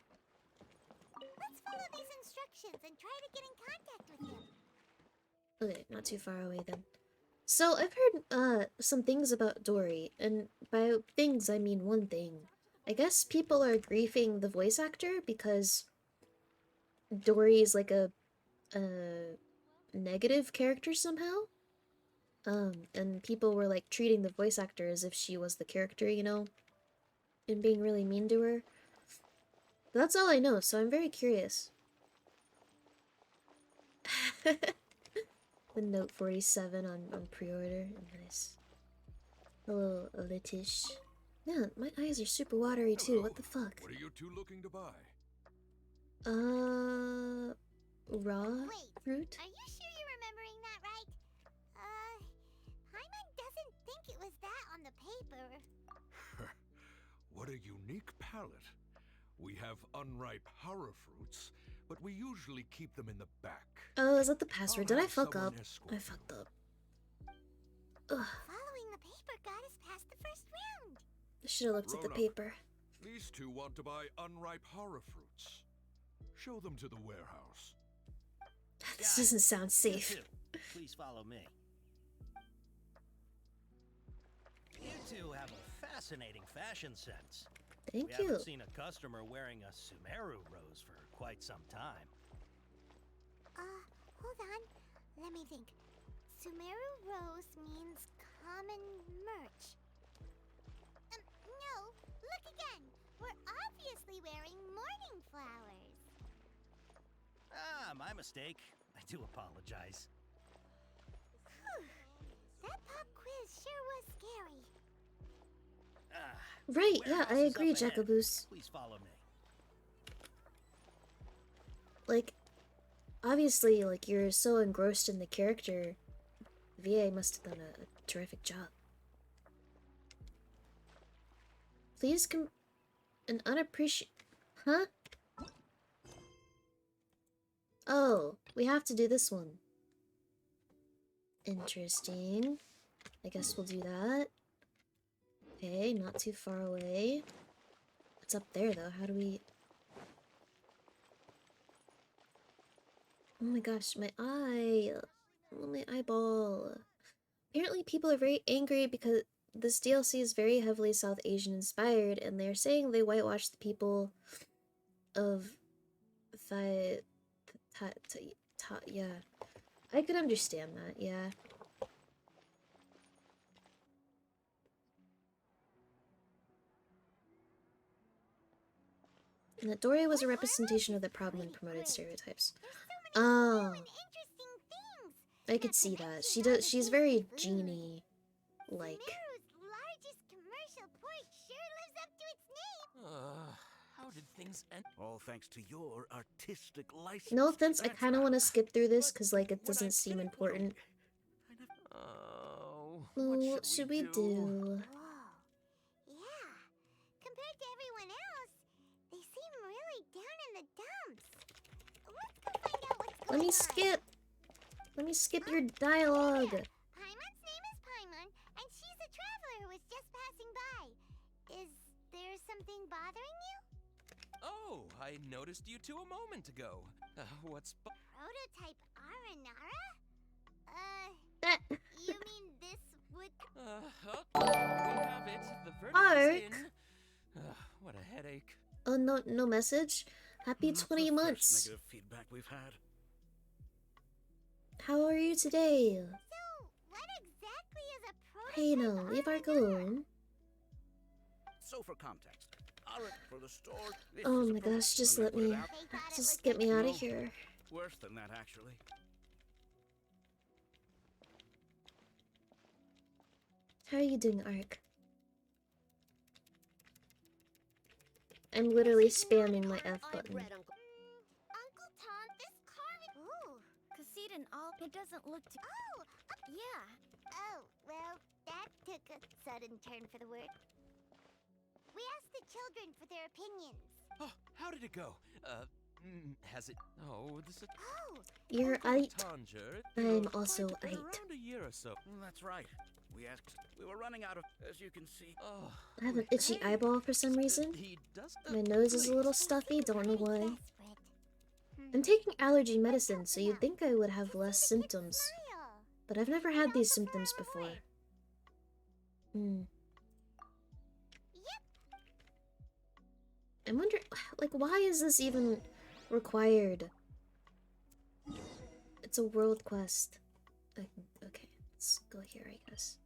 Let's follow these instructions and try to get in contact with him. Okay, not too far away then. So I've heard some things about Dory, and by things I mean one thing. I guess people are griefing the voice actor because Dory is like a negative character somehow. And people were like treating the voice actor as if she was the character, you know, and being really mean to her. But that's all I know, so I'm very curious. The Note 47 on pre-order. Nice. Hello, Litish. Man, my eyes are super watery too. What the fuck? What are you two looking to buy? Raw fruit? Are you sure you're remembering that right? Paimon doesn't think it was that on the paper. What a unique palate. We have unripe horror fruits, but we usually keep them in the back. Oh, is that the password? Did I fuck up? I fucked up. Ugh. Following the paper got us past the first round. I should have looked at the paper. These two want to buy unripe horror fruits. Show them to the warehouse. This doesn't sound safe. Please follow me. You two have a fascinating fashion sense. Thank we you. haven't seen a customer wearing a Sumeru rose for quite some time. Hold on. Let me think. Sumeru rose means common merch. No, look again. We're obviously wearing morning flowers. Ah, my mistake. I do apologize. Whew. That pop quiz sure was scary. Right, yeah, I agree, Jacobus. Please follow me. Like, obviously, like, you're so engrossed in the character. VA must have done a terrific job. Please an unappreciated... Huh? Oh, we have to do this one. Interesting. I guess we'll do that. Okay, not too far away. It's up there, though. How do we... Oh my gosh, my eye. Oh, my eyeball. Apparently people are very angry because this DLC is very heavily South Asian inspired, and they're saying they whitewashed the people of yeah. I could understand that, yeah. And that Dory was a representation of the problem and promoted stereotypes. Oh. I could see that. She's very genie-like. Sumeru's largest commercial port sure lives up to its name. How did things end? All thanks to your artistic license. No offense, I kind of want to skip through this because, like, it doesn't seem important. What should we do? Yeah. Compared to everyone else, they seem really down in the dumps. Let's go find out what's going on. Let me skip your dialogue. Paimon's name is Paimon, and she's a traveler. Oh, I noticed you two a moment ago. What's... Prototype Aranara? That... You mean this would... we have it. The verdict Ark. is in. What a headache. Oh, no message? Happy 20 months. Negative feedback we've had. How are you today? So, what exactly is a prototype Hey, no, leave our alone. So for context, Arik for the store. Oh my gosh, just let me... Just get me out of here. Worse than that, actually. How are you doing, Ark? I'm literally spamming my F button. Uncle Tom, this car... Ooh. Conceit and all, it doesn't look too... Oh! Yeah. Oh, well, that took a sudden turn for the worse. We asked the children for their opinions. Oh, how did it go? Has it... Oh, this is... Oh! You're Uncle eight. Tanger, I'm also it's been eight. around a year or so. That's right. We asked. We were running out of... As you can see... Oh, I have an itchy eyeball for some reason. he does... My nose is a little stuffy, don't know why. I'm taking allergy medicine, so you'd think I would have less symptoms. But I've never had these symptoms before. I'm wondering, like, why is this even required? It's a world quest. Okay, let's go here, I guess.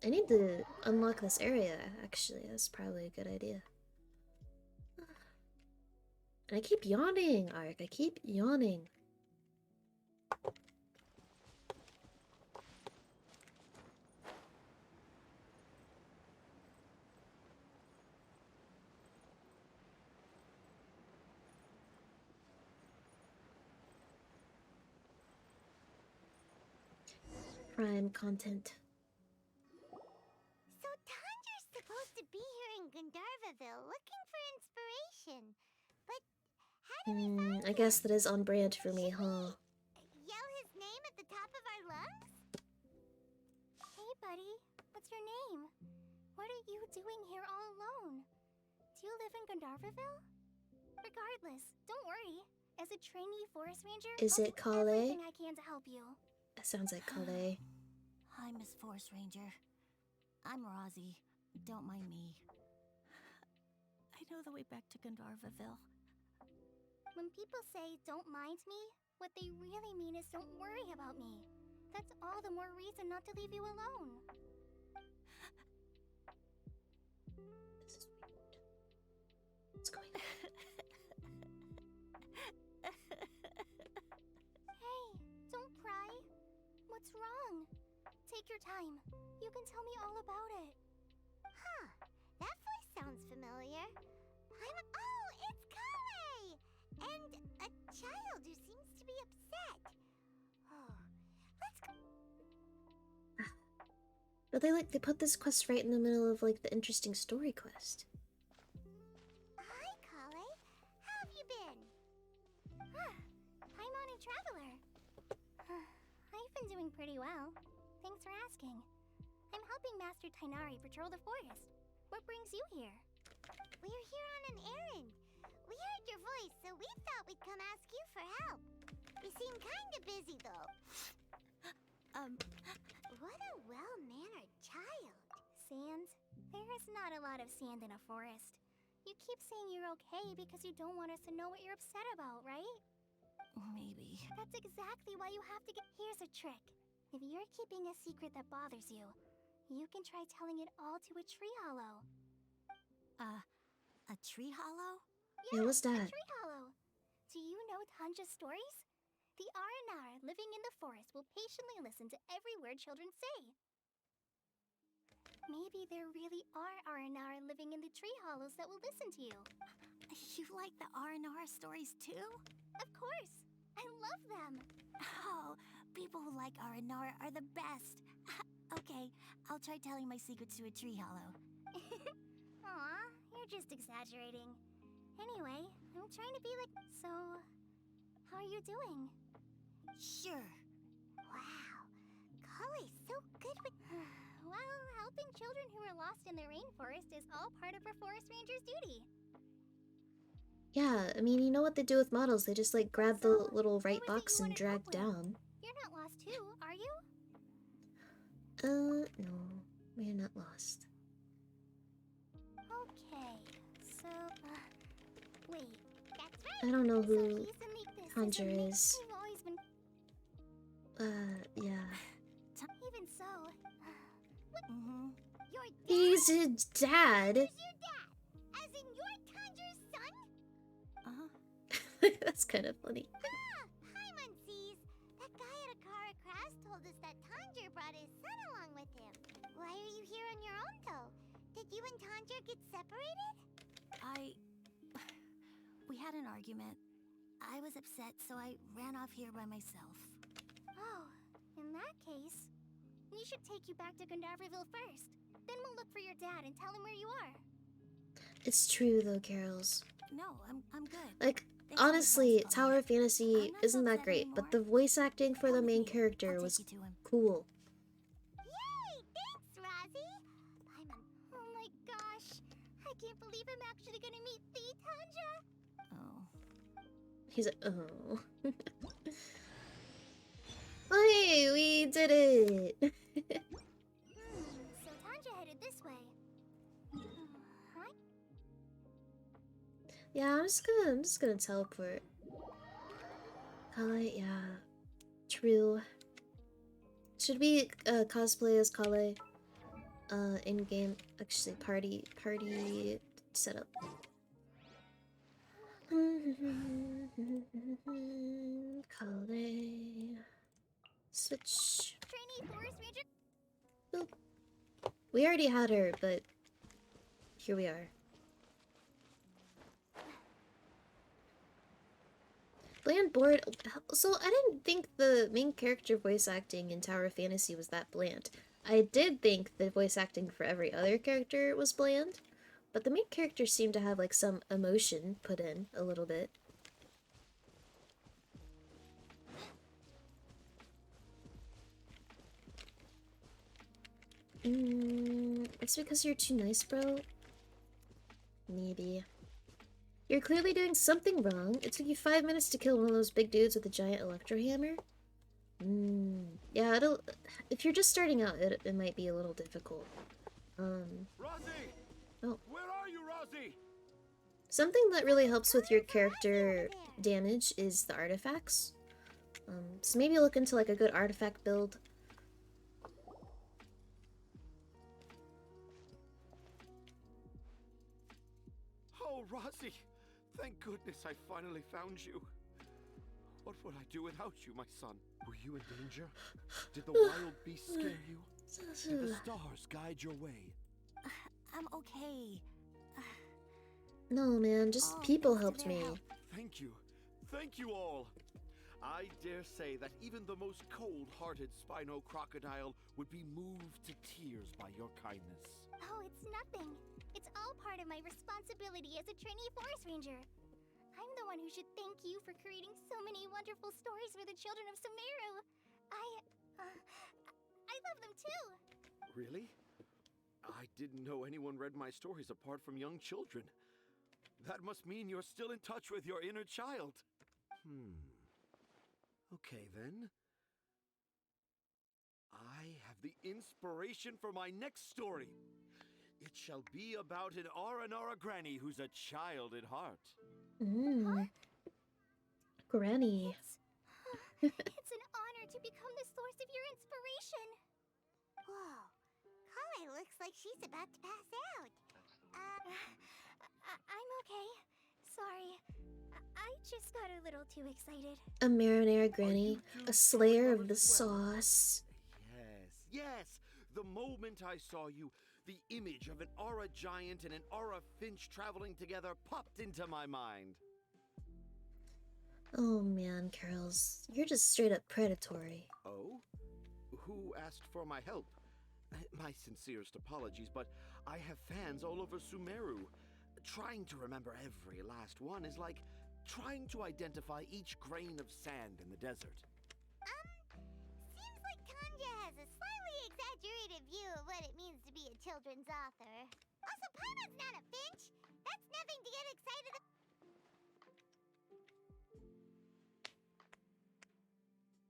I need to unlock this area, actually. That's probably a good idea. And I keep yawning, Ark. I keep yawning. Prime content. So Tanger's supposed to be here in Gandharvaville looking for inspiration. But how do we find I guess that is on brand for me, huh? yell his name at the top of our lungs? Hey, buddy. What's your name? What are you doing here all alone? Do you live in Gandharvaville? Regardless, don't worry. As a trainee forest ranger, Is I'll it do Kale? everything I can to help you. That sounds like Kale. Hi, Miss Forest Ranger. I'm Rozzy. Don't mind me. I know the way back to Gandharvaville. When people say, don't mind me, what they really mean is don't worry about me. That's all the more reason not to leave you alone. This is weird. What's going on? Hey, don't cry. What's wrong? Take your time. You can tell me all about it. Huh. That voice sounds familiar. Oh, it's Kale! And a child who seems to be upset. Oh, let's go. But they put this quest right in the middle of like the interesting story quest. Hi, Kale. How have you been? I'm on a traveler. I've been doing pretty well. Thanks for asking. I'm helping Master Tainari patrol the forest. What brings you here? We're here on an errand. We heard your voice, so we thought we'd come ask you for help. You seem kinda busy, though. What a well-mannered child. Sand? There is not a lot of sand in a forest. You keep saying you're okay because you don't want us to know what you're upset about, right? Maybe. That's exactly why you have to get... Here's a trick. If you're keeping a secret that bothers you, you can try telling it all to a tree hollow. A tree hollow? Yeah, what's that? A tree hollow. Do you know Tanja's stories? The Aranara living in the forest will patiently listen to every word children say. Maybe there really are Aranara living in the tree hollows that will listen to you. You like the Aranara stories too? Of course. I love them. Oh, people who like Aranara are the best. Okay, I'll try telling my secrets to a tree hollow. Aw, you're just exaggerating. Anyway, I'm trying to be like... So, how are you doing? Sure. Wow, Kale's so good with... Well, helping children who are lost in the rainforest is all part of a forest ranger's duty. Yeah, I mean, you know what they do with models? They just like grab the little right box and drag down. You're not lost too, are you? No, we're not lost. Okay, so, wait. That's right. I don't know So who he's the Meekness Tanger is. I've always been... Yeah. Even so, your dad? He's his dad. Who's your dad? As in your Tanger's son? That's kind of funny. Ah, hi, Muncies. That guy at Akara Crass told us that Tanger brought his son along with him. Why are you here on your own, though? Did you and Tanger get separated? We had an argument. I was upset, so I ran off here by myself. Oh, in that case, we should take you back to Gandharville first. Then we'll look for your dad and tell him where you are. It's true though, Carols. No, I'm good. Like, honestly, Tower of Fantasy isn't that great, but the voice acting for the main character was cool. Yay! Thanks, Rosie! Oh my gosh! I can't believe I'm actually gonna meet the Tanja! He's like, oh. Hey, we did it! So Tanja headed this way. Right? Yeah, I'm just gonna teleport. Kale, yeah. True. Should we cosplay as Kale? In-game, actually, party setup. Kale. Switch. Trainee Forest Ranger. Boop. We already had her, but here we are. Bland board. So I didn't think the main character voice acting in Tower of Fantasy was that bland. I did think the voice acting for every other character was bland, but the main character seemed to have like some emotion put in a little bit. It's because you're too nice, bro. Maybe. You're clearly doing something wrong. It took you 5 minutes to kill one of those big dudes with a giant electro hammer. Yeah, if you're just starting out, it might be a little difficult. Rosie! Oh. Where are you, Rosie? Something that really helps with your character damage is the artifacts. So maybe look into like a good artifact build. Oh, Rosie! Thank goodness I finally found you. What would I do without you, my son? Were you in danger? Did the wild beast scare you? Did the stars guide your way? I'm okay. No, man, just people helped me. Thank you. Thank you all. I dare say that even the most cold-hearted Spino crocodile would be moved to tears by your kindness. Oh, it's nothing. It's all part of my responsibility as a trainee forest ranger. I'm the one who should thank you for creating so many wonderful stories for the children of Sumeru. I love them too. Really? I didn't know anyone read my stories apart from young children. That must mean you're still in touch with your inner child. Okay, then. I have the inspiration for my next story. It shall be about an Aranara granny who's a child at heart. Granny. It's an honor to become the source of your inspiration. Whoa. Kale looks like she's about to pass out. I'm okay. Sorry. I just got a little too excited. A marinara granny, a slayer of the sauce. Yes. The moment I saw you, the image of an aura giant and an aura finch traveling together popped into my mind. Oh man, Carols, you're just straight up predatory. Oh? Who asked for my help? My sincerest apologies, but I have fans all over Sumeru. Trying to remember every last one is like trying to identify each grain of sand in the desert. Seems like Tanja has a slightly exaggerated view of what it means to be a children's author. Also, Paimon's not a finch. That's nothing to get excited about.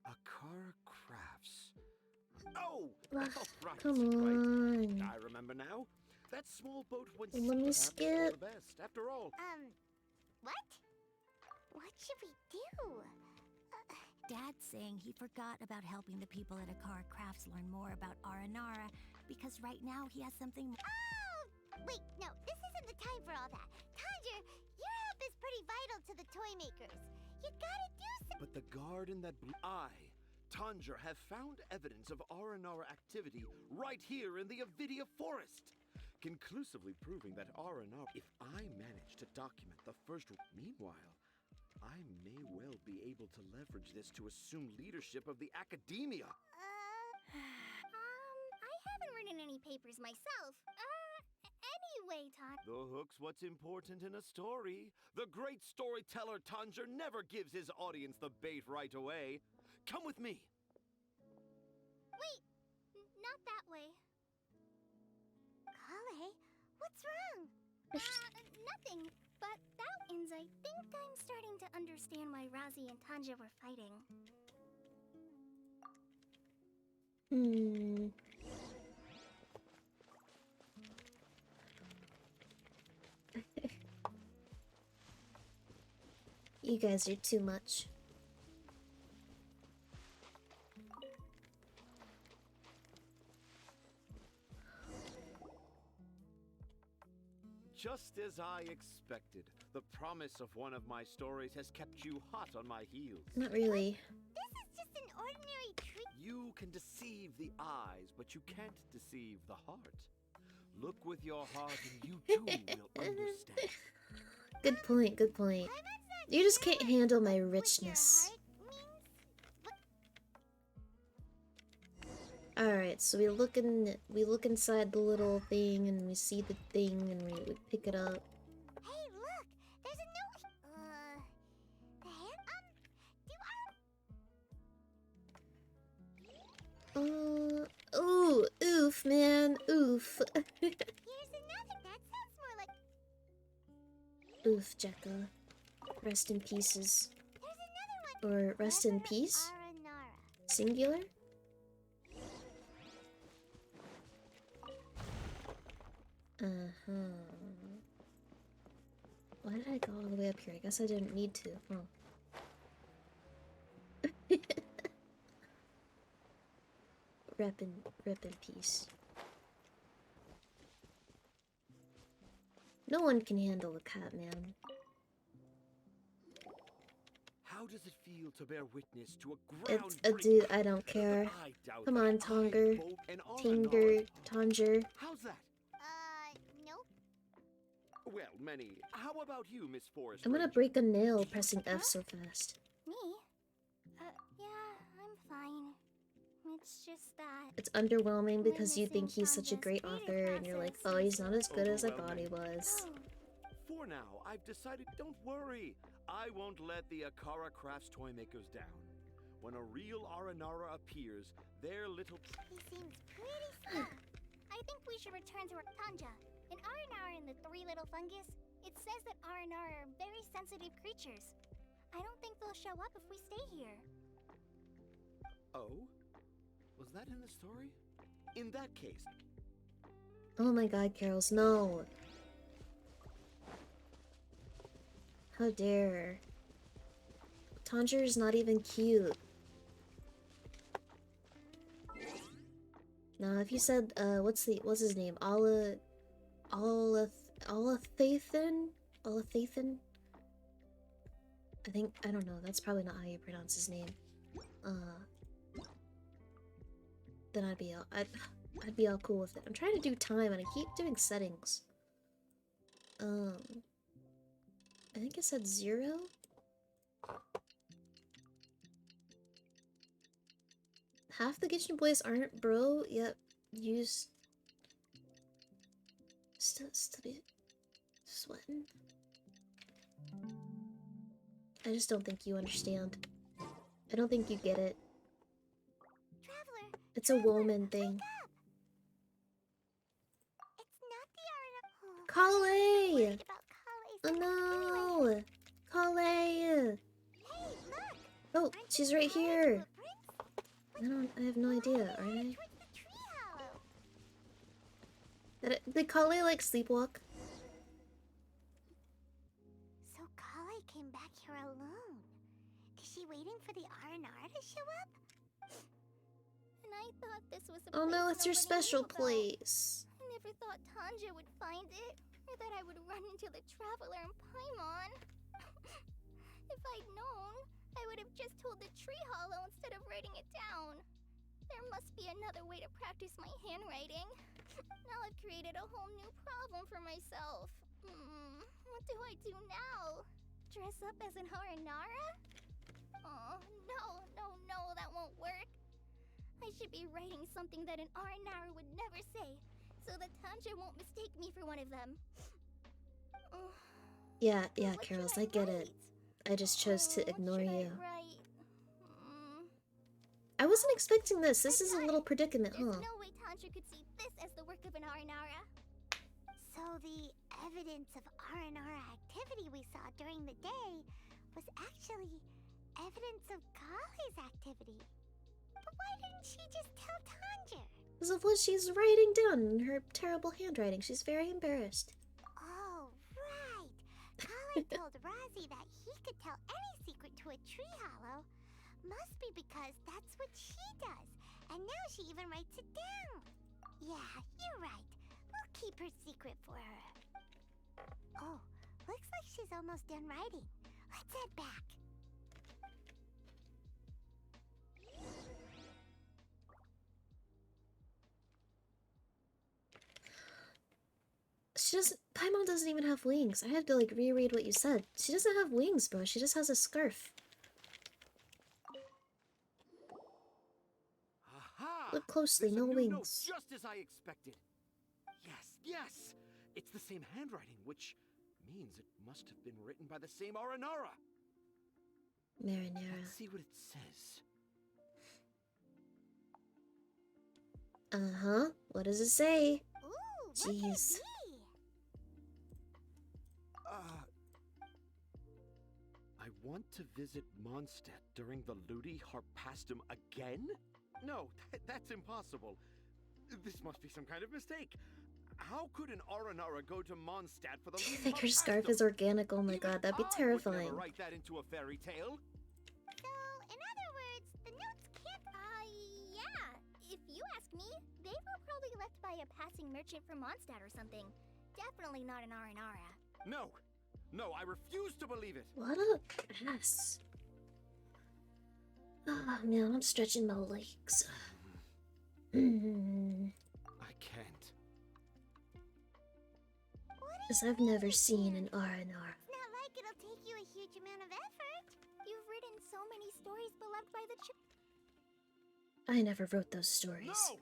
Akara Crafts. Oh! Ugh, Oh, right, come right. on. I remember now. That small boat went Let me sea perhaps for skip. the best, after all. What? What should we do? Dad's saying he forgot about helping the people at Akara Crafts learn more about Aranara because right now he has something. Oh! Wait, no, this isn't the time for all that. Tanja, your help is pretty vital to the toy makers. You gotta do something. But the garden that Tanger, have found evidence of Aranara activity right here in the Avidia forest, conclusively proving that Aranara. If I manage to document the first. Meanwhile, I may well be able to leverage this to assume leadership of the academia. I haven't written any papers myself. Anyway, The hook's what's important in a story. The great storyteller Tanger never gives his audience the bait right away. Come with me. Wait! Not that way. Kale, what's wrong? Nothing. But that ends, I think I'm starting to understand why Razi and Tanja were fighting. You guys are too much. Just as I expected, the promise of one of my stories has kept you hot on my heels. Not really. This is just an ordinary trick. You can deceive the eyes, but you can't deceive the heart. Look with your heart and you too will understand. Good point, good point. You just can't handle my richness. Alright, so we look inside the little thing and we see the thing and we pick it up. Hey, look! There's a note. The hand. Ooh, oof, man, oof. Here's another. That sounds more like. Oof, Jekka. Rest in pieces. There's another one. Or rest in peace? Aranara. Singular? Why did I go all the way up here? I guess I didn't need to. Oh. Rep in peace. No one can handle a cat, man. How does it feel to bear witness to a It's a dude, I don't care. Come on, Tanger. Tanger. How's that? Nope. Well, many. How about you, Miss Forrest? I'm gonna break a nail pressing F so fast. Me? Yeah, I'm fine. It's just that. It's underwhelming because you think he's such a great author and you're like, oh, he's not as good as I thought he was. For now, I've decided, don't worry. I won't let the Akara Crafts toy makers down. When a real Aranara appears, their little... He seems pretty smart. I think we should return to Tanja. In Aranara and the Three Little Fungus, it says that Aranara are very sensitive creatures. I don't think they'll show up if we stay here. Oh? Was that in the story? In that case... Oh my god, Carols, no! How dare. Tanger's not even cute. Now, if you said, what's his name? Olathathan? I don't know, that's probably not how you pronounce his name. Then I'd be all cool with it. I'm trying to do time and I keep doing settings. I think it said 0. Half the Kitchen Boys aren't bro, yet use... Still be sweating. I just don't think you understand. I don't think you get it. Traveler, it's a woman thing. It's not the Kale! Oh no! Kale! Hey, look! Oh, she's right here! I have no idea, are they? Did Kale like sleepwalk? So Kale came back here alone. Is she waiting for the R&R to show up? And I thought this was a Oh no, place it's your nobody special knew about. place. I never thought Tanja would find it, or that I would run into the Traveler in Paimon. If I'd known, I would have just told the Tree Hollow instead of writing it down. There must be another way to practice my handwriting. Now I've created a whole new problem for myself. What do I do now? Dress up as an Haranara? Oh, no, that won't work. I should be writing something that an Aranara would never say, so that Tanja won't mistake me for one of them. Yeah, Carols, I get it. I just chose to ignore you. I wasn't expecting this. This is a little predicament, huh? There's no way Tanja could see this as the work of an Aranara. So the evidence of Aranara activity we saw during the day was actually evidence of Kale's activity. But why didn't she just tell Tanja? Because of what she's writing down in her terrible handwriting. She's very embarrassed. Oh, right. Kale told Razi that he could tell any secret to a tree hollow. Must be because that's what she does. And now she even writes it down. Yeah, you're right. We'll keep her secret for her. Oh, looks like she's almost done writing. Let's head back. Paimon doesn't even have wings. I had to like reread what you said. She doesn't have wings, bro. She just has a scarf. Aha! Look closely, There's no a new wings. note, just as I expected. Yes! It's the same handwriting, which means it must have been written by the same Aranara. Marinara. Let's see what it says. Uh-huh. What does it say? Ooh, Jeez. I want to visit Mondstadt during the Ludi Harpastum again? No, that's impossible. This must be some kind of mistake. How could an Aranara go to Mondstadt for the Do you Ludi think her scarf Harpastum? is organic? Oh my god, that'd be I would terrifying. never write that into a fairy tale. So, in other words, the notes can't... yeah. If you ask me, they were probably left by a passing merchant from Mondstadt or something. Definitely not an Aranara. No, I refuse to believe it. What a mess. Oh man, I'm stretching my legs. I can't. Because I've never seen an R&R. It's not like it'll take you a huge amount of effort. You've written so many stories beloved by the I never wrote those stories. No!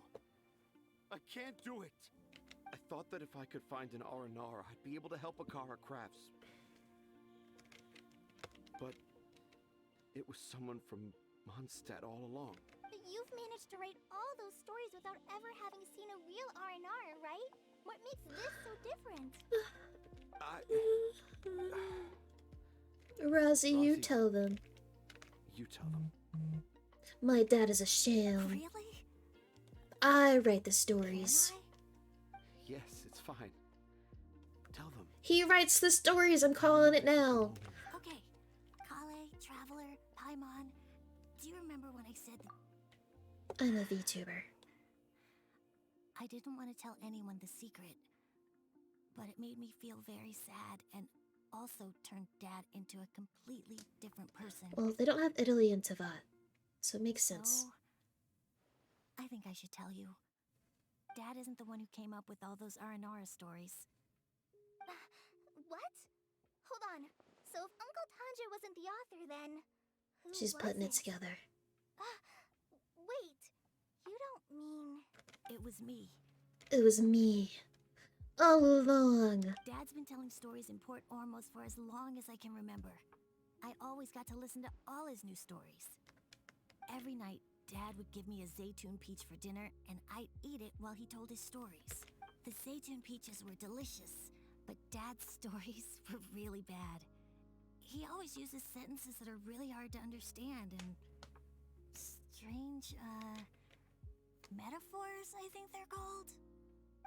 I can't do it. I thought that if I could find an R&R, I'd be able to help Akara Crafts. But it was someone from Mondstadt all along. You've managed to write all those stories without ever having seen a real R&R, right? What makes this so different? Razi, you tell them. You tell them. My dad is a sham. Really? I write the stories. Yes, it's fine. Tell them. He writes the stories, I'm calling it now. Okay. Kale, Traveler, Paimon. Do you remember when I said that I'm a VTuber. I didn't want to tell anyone the secret, but it made me feel very sad and also turned Dad into a completely different person. Well, they don't have Italy and Tavat, so it makes sense. So, I think I should tell you. Dad isn't the one who came up with all those Aranara stories. What? Hold on. So if Uncle Tanja wasn't the author, then... who She's was putting it together. Wait. You don't mean... It was me. It was me. All along. Dad's been telling stories in Port Ormos for as long as I can remember. I always got to listen to all his new stories. Every night, Dad would give me a Zaytune peach for dinner, and I'd eat it while he told his stories. The Zaytune peaches were delicious, but Dad's stories were really bad. He always uses sentences that are really hard to understand and strange, metaphors, I think they're called.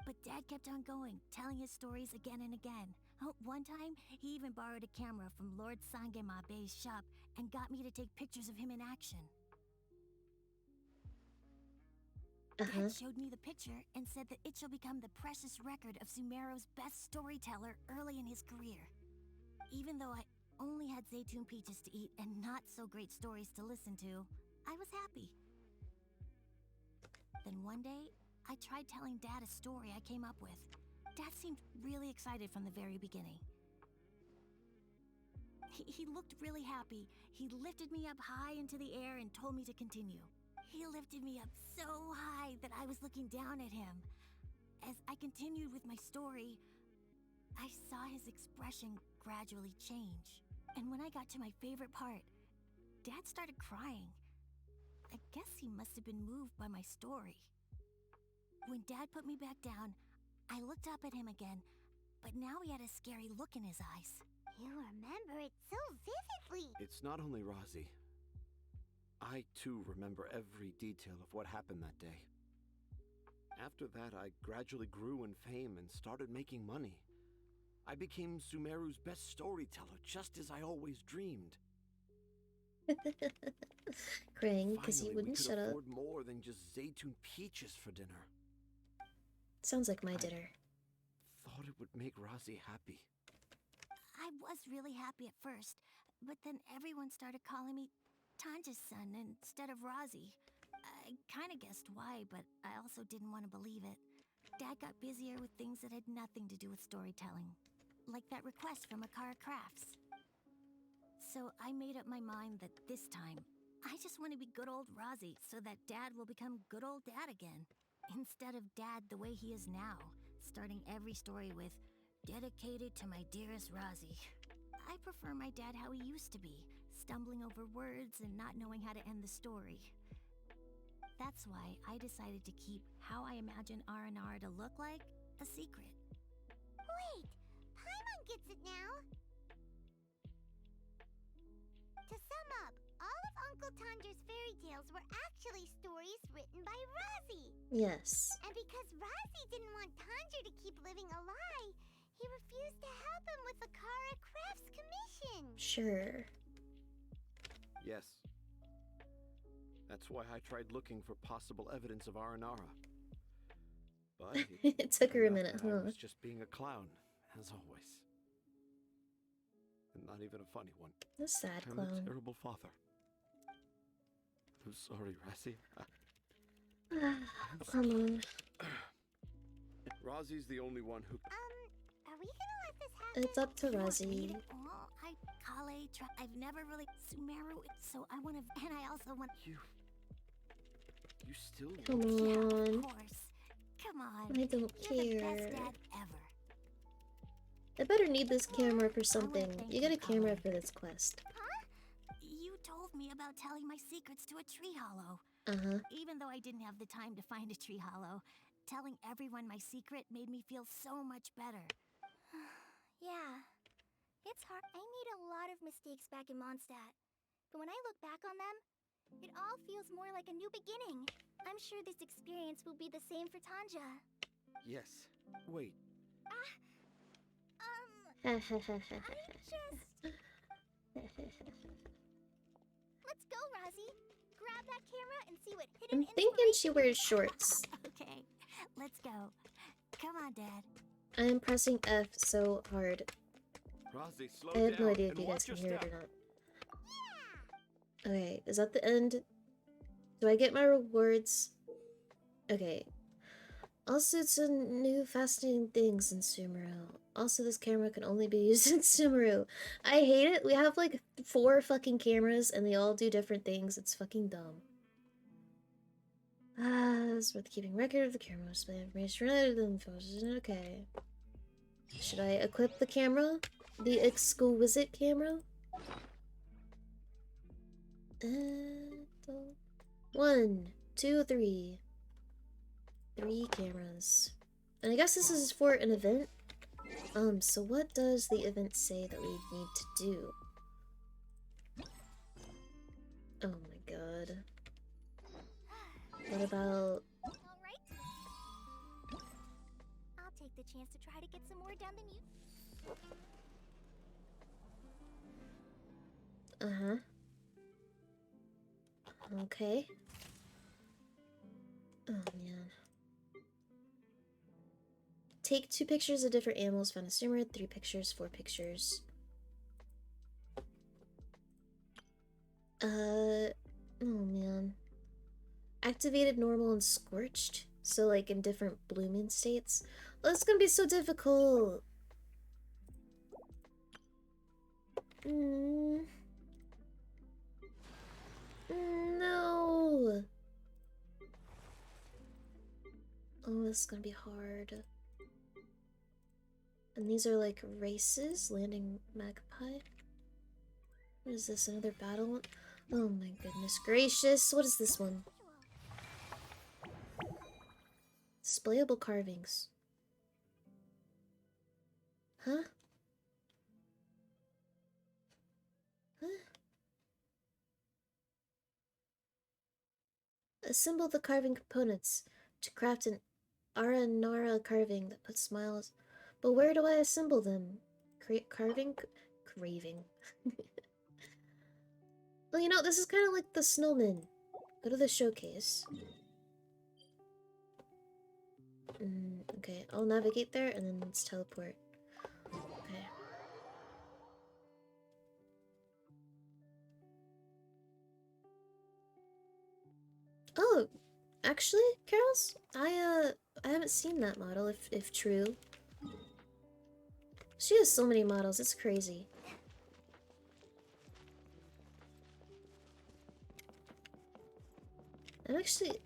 But Dad kept on going, telling his stories again and again. Oh, one time, he even borrowed a camera from Lord Sangemabe's shop and got me to take pictures of him in action. Dad showed me the picture and said that it shall become the precious record of Sumeru's best storyteller early in his career. Even though I only had Zaytune peaches to eat and not so great stories to listen to, I was happy. Then one day, I tried telling Dad a story I came up with. Dad seemed really excited from the very beginning. He looked really happy. He lifted me up high into the air and told me to continue. He lifted me up so high that I was looking down at him. As I continued with my story, I saw his expression gradually change. And when I got to my favorite part, Dad started crying. I guess he must have been moved by my story. When Dad put me back down, I looked up at him again, but now he had a scary look in his eyes. You remember it so vividly. It's not only Razi. I too remember every detail of what happened that day. After that, I gradually grew in fame and started making money. I became Sumeru's best storyteller, just as I always dreamed. Crying because he Finally, wouldn't we could shut up. afford more than just Zaytune peaches for dinner. Sounds like my dinner. Thought it would make Razi happy. I was really happy at first, but then everyone started calling me Tanja's son instead of Razi. I kinda guessed why, but I also didn't want to believe it. Dad got busier with things that had nothing to do with storytelling, like that request from Akara Crafts. So I made up my mind that this time, I just want to be good old Razi so that Dad will become good old Dad again. Instead of Dad the way he is now, starting every story with, dedicated to my dearest Razi. I prefer my dad how he used to be, stumbling over words and not knowing how to end the story. That's why I decided to keep how I imagine R&R to look like a secret. Wait, Paimon gets it now. To sum up, all of Uncle Tanja's fairy tales were actually stories written by Razi. Yes. And because Razi didn't want Tanja to keep living a lie, he refused to help him with the Akara Crafts commission. Sure. Yes. That's why I tried looking for possible evidence of Aranara. But it took her a minute, I huh? was just being a clown, as always. And not even a funny one. A sad I'm clown. a terrible father. I'm sorry, Razi. Come on. Razi's the only one who... Are we gonna let this happen? It's up to Razi. Oh, I've never really Sumeru, so I want to, and I also want You still... Come Yeah, on. of course. Come on. I don't You're the care. best dad ever. I better need this camera for something. You get a camera for this quest. You told me about telling my secrets to a tree hollow. Uh-huh. Even though I didn't have the time to find a tree hollow, telling everyone my secret made me feel so much better. Yeah. It's hard. I made a lot of mistakes back in Mondstadt. But when I look back on them, it all feels more like a new beginning. I'm sure this experience will be the same for Tanja. Yes. Wait. I'm just... Let's go, Razi. Grab that camera and see what hidden I'm thinking she wears shorts. Okay, let's go. Come on, Dad. I'm pressing F so hard. Razi, slow I have no down idea if and you guys watch can your hear it step. or not. Okay, is that the end? Do I get my rewards? Okay. Also, it's a new fascinating things in Sumeru. Also, this camera can only be used in Sumeru. I hate it. We have like 4 fucking cameras and they all do different things. It's fucking dumb. It's worth keeping record of the camera display information rather than photos. Okay. Should I equip the camera? The exquisite camera? 1, 2, 3. 3 cameras. And I guess this is for an event. So what does the event say that we need to do? Oh my god. What about... Alright. I'll take the chance to try to get some more done than you. Uh-huh. Okay. Oh, man. Take 2 pictures of different animals found in Sumeru, 3 pictures, 4 pictures. Oh, man. Activated, normal, and scorched? So, like, in different blooming states? Oh, that's gonna be so difficult! No! Oh, this is gonna be hard. And these are like races, landing magpie. What is this, another battle one? Oh my goodness gracious, what is this one? Displayable carvings. Huh? Huh? Assemble the carving components to craft an Aranara carving that puts smiles. But where do I assemble them? Carving? Craving. Well, you know, this is kind of like the snowman. Go to the showcase. Okay, I'll navigate there and then let's teleport. Okay. Oh, actually, Carols, I haven't seen that model, if true. She has so many models, it's crazy.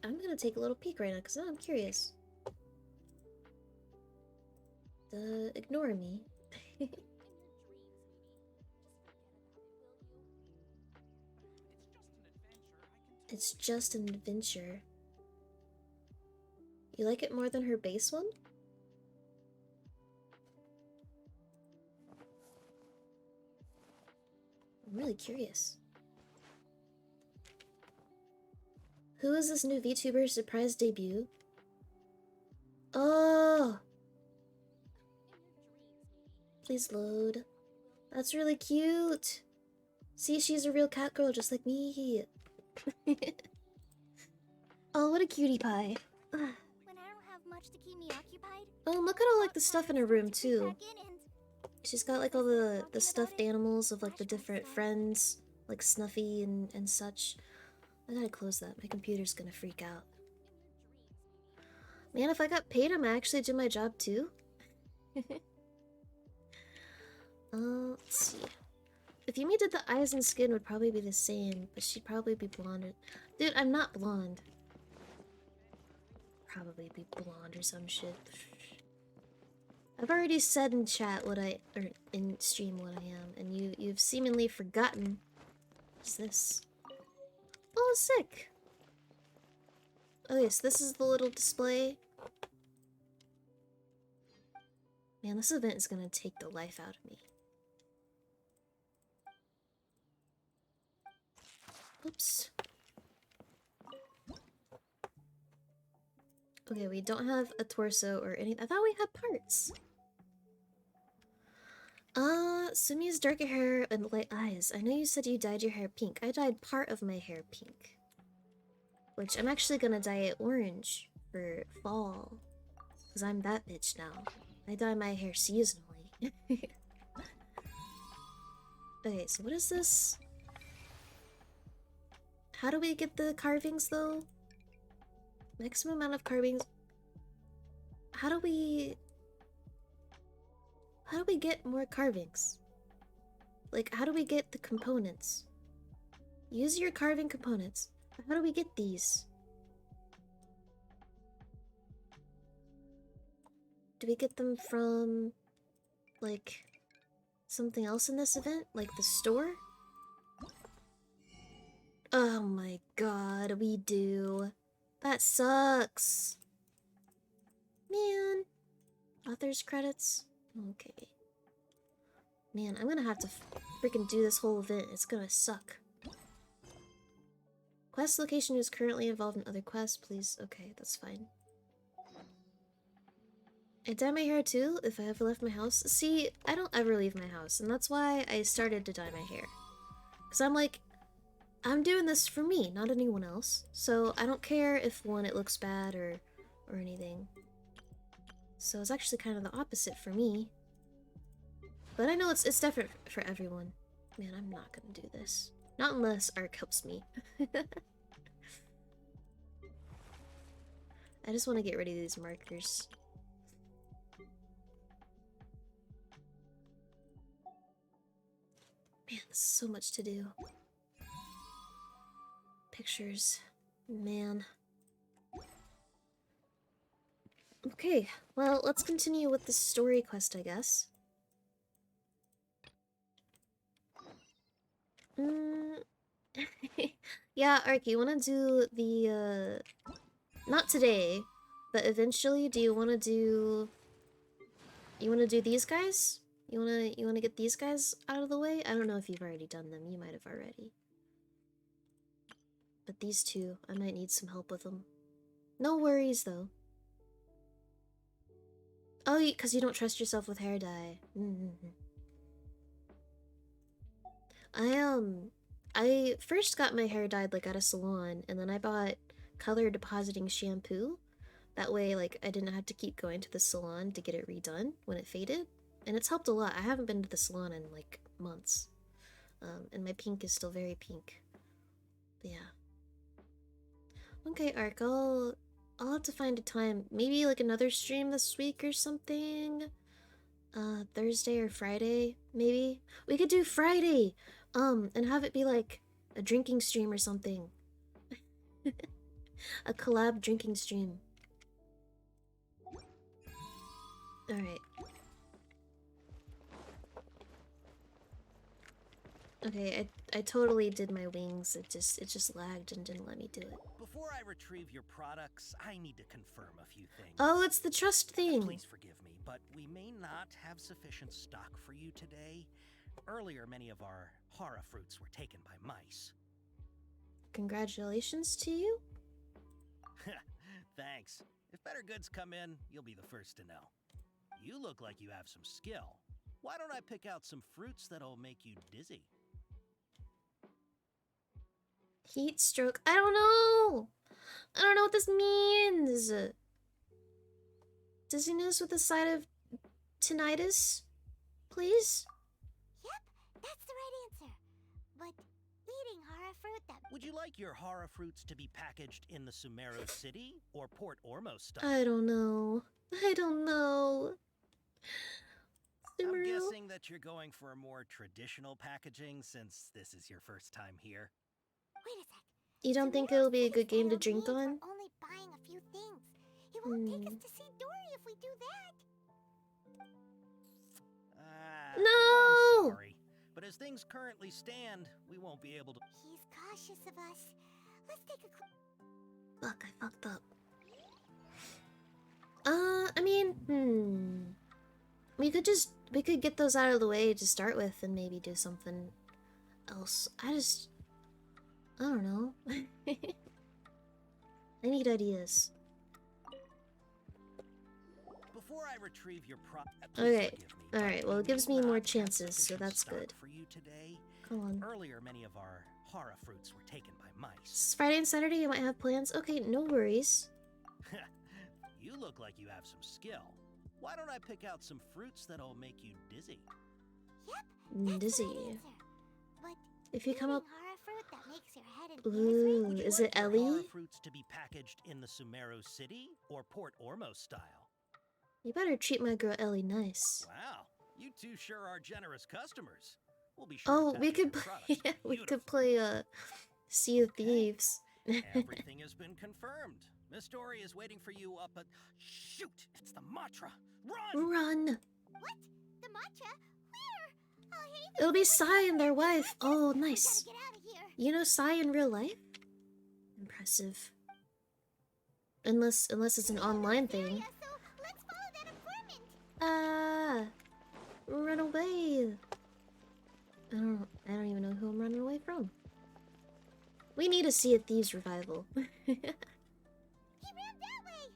I'm gonna take a little peek right now, because I'm curious. Ignore me. It's just an adventure. You like it more than her base one? I'm really curious. Who is this new VTuber surprise debut? Oh! Please load. That's really cute! See, she's a real cat girl just like me. Oh, what a cutie pie. When I don't have much to keep me occupied. Oh, look at all like the stuff in her room too. She's got like all the stuffed animals of like the different friends, like Snuffy and such. I gotta close that. My computer's gonna freak out. Man, if I got paid, I might actually do my job too. Let's see. If Yumi did the eyes and skin, would probably be the same, but she'd probably be blonde. Dude, I'm not blonde. Probably be blonde or some shit. I've already said in chat what or in stream what I am, and you've seemingly forgotten. What's this? Oh, sick! Oh yes, this is the little display. Man, this event is gonna take the life out of me. Oops. Okay, we don't have a torso or anything. I thought we had parts. Sumi's darker hair and light eyes. I know you said you dyed your hair pink. I dyed part of my hair pink. Which I'm actually gonna dye it orange for fall. Because I'm that bitch now. I dye my hair seasonally. Okay, so what is this? How do we get the carvings though? Maximum amount of carvings. How do we get more carvings? Like, how do we get the components? Use your carving components. How do we get these? Do we get them from, like, something else in this event? Like the store? Oh my god, we do. That sucks. Man. Author's credits? Okay. Man, I'm gonna have to freaking do this whole event. It's gonna suck. Quest location is currently involved in other quests, please. Okay, that's fine. I dye my hair too if I ever left my house. See, I don't ever leave my house, and that's why I started to dye my hair. Because I'm like, I'm doing this for me, not anyone else. So I don't care if, one, it looks bad or anything. So it's actually kind of the opposite for me. But I know it's different for everyone. Man, I'm not gonna do this. Not unless Ark helps me. I just want to get rid of these markers. Man, there's so much to do. Pictures. Man. Okay, well, let's continue with the story quest, I guess. Yeah, Ark, you wanna do the, not today, but eventually, do you wanna do... You wanna do these guys? You wanna get these guys out of the way? I don't know if you've already done them, you might have already. But these two, I might need some help with them. No worries, though. Oh, because you don't trust yourself with hair dye. I first got my hair dyed like at a salon, and then I bought color depositing shampoo. That way, like, I didn't have to keep going to the salon to get it redone when it faded. And it's helped a lot. I haven't been to the salon in like months. And my pink is still very pink. But yeah. Okay, Ark, I'll have to find a time. Maybe like another stream this week or something. Thursday or Friday, maybe. We could do Friday! And have it be like a drinking stream or something. A collab drinking stream. Alright. Okay, I totally did my wings. It just lagged and didn't let me do it. Before I retrieve your products, I need to confirm a few things. Oh, it's the trust thing. Please forgive me, but we may not have sufficient stock for you today. Earlier, many of our hara fruits were taken by mice. Congratulations to you? Thanks. If better goods come in, you'll be the first to know. You look like you have some skill. Why don't I pick out some fruits that'll make you dizzy? Heat stroke. I don't know! I don't know what this means! Dizziness with a side of tinnitus? Please? Yep, that's the right answer. But eating hara fruit that... Would you like your hara fruits to be packaged in the Sumeru City or Port Ormos style? I don't know. I don't know. I'm Sumeru? guessing that you're going for a more traditional packaging since this is your first time here. Wait a sec. You don't think it'll be a good game to drink on? Only buying a few things. He won't take us to see Dory if we do that. No! I'm sorry, but as things currently stand, we won't be able to. He's cautious of us. Let's take a quick... Fuck, I fucked up. I mean, we could get those out of the way to start with and maybe do something else. I don't know. I need ideas. Before I retrieve your Okay. Alright, well it gives me more chances, so that's good. For you today. Come on. Earlier, many of our hara fruits were taken by mice. It's Friday and Saturday, you might have plans. Okay, no worries. You look like you have some skill. Why don't I pick out some fruits that'll make you dizzy? Yep, Dizzy. But If you come up... hara fruit that makes your head and Ooh, Would you is like it your Ellie? hara fruits to be packaged in the Sumeru City or Port Ormos style? You better treat my girl Ellie nice. Wow, you two sure are generous customers. We'll be sure Oh, to we package could your play, products we could play Sea of Thieves. Everything has been confirmed. Miss Story is waiting for you up at... Shoot! It's the Matra! Run! Run! What? The Matra? Where? Oh, hey, It'll be Sai and their wife. Oh, nice. get out of here. You know Sai in real life? Impressive. Unless it's an online thing. So let's follow that informant. Run away. I don't even know who I'm running away from. We need to see a Thieves revival. He ran that way!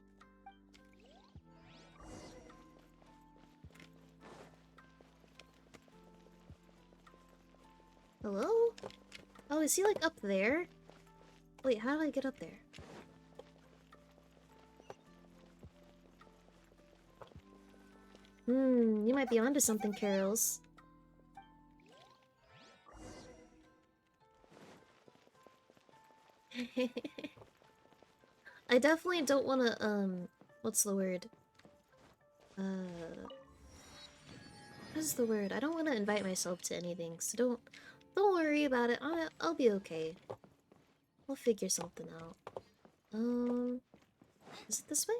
Hello? Oh, is he like up there? Wait, how do I get up there? You might be onto something, Carols. I definitely don't want to, what's the word? What's the word? I don't want to invite myself to anything, so don't worry about it. I'll be okay. We'll figure something out. Is it this way?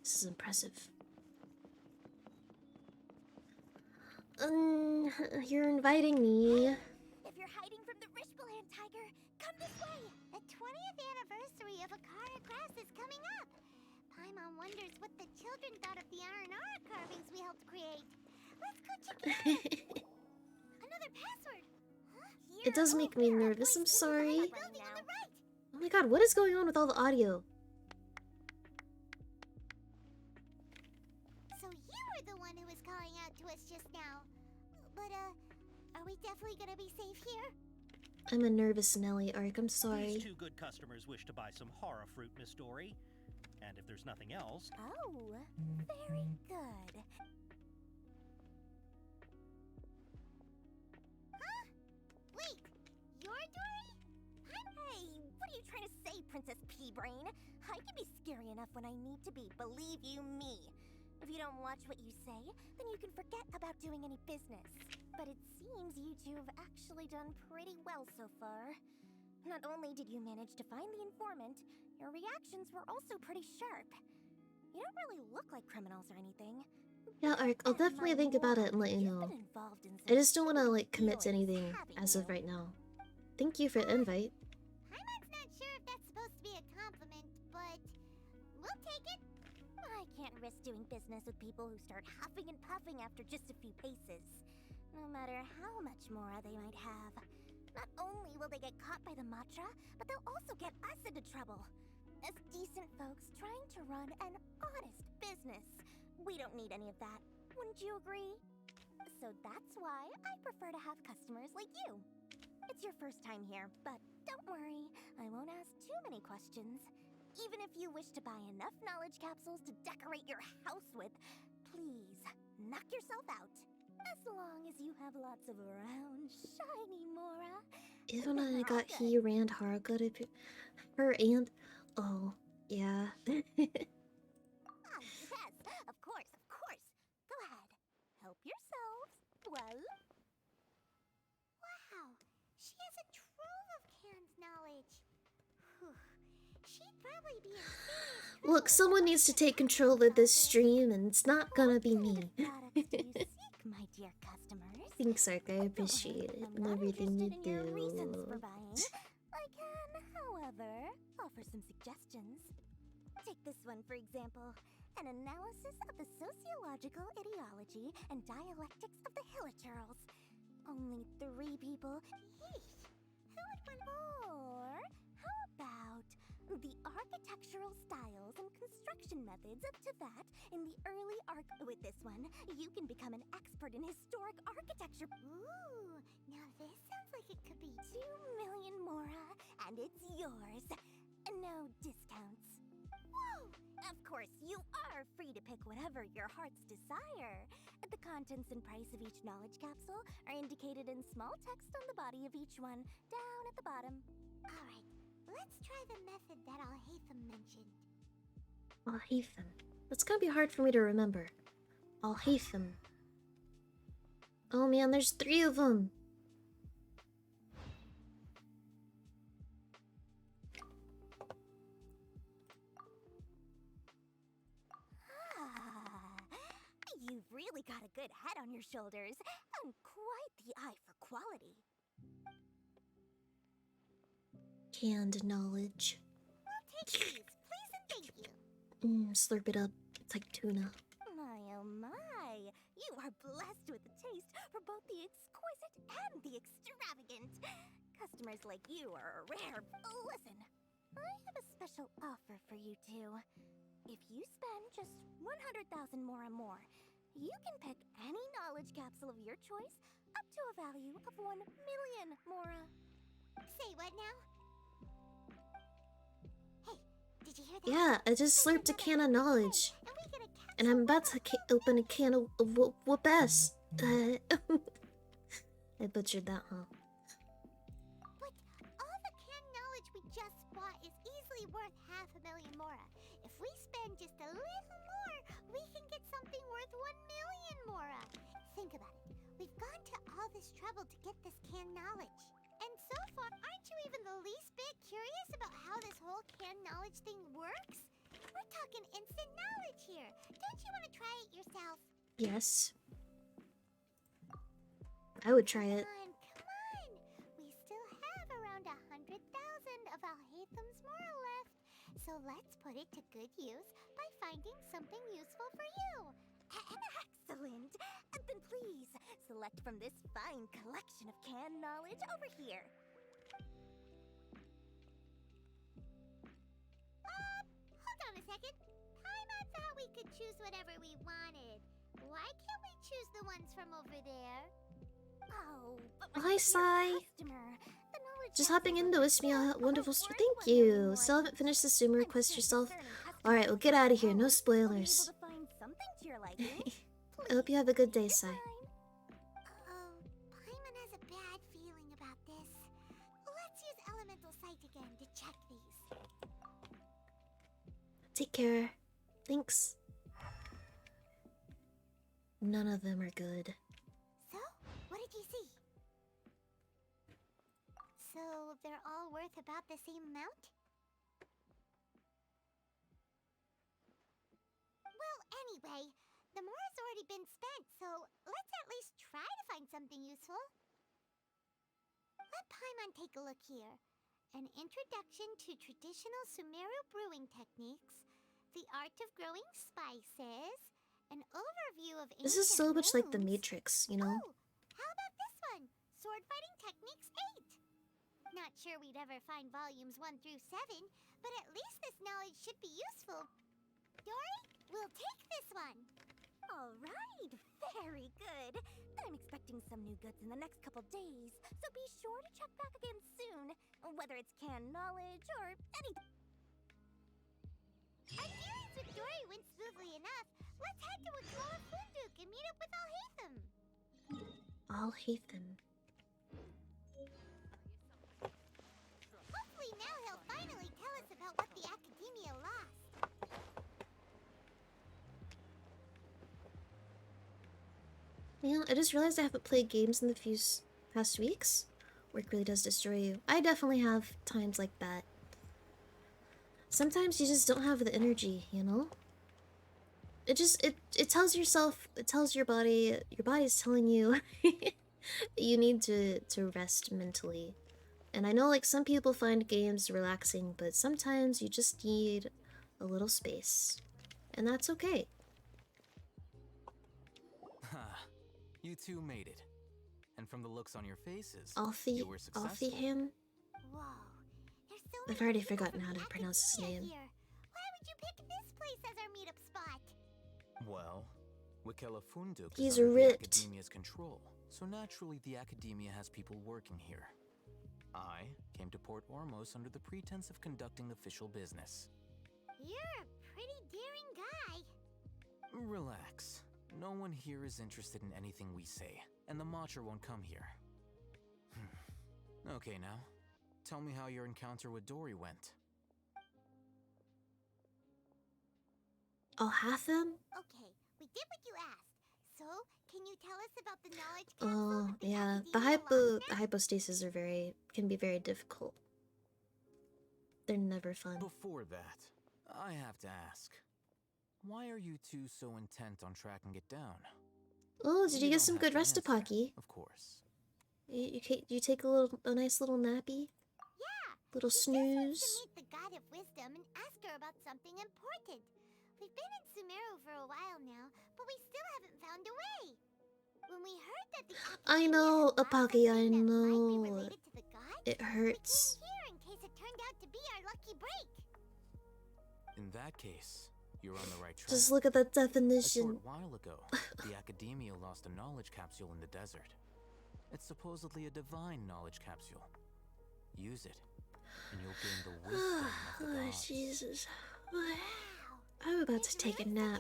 This is impressive. You're inviting me. If you're hiding from the Rishbaland tiger, come this way! The 20th anniversary of Akara Grass is coming up! Paimon wonders what the children thought of the Aranara carvings we helped create. Let's go check it out! Another password! Huh? It does make me nervous, I'm sorry. Building on the right! Oh my god, what is going on with all the audio? So you were the one who was calling out to us just now. But, are we definitely gonna be safe here? I'm a nervous Nelly, Ark, I'm sorry. These two good customers wish to buy some horror fruit, Miss Dory. And if there's nothing else... Oh, very good. Huh? Wait, you're Dory? Hey, what are you trying to say, Princess Pea-Brain? I can be scary enough when I need to be, believe you me. If you don't watch what you say, then you can forget about doing any business. But it seems you two have actually done pretty well so far. Not only did you manage to find the informant, your reactions were also pretty sharp. You don't really look like criminals or anything. Yeah, Ark, I'll definitely think about it and let you know. I just don't want to, like, commit to anything as of right now. Thank you for the invite. Paimon's not sure if that's supposed to be a compliment, but we'll take it. I can't risk doing business with people who start huffing and puffing after just a few paces. No matter how much more they might have. Not only will they get caught by the Matra, but they'll also get us into trouble. As decent folks trying to run an honest business. We don't need any of that. Wouldn't you agree? So that's why I prefer to have customers like you. It's your first time here, but don't worry, I won't ask too many questions. Even if you wish to buy enough knowledge capsules to decorate your house with, please, knock yourself out. As long as you have lots of round, shiny Mora. Even when I got he ran Haruka to her and oh yeah. Ah, yes, of course, of course. Go ahead. Help yourselves. Well, Wow, she has a trove of canned knowledge. Whew. She'd probably be in serious trouble. Look, someone needs to take control of this stream, and it's not gonna be me. my dear customers. Thanks, Ark. I appreciate it and everything you do. Reasons for buying. I can, however, offer some suggestions. Take this one, for example. An analysis of the sociological ideology and dialectics of the Hilichurls. Only 3 people. Yeesh. Who would want... Or how about the architectural styles and construction methods up to that in the early With this one, you can become an expert in historic architecture. Ooh, now this sounds like it could be 2 million Mora, and it's yours. No discounts. Whoa! Of course, you are free to pick whatever your heart's desire. The contents and price of each knowledge capsule are indicated in small text on the body of each one, down at the bottom. Alright, let's try the method that Alhaitham mentioned. Alhaitham. That's gonna be hard for me to remember. Alhaitham. Oh man, there's 3 of them. You've really got a good head on your shoulders, and quite the eye for quality. Canned knowledge. We'll take these, please and thank you. Slurp it up. It's like tuna. My oh my, you You are blessed with a taste for both the exquisite and the extravagant. Customers like you are a rare. Listen, I have a special offer for you two. If you spend just 100,000 mora more, you can pick any knowledge capsule of your choice up to a value of 1 million mora. Say what now? Hey, did you hear that? Yeah, I just slurped a can of knowledge. And I'm about to open a can of whoop-ass. I butchered that, huh? But all the canned knowledge we just bought is easily worth 500,000 mora. If we spend just a little more, we can get something worth 1 million mora. Think about it. We've gone to all this trouble to get this canned knowledge. And so far, aren't you even the least bit curious about how this whole canned knowledge thing works? We're talking instant knowledge here. Don't you want to try it yourself? Yes. I would try it. Come on. We still have around 100,000 of Alhaitham's mora left. So let's put it to good use by finding something useful for you. Excellent. Then please, select from this fine collection of canned knowledge over here. Hold on a second. Paimon thought we could choose whatever we wanted. Why can't we choose the ones from over there? Oh, but Oh, hi, Sai. the knowledge Just hopping in to wish me a wonderful story. Thank you. Still haven't finished the Sumeru quest yourself. Alright, well, get out of here. No spoilers. find something to your liking. I hope you have a good day, Sai. Oh, Paimon has a bad feeling about this. Let's use Elemental Sight again to check these. Take care. Thanks. None of them are good. So, what did you see? So, they're all worth about the same amount? Well, anyway, the mora's already been spent, so let's at least try to find something useful. Let Paimon take a look here. An introduction to traditional Sumeru brewing techniques, the art of growing spices, an overview of This is so much like The Matrix, you know? Oh, how about this one? Sword Fighting Techniques 8. Not sure we'd ever find volumes 1 through 7, but at least this knowledge should be useful. Dory, we'll take this one. All right, very good. I'm expecting some new goods in the next couple days, so be sure to check back again soon, whether it's canned knowledge or anything. Our dealings with Dory went smoothly enough. Let's head to Wakala Funduk and meet up with Alhaitham. Alhaitham. Hopefully now he'll finally tell us about what the Academia lost. Man, I just realized I haven't played games in the past weeks. Work really does destroy you. I definitely have times like that. Sometimes you just don't have the energy, you know? It tells yourself, it tells your body's telling you you need to rest mentally. And I know like some people find games relaxing, but sometimes you just need a little space. And that's okay. You two made it. And from the looks on your faces, Alfie you were successful. him. Whoa, there's so I've many already people forgotten from how the to pronounce his Academia name. here. Why would you pick this place as our meetup spot? Well, Wakela Funduk He's is under ripped. the Academia's control, so naturally the Academia has people working here. I came to Port Ormos under the pretense of conducting official business. You're a pretty daring guy. Relax. No one here is interested in anything we say, and the Matcher won't come here. Okay now, tell me how your encounter with Dory went. Alhaitham? Okay, we did what you asked. So, can you tell us about the knowledge Oh, capsule that the yeah. Academia The hypostasis can be very difficult. They're never fun. Before that, I have to ask, why are you two so intent on tracking it down? Oh, did you get don't some have good to answer, restapaki? Of course. You take a nice little nappy? Yeah. Little He just wants snooze? to meet the God of Wisdom and ask her about something important. We've been in Sumeru for a while now, but we still haven't found a way. I know, Apaki, I know. It hurts. Here in case it turned out to be our lucky break. In that case, you're on the right track. Just look at that A definition. short while ago, the Academia lost a knowledge capsule in the desert. It's supposedly a divine knowledge capsule. Use it, and you'll gain the wisdom of the Oh, gods. Jesus. I'm about to take a nap.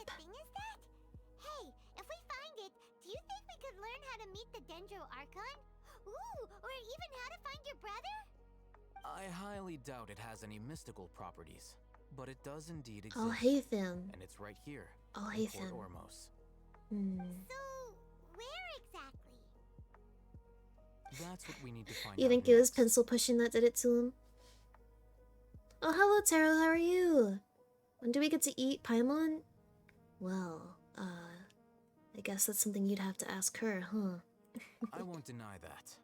Hey, if we find it, do you think we could learn how to meet the Dendro Archon? Ooh, or even how to find your brother? I highly doubt it has any mystical properties, but it does indeed exist. I'll hate them. And it's right here. I'll in hate Port them. Ormos. So, where exactly? That's what we need to find You out think it was next. pencil pushing that did it to him? Oh, hello, Taro. How are you? When do we get to eat Paimon? Well, I guess that's something you'd have to ask her, huh? I won't deny that.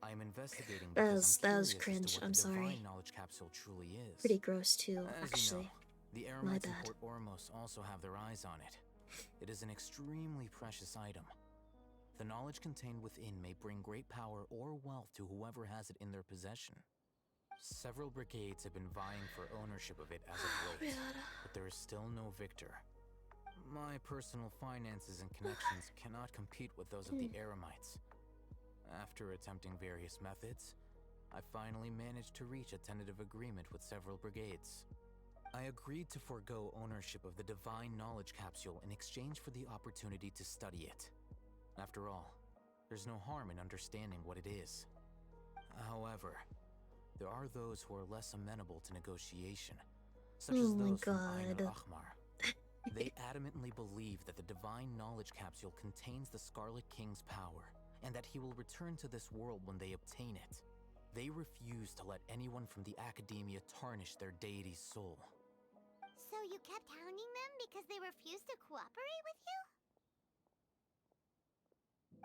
I am investigating That because was- I'm that was curious cringe, as to what I'm the sorry. divine knowledge capsule truly is. Pretty gross too, As actually. you know, the My Eremites in bad. Port Ormos also have their eyes on it. It is an extremely precious item. The knowledge contained within may bring great power or wealth to whoever has it in their possession. Several brigades have been vying for ownership of it as of late, but there is still no victor. My personal finances and connections cannot compete with those of the Eremites. After attempting various methods, I finally managed to reach a tentative agreement with several brigades. I agreed to forego ownership of the divine knowledge capsule in exchange for the opportunity to study it. After all, there's no harm in understanding what it is. However, there are those who are less amenable to negotiation, such as Oh my those from Ain God. al-Ahmar. They adamantly believe that the divine knowledge capsule contains the Scarlet King's power, and that he will return to this world when they obtain it. They refuse to let anyone from the Academia tarnish their deity's soul. So you kept hounding them because they refused to cooperate with you?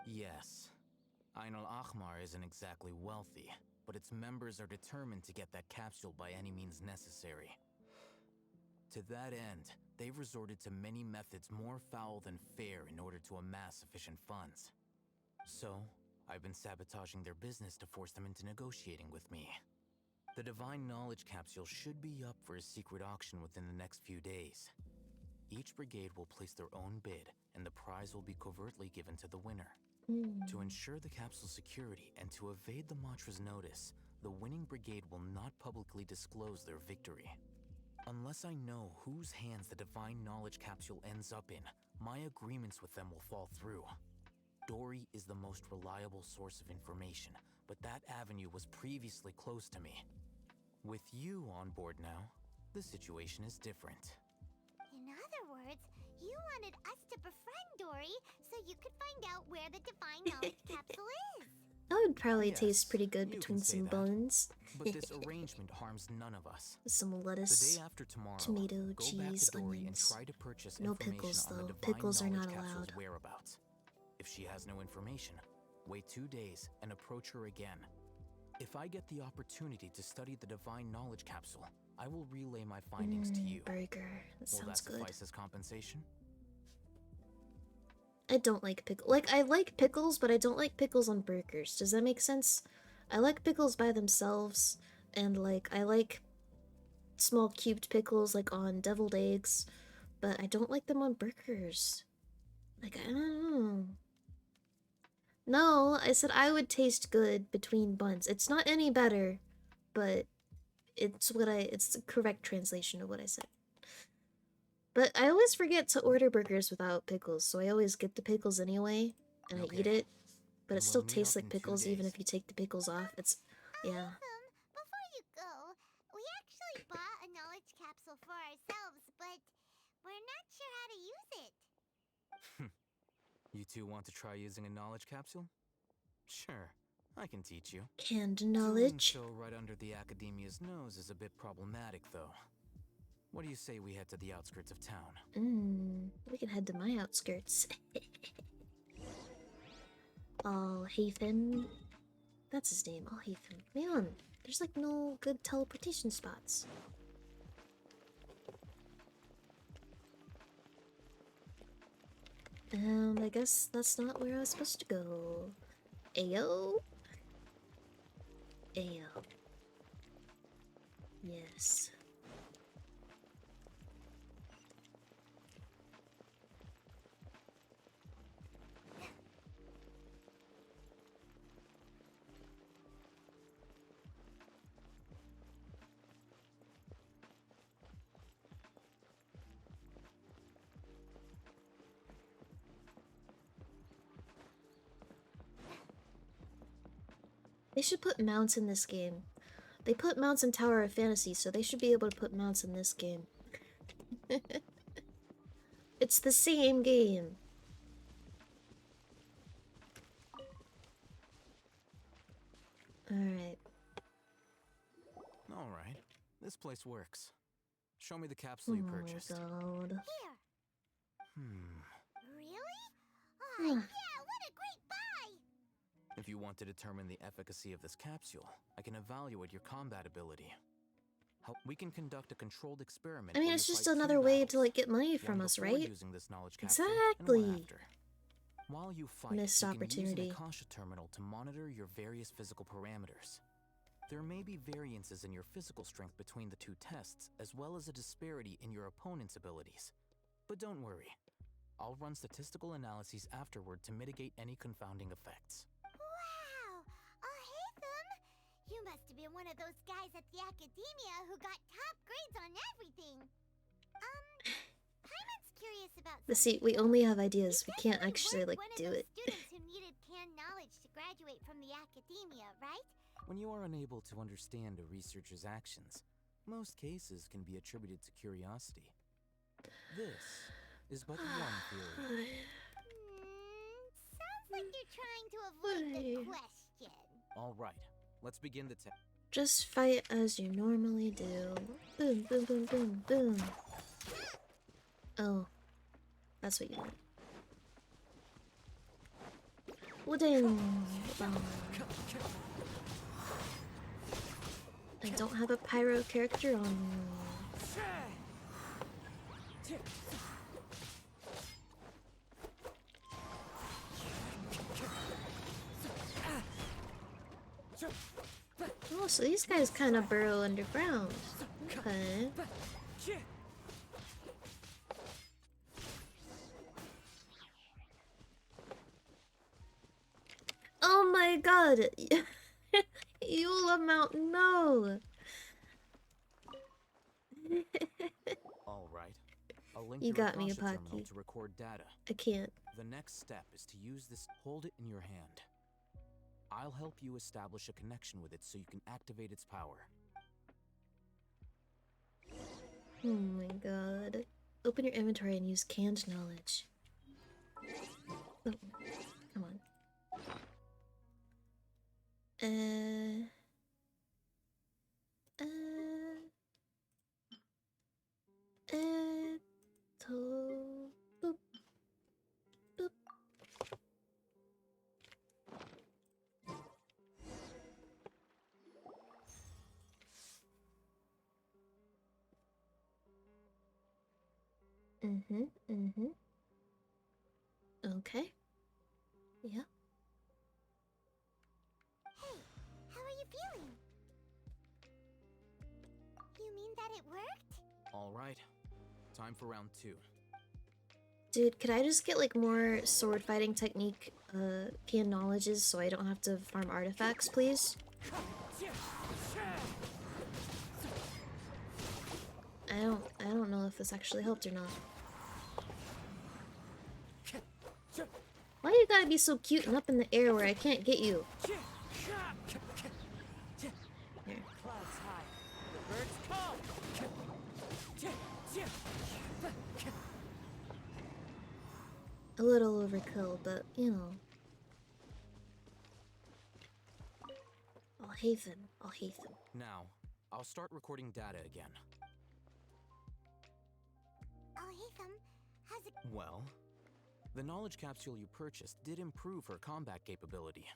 Yes. Ain al-Ahmar isn't exactly wealthy, but its members are determined to get that capsule by any means necessary. To that end, they've resorted to many methods more foul than fair in order to amass sufficient funds. So, I've been sabotaging their business to force them into negotiating with me. The Divine Knowledge Capsule should be up for a secret auction within the next few days. Each brigade will place their own bid, and the prize will be covertly given to the winner. To ensure the capsule's security and to evade the Matra's notice, the winning brigade will not publicly disclose their victory. Unless I know whose hands the Divine Knowledge Capsule ends up in, my agreements with them will fall through. Dory is the most reliable source of information, but that avenue was previously closed to me. With you on board now, the situation is different. In other words, you wanted us to befriend Dory so you could find out where the Divine Knowledge Capsule is. That would probably Yes, taste pretty good you between can say some that. buns. But this arrangement harms none of us. Some The lettuce, day after tomorrow, tomato, go cheese, back to Dory onions. and try to purchase No information pickles on the though. Divine Pickles are Knowledge not Capsule's allowed. whereabouts. If she has no information, wait 2 days and approach her again. If I get the opportunity to study the Divine Knowledge Capsule, I will relay my findings to you. Burger. That Will sounds that good. suffice as compensation? I don't like pickles. Like, I like pickles, but I don't like pickles on burgers. Does that make sense? I like pickles by themselves, and like, I like small cubed pickles, like on deviled eggs, but I don't like them on burgers. Like, I don't know. No, I said I would taste good between buns. It's not any better, but it's the correct translation of what I said. But I always forget to order burgers without pickles, so I always get the pickles anyway, and I eat it. But it Then still we'll meet tastes up like in 2 pickles even days. if you take the pickles off. It's, yeah. Before you go, we actually bought a knowledge capsule for ourselves, but we're not sure how to use it. You two want to try using a knowledge capsule? Sure, I can teach you. Canned Doing knowledge. so right under the Academia's nose is a bit problematic, though. What do you say we head to the outskirts of town? We can head to my outskirts. Alhaven. That's his name, Alhaven. Man, there's like no good teleportation spots. I guess that's not where I was supposed to go. Ayo? Ayo. Yes. They should put mounts in this game. They put mounts in Tower of Fantasy, so they should be able to put mounts in this game. It's the same game. Alright. Alright. This place works. Show me the capsule you purchased. Oh my god. Really? Oh, yeah, what a great buy! If you want to determine the efficacy of this capsule, I can evaluate your combat ability. We can conduct a controlled experiment. I mean, it's just another way to like get money from us, right? Using this knowledge capsule, exactly. While you fight, Missed you opportunity. can use an Akasha terminal to monitor your various physical parameters. There may be variances in your physical strength between the two tests, as well as a disparity in your opponent's abilities. But don't worry. I'll run statistical analyses afterward to mitigate any confounding effects. Wow! Haytham! You must have been one of those guys at the academia who got top grades on everything. Paimon's curious about But see, we only have ideas. We can't actually like do it. students who needed canned knowledge to graduate from the academia, right? When you are unable to understand a researcher's actions, most cases can be attributed to curiosity. This is but one theory. Sounds like you're trying to avoid the question. All right, let's begin the test. Just fight as you normally do. Boom, boom, boom, boom, boom. Oh, that's what you want. Wooden. I don't have a pyro character on me. Oh, so these guys kind of burrow underground. Okay. Oh my god! Eula Mountain, no! All right. I'll link You your got me, Akasha terminal Apaki. to record data. I can't. The next step is to use this. Hold it in your hand. I'll help you establish a connection with it so you can activate its power. Oh my god. Open your inventory and use canned knowledge. Oh, come on. Boop. Boop. Okay. Yeah. Hey, how are you feeling? You mean that it worked? All right. Time for round 2. Dude, could I just get like more sword fighting technique canned knowledges so I don't have to farm artifacts, please? I don't know if this actually helped or not. Why you gotta be so cute and up in the air where I can't get you? Here. Clouds high. The birds call. A little overkill, but you know. I'll hasten. Now, I'll start recording data again. Haytham, how's it? Well, the knowledge capsule you purchased did improve her combat capability.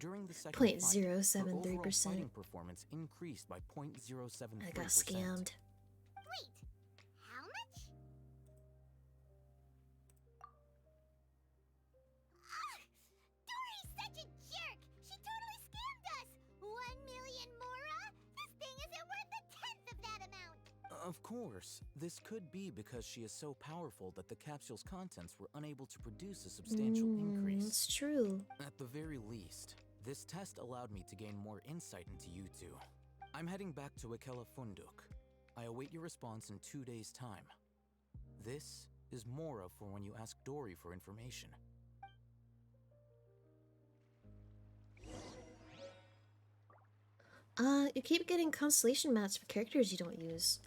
During the second fight, her overall 0.073%. fighting performance increased by 0.073%. I got scammed. Wait, how much? Of course, this could be because she is so powerful that the capsule's contents were unable to produce a substantial increase. It's true. At the very least, this test allowed me to gain more insight into you two. I'm heading back to Ikela Funduk. I await your response in 2 days' time. This is Mora for when you ask Dory for information. You keep getting constellation mats for characters you don't use.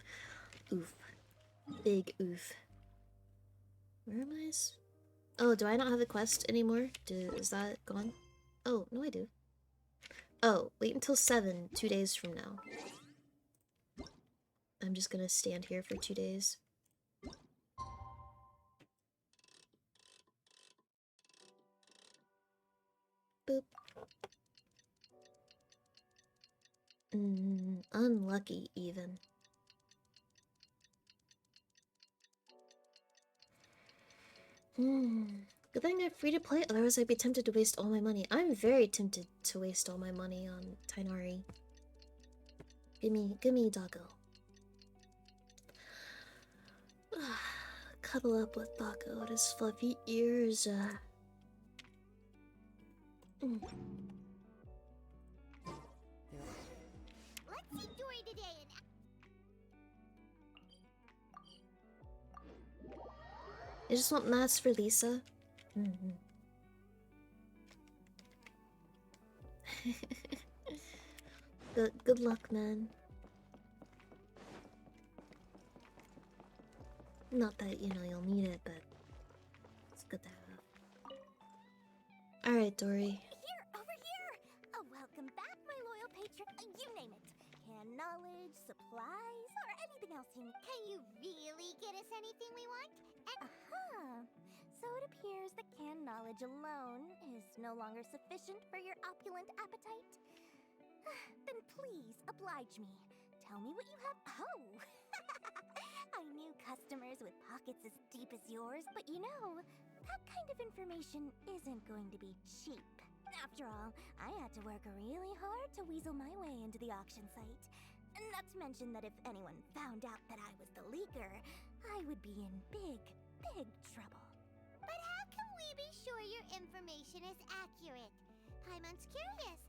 Oof. Big oof. Where am I? Oh, do I not have the quest anymore? Is that gone? Oh, no I do. Oh, wait until 7, 2 days from now. I'm just gonna stand here for 2 days. Boop. Unlucky, even. Good thing I'm free to play, otherwise I'd be tempted to waste all my money. I'm very tempted to waste all my money on Tainari. Gimme Doggo. Cuddle up with Doggo and his fluffy ears. Let's see Dory today and I just want mats for Lisa. Good luck, man. Not that, you'll need it, but it's good to have. Alright, Dory. Here, over here! Oh, welcome back, my loyal patron. You name it. Can knowledge, supplies, or anything else you need. Can you really get us anything we want? So it appears that canned knowledge alone is no longer sufficient for your opulent appetite. Then please, oblige me. Tell me what you have. Oh! I knew customers with pockets as deep as yours, but that kind of information isn't going to be cheap. After all, I had to work really hard to weasel my way into the auction site. Not to mention that if anyone found out that I was the leaker, I would be in big trouble. But how can we be sure your information is accurate? Paimon's curious.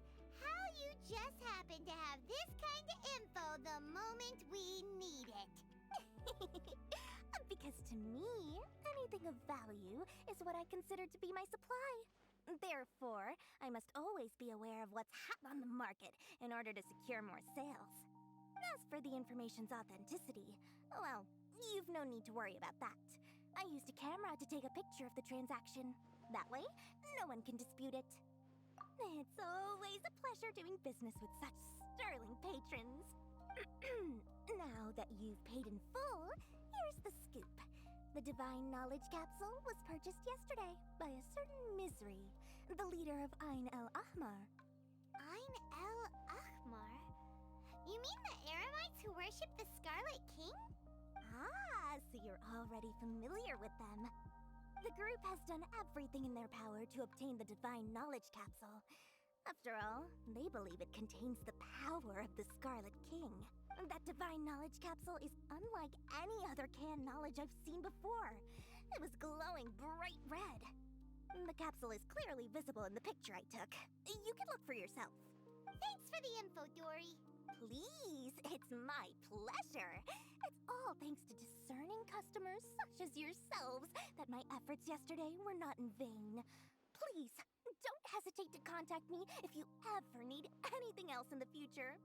How you just happen to have this kind of info the moment we need it? Because to me, anything of value is what I consider to be my supply. Therefore, I must always be aware of what's hot on the market in order to secure more sales. As for the information's authenticity, well, you've no need to worry about that. I used a camera to take a picture of the transaction. That way, no one can dispute it. It's always a pleasure doing business with such sterling patrons. Now that you've paid in full, here's the scoop. The Divine Knowledge Capsule was purchased yesterday by a certain Misery, the leader of Ain El Ahmar. Ain El Ahmar? You mean the Eremites who worship the Scarlet King? Ah, so you're already familiar with them. The group has done everything in their power to obtain the Divine Knowledge Capsule. After all, they believe it contains the power of the Scarlet King. That Divine Knowledge Capsule is unlike any other canned knowledge I've seen before. It was glowing bright red. The capsule is clearly visible in the picture I took. You can look for yourself. Thanks for the info, Dory. Please, it's my pleasure. It's all thanks to discerning customers such as yourselves that my efforts yesterday were not in vain. Please, don't hesitate to contact me if you ever need anything else in the future.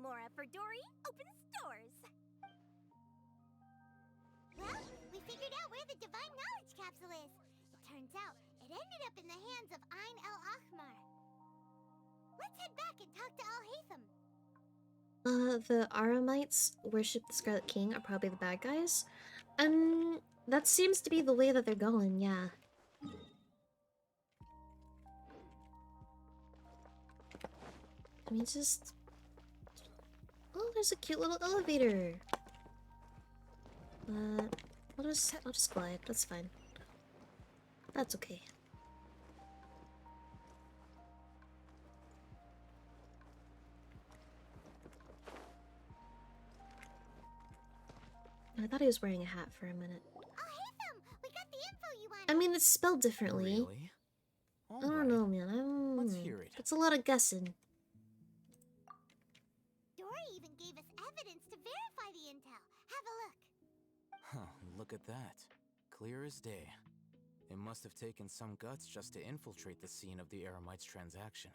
Mora for Dory opens doors. Well, we figured out where the Divine Knowledge Capsule is. It turns out it ended up in the hands of Ain El Ahmar. Let's head back and talk to Al-Haytham. The Aramites worship the Scarlet King are probably the bad guys. That seems to be the way that they're going, yeah. I mean, just... Oh, there's a cute little elevator. I'll just glide. That's fine. That's okay. I thought he was wearing a hat for a minute. I mean, it's spelled differently. Really? I don't know, man. Let's hear it. It's a lot of guessing. Dory even gave us evidence to verify the intel. Have a look. Huh, look at that. Clear as day. It must have taken some guts just to infiltrate the scene of the Eremites' transaction.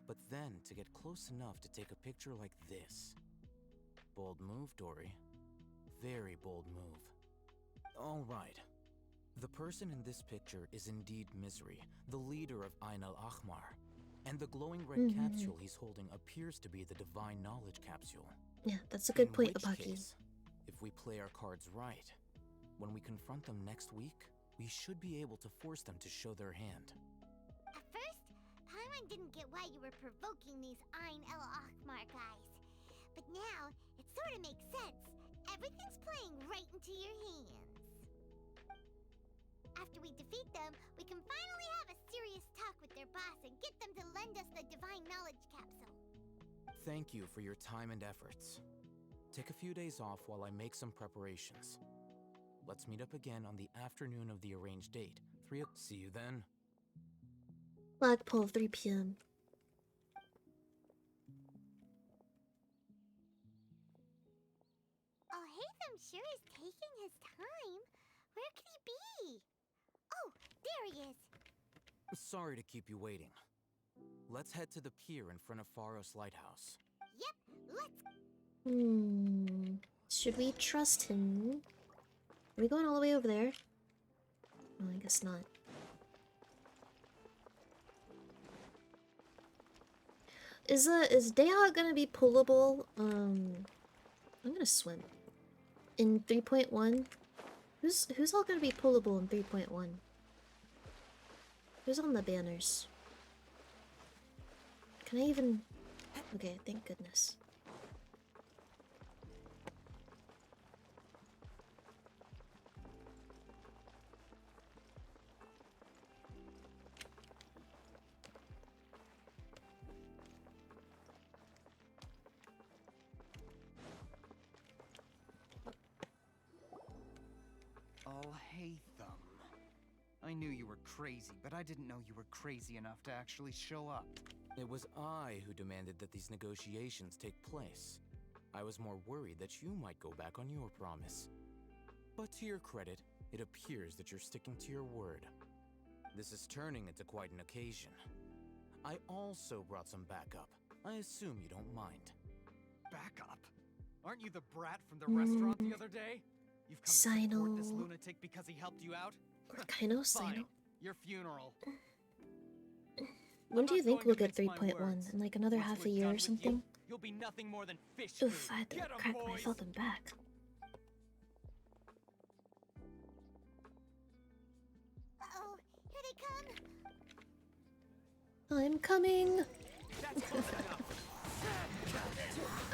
But then, to get close enough to take a picture like this. Bold move, Dory. Very bold move. All right. The person in this picture is indeed Misery, the leader of Ain al-Ahmar. And the glowing red capsule he's holding appears to be the Divine Knowledge capsule. Yeah, that's a good point, In which Apaki. case, if we play our cards right, when we confront them next week, we should be able to force them to show their hand. At first, Paimon didn't get why you were provoking these Ain el-Ahmar guys. But now, it sort of makes sense. Everything's playing right into your hands. After we defeat them, we can finally have a serious talk with their boss and get them to lend us the Divine Knowledge capsule. Thank you for your time and efforts. Take a few days off while I make some preparations. Let's meet up again on the afternoon of the arranged date. See you then. Flagpole, 3 p.m. Alhaitham sure is taking his time. Where could he be? Oh, there he is. Sorry to keep you waiting. Let's head to the pier in front of Pharos Lighthouse. Yep, let's. Should we trust him? Are we going all the way over there? Oh, I guess not. Is Dayhawk gonna be pullable? I'm gonna swim. In 3.1? Who's all gonna be pullable in 3.1? Who's on the banners? Can I even... Okay, thank goodness. Alhaitham. I knew you were crazy, but I didn't know you were crazy enough to actually show up. It was I who demanded that these negotiations take place. I was more worried that you might go back on your promise. But to your credit, it appears that you're sticking to your word. This is turning into quite an occasion. I also brought some backup. I assume you don't mind. Backup? Aren't you the brat from the restaurant the other day? You've come to support this lunatic because he helped you out? Kaino, Fine. Sino. Your funeral. When do you think we'll get 3.1? In like another half a year or something? You'll be nothing more than fish Oof, food. I had to Get 'em, crack my boys. fucking back. Uh-oh, here they come. I'm coming!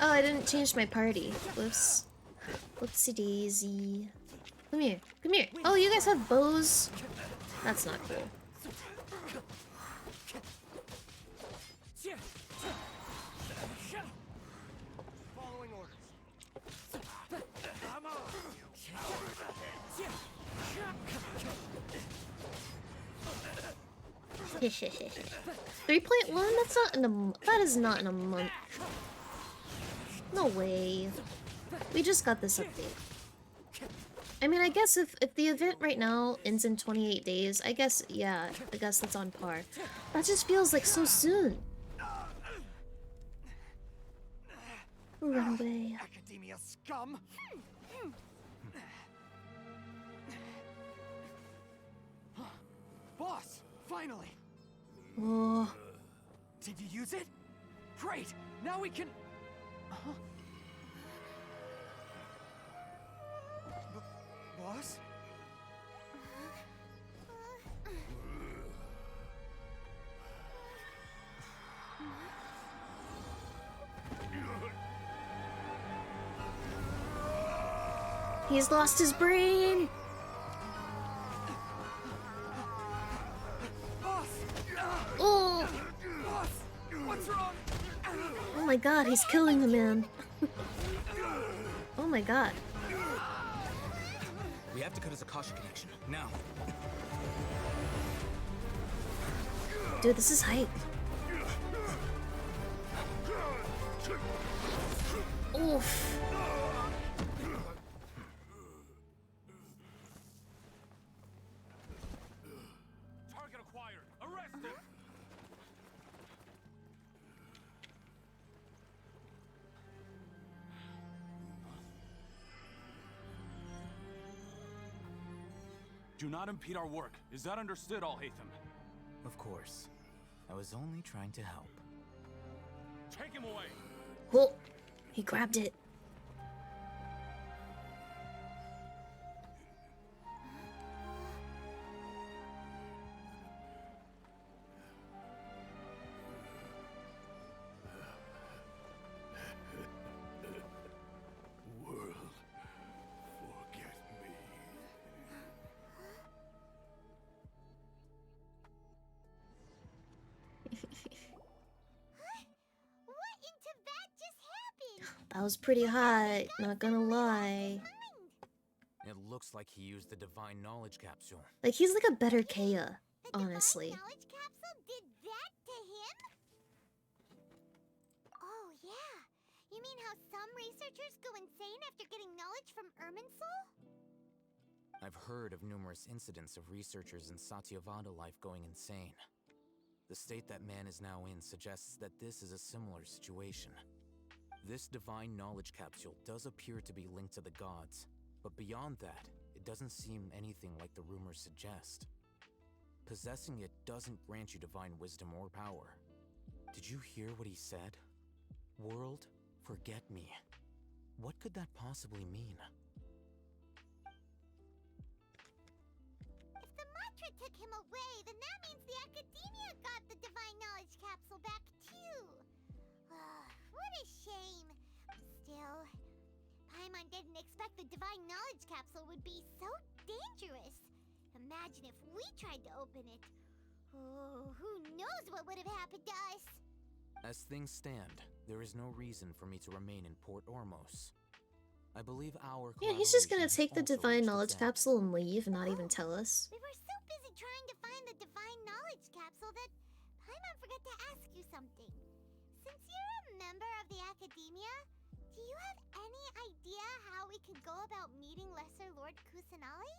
Oh, I didn't change my party. Whoops. Whoopsie daisy. Come here. Come here. Oh, you guys have bows? That's not cool. Following orders. 3.1? That's not in a... That is not in a month. No way. We just got this update. I mean, I guess if the event right now ends in 28 days, I guess, yeah, I guess that's on par. That just feels like so soon. Run away. Academia scum! Boss! Finally! Oh. Did you use it? Great! Now we can... Huh? Boss? He's lost his brain! Oh! What's wrong? Oh my god, he's killing the man. Oh my god. We have to cut his Akasha connection, now. Dude, this is hype. Oof. Target acquired. Arrest him. Do not impede our work. Is that understood, Al-Haytham? Of course. I was only trying to help. Take him away. Oh, he grabbed it. World, forget me. What in Tibet just happened? That was pretty hot, not gonna lie. It looks like he used the divine knowledge capsule. Like, he's like a better Kaya, honestly. Knowledge capsule did that to him? Oh, yeah. You mean how some researchers go insane after getting knowledge from Irminsul? I've heard of numerous incidents of researchers in Satyavada life going insane. The state that man is now in suggests that this is a similar situation. This divine knowledge capsule does appear to be linked to the gods, but beyond that, it doesn't seem anything like the rumors suggest. Possessing it doesn't grant you divine wisdom or power. Did you hear what he said? World, forget me. What could that possibly mean? If the mantra took him away, then that means the Academia got the divine knowledge capsule back too. What a shame. Still, Paimon didn't expect the divine knowledge capsule would be so dangerous. Imagine if we tried to open it. Oh, who knows what would have happened to us? As things stand, there is no reason for me to remain in Port Ormos. I believe our Yeah, he's just gonna collaboration take the also divine reached knowledge its end. capsule and leave and not even tell us. We were so busy trying to find the divine knowledge capsule that Paimon forgot to ask you something. Since you're a member of the Academia, do you have any idea how we could go about meeting Lesser Lord Kusanali?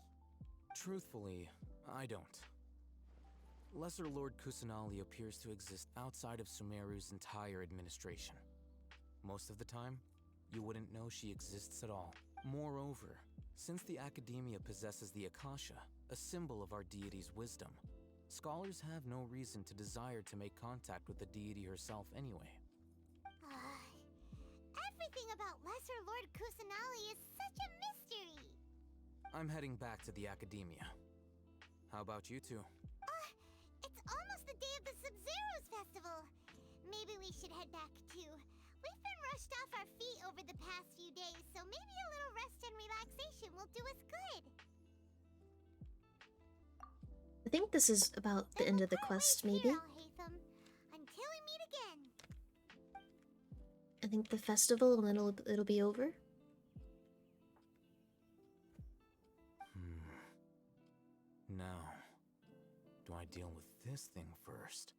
Truthfully, I don't. Lesser Lord Kusanali appears to exist outside of Sumeru's entire administration. Most of the time, you wouldn't know she exists at all. Moreover, since the Academia possesses the Akasha, a symbol of our deity's wisdom, scholars have no reason to desire to make contact with the deity herself anyway. Everything about Lesser Lord Kusanali is such a mystery. I'm heading back to the Academia. How about you two? It's almost the day of the Sub-Zero's festival. Maybe we should head back too. We've been rushed off our feet over the past few days, so maybe a little rest and relaxation will do us good. I think this is about the end of the quest, maybe. Al-Haytham, until we meet again. I think the festival and then it'll be over. Now, do I deal with this thing first?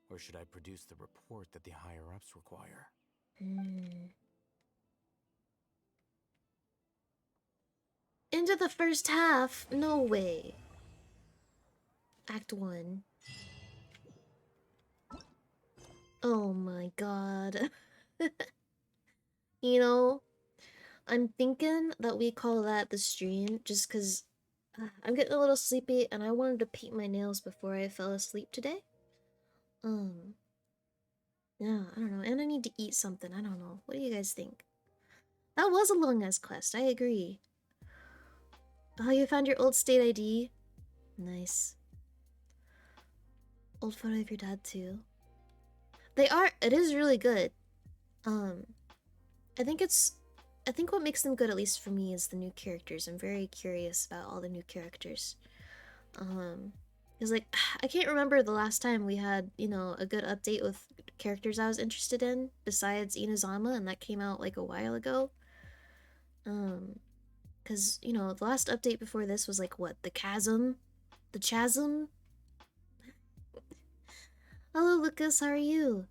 Or should I produce the report that the higher-ups require? Into the first half? No way. Act 1. Oh my god. You know, I'm thinking that we call that the stream just because I'm getting a little sleepy and I wanted to paint my nails before I fell asleep today. Yeah, I don't know. And I need to eat something. I don't know. What do you guys think? That was a long-ass quest. I agree. Oh, you found your old state ID? Nice. Old photo of your dad, too. It is really good. I think what makes them good, at least for me, is the new characters. I'm very curious about all the new characters. Because, like, I can't remember the last time we had, you know, a good update with characters I was interested in, besides Inazama, and that came out, like, a while ago. Because Because, you know, the last update before this was like, what? The chasm? The chasm? Hello, Lucas, how are you?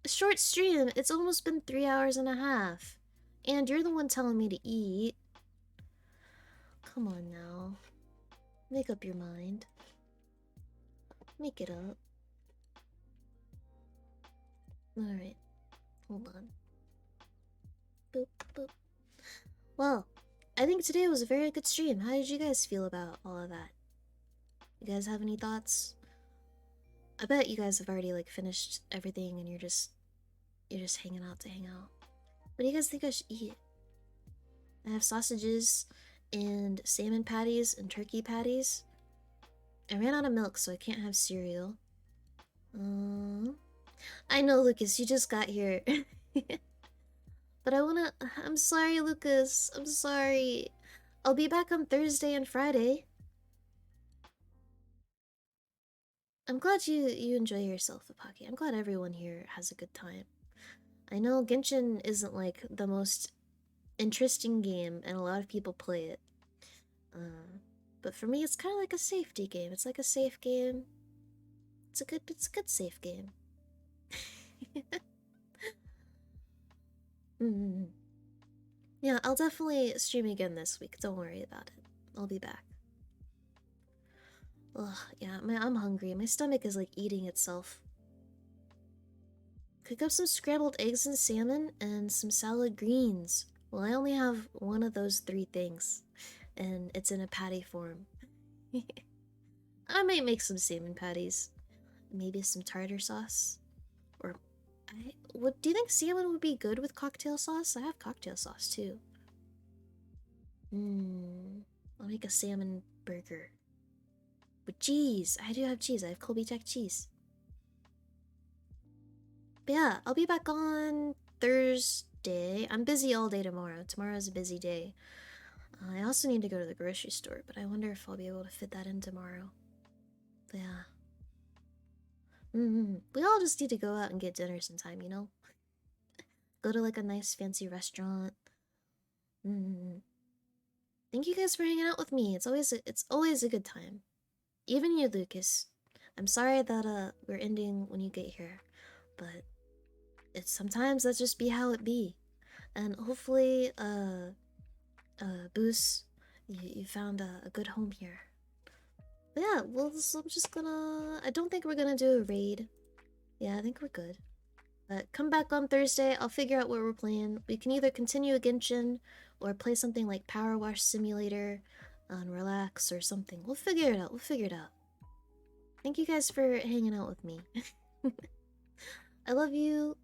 A short stream. It's almost been 3 hours and a half. And you're the one telling me to eat. Come on now. Make up your mind. Make it up. Alright. Hold on. Boop, boop. Well, I think today was a very good stream. How did you guys feel about all of that? You guys have any thoughts? I bet you guys have already like finished everything and you're just hanging out to hang out. What do you guys think I should eat? I have sausages and salmon patties and turkey patties. I ran out of milk, so I can't have cereal. I know, Lucas, you just got here. But I'm sorry, Lucas. I'm sorry. I'll be back on Thursday and Friday. I'm glad you enjoy yourself, Apaki. I'm glad everyone here has a good time. I know Genshin isn't like the most interesting game, and a lot of people play it. But for me, it's kind of like a safety game. It's like a safe game. It's a good safe game. Yeah, I'll definitely stream again this week. Don't worry about it. I'll be back. Ugh, yeah, I'm hungry. My stomach is like eating itself. Cook up some scrambled eggs and salmon and some salad greens. Well, I only have one of those 3 things, and it's in a patty form. I might make some salmon patties. Maybe some tartar sauce. Or, what do you think salmon would be good with cocktail sauce? I have cocktail sauce too. I'll make a salmon burger. With cheese! I do have cheese. I have Colby Jack cheese. But yeah, I'll be back on Thursday. I'm busy all day tomorrow. Tomorrow's a busy day. I also need to go to the grocery store, but I wonder if I'll be able to fit that in tomorrow. But yeah. We all just need to go out and get dinner sometime, you know? Go to like a nice fancy restaurant. Thank you guys for hanging out with me. It's always a good time. Even you, Lucas. I'm sorry that we're ending when you get here, but it's sometimes that's just be how it be. And hopefully Boos, you found a good home here. But yeah, well, so I'm just gonna... I don't think we're gonna do a raid. Yeah, I think we're good. But come back on Thursday, I'll figure out what we're playing. We can either continue Genshin, or play something like Power Wash Simulator, and relax, or something. We'll figure it out. Thank you guys for hanging out with me. I love you.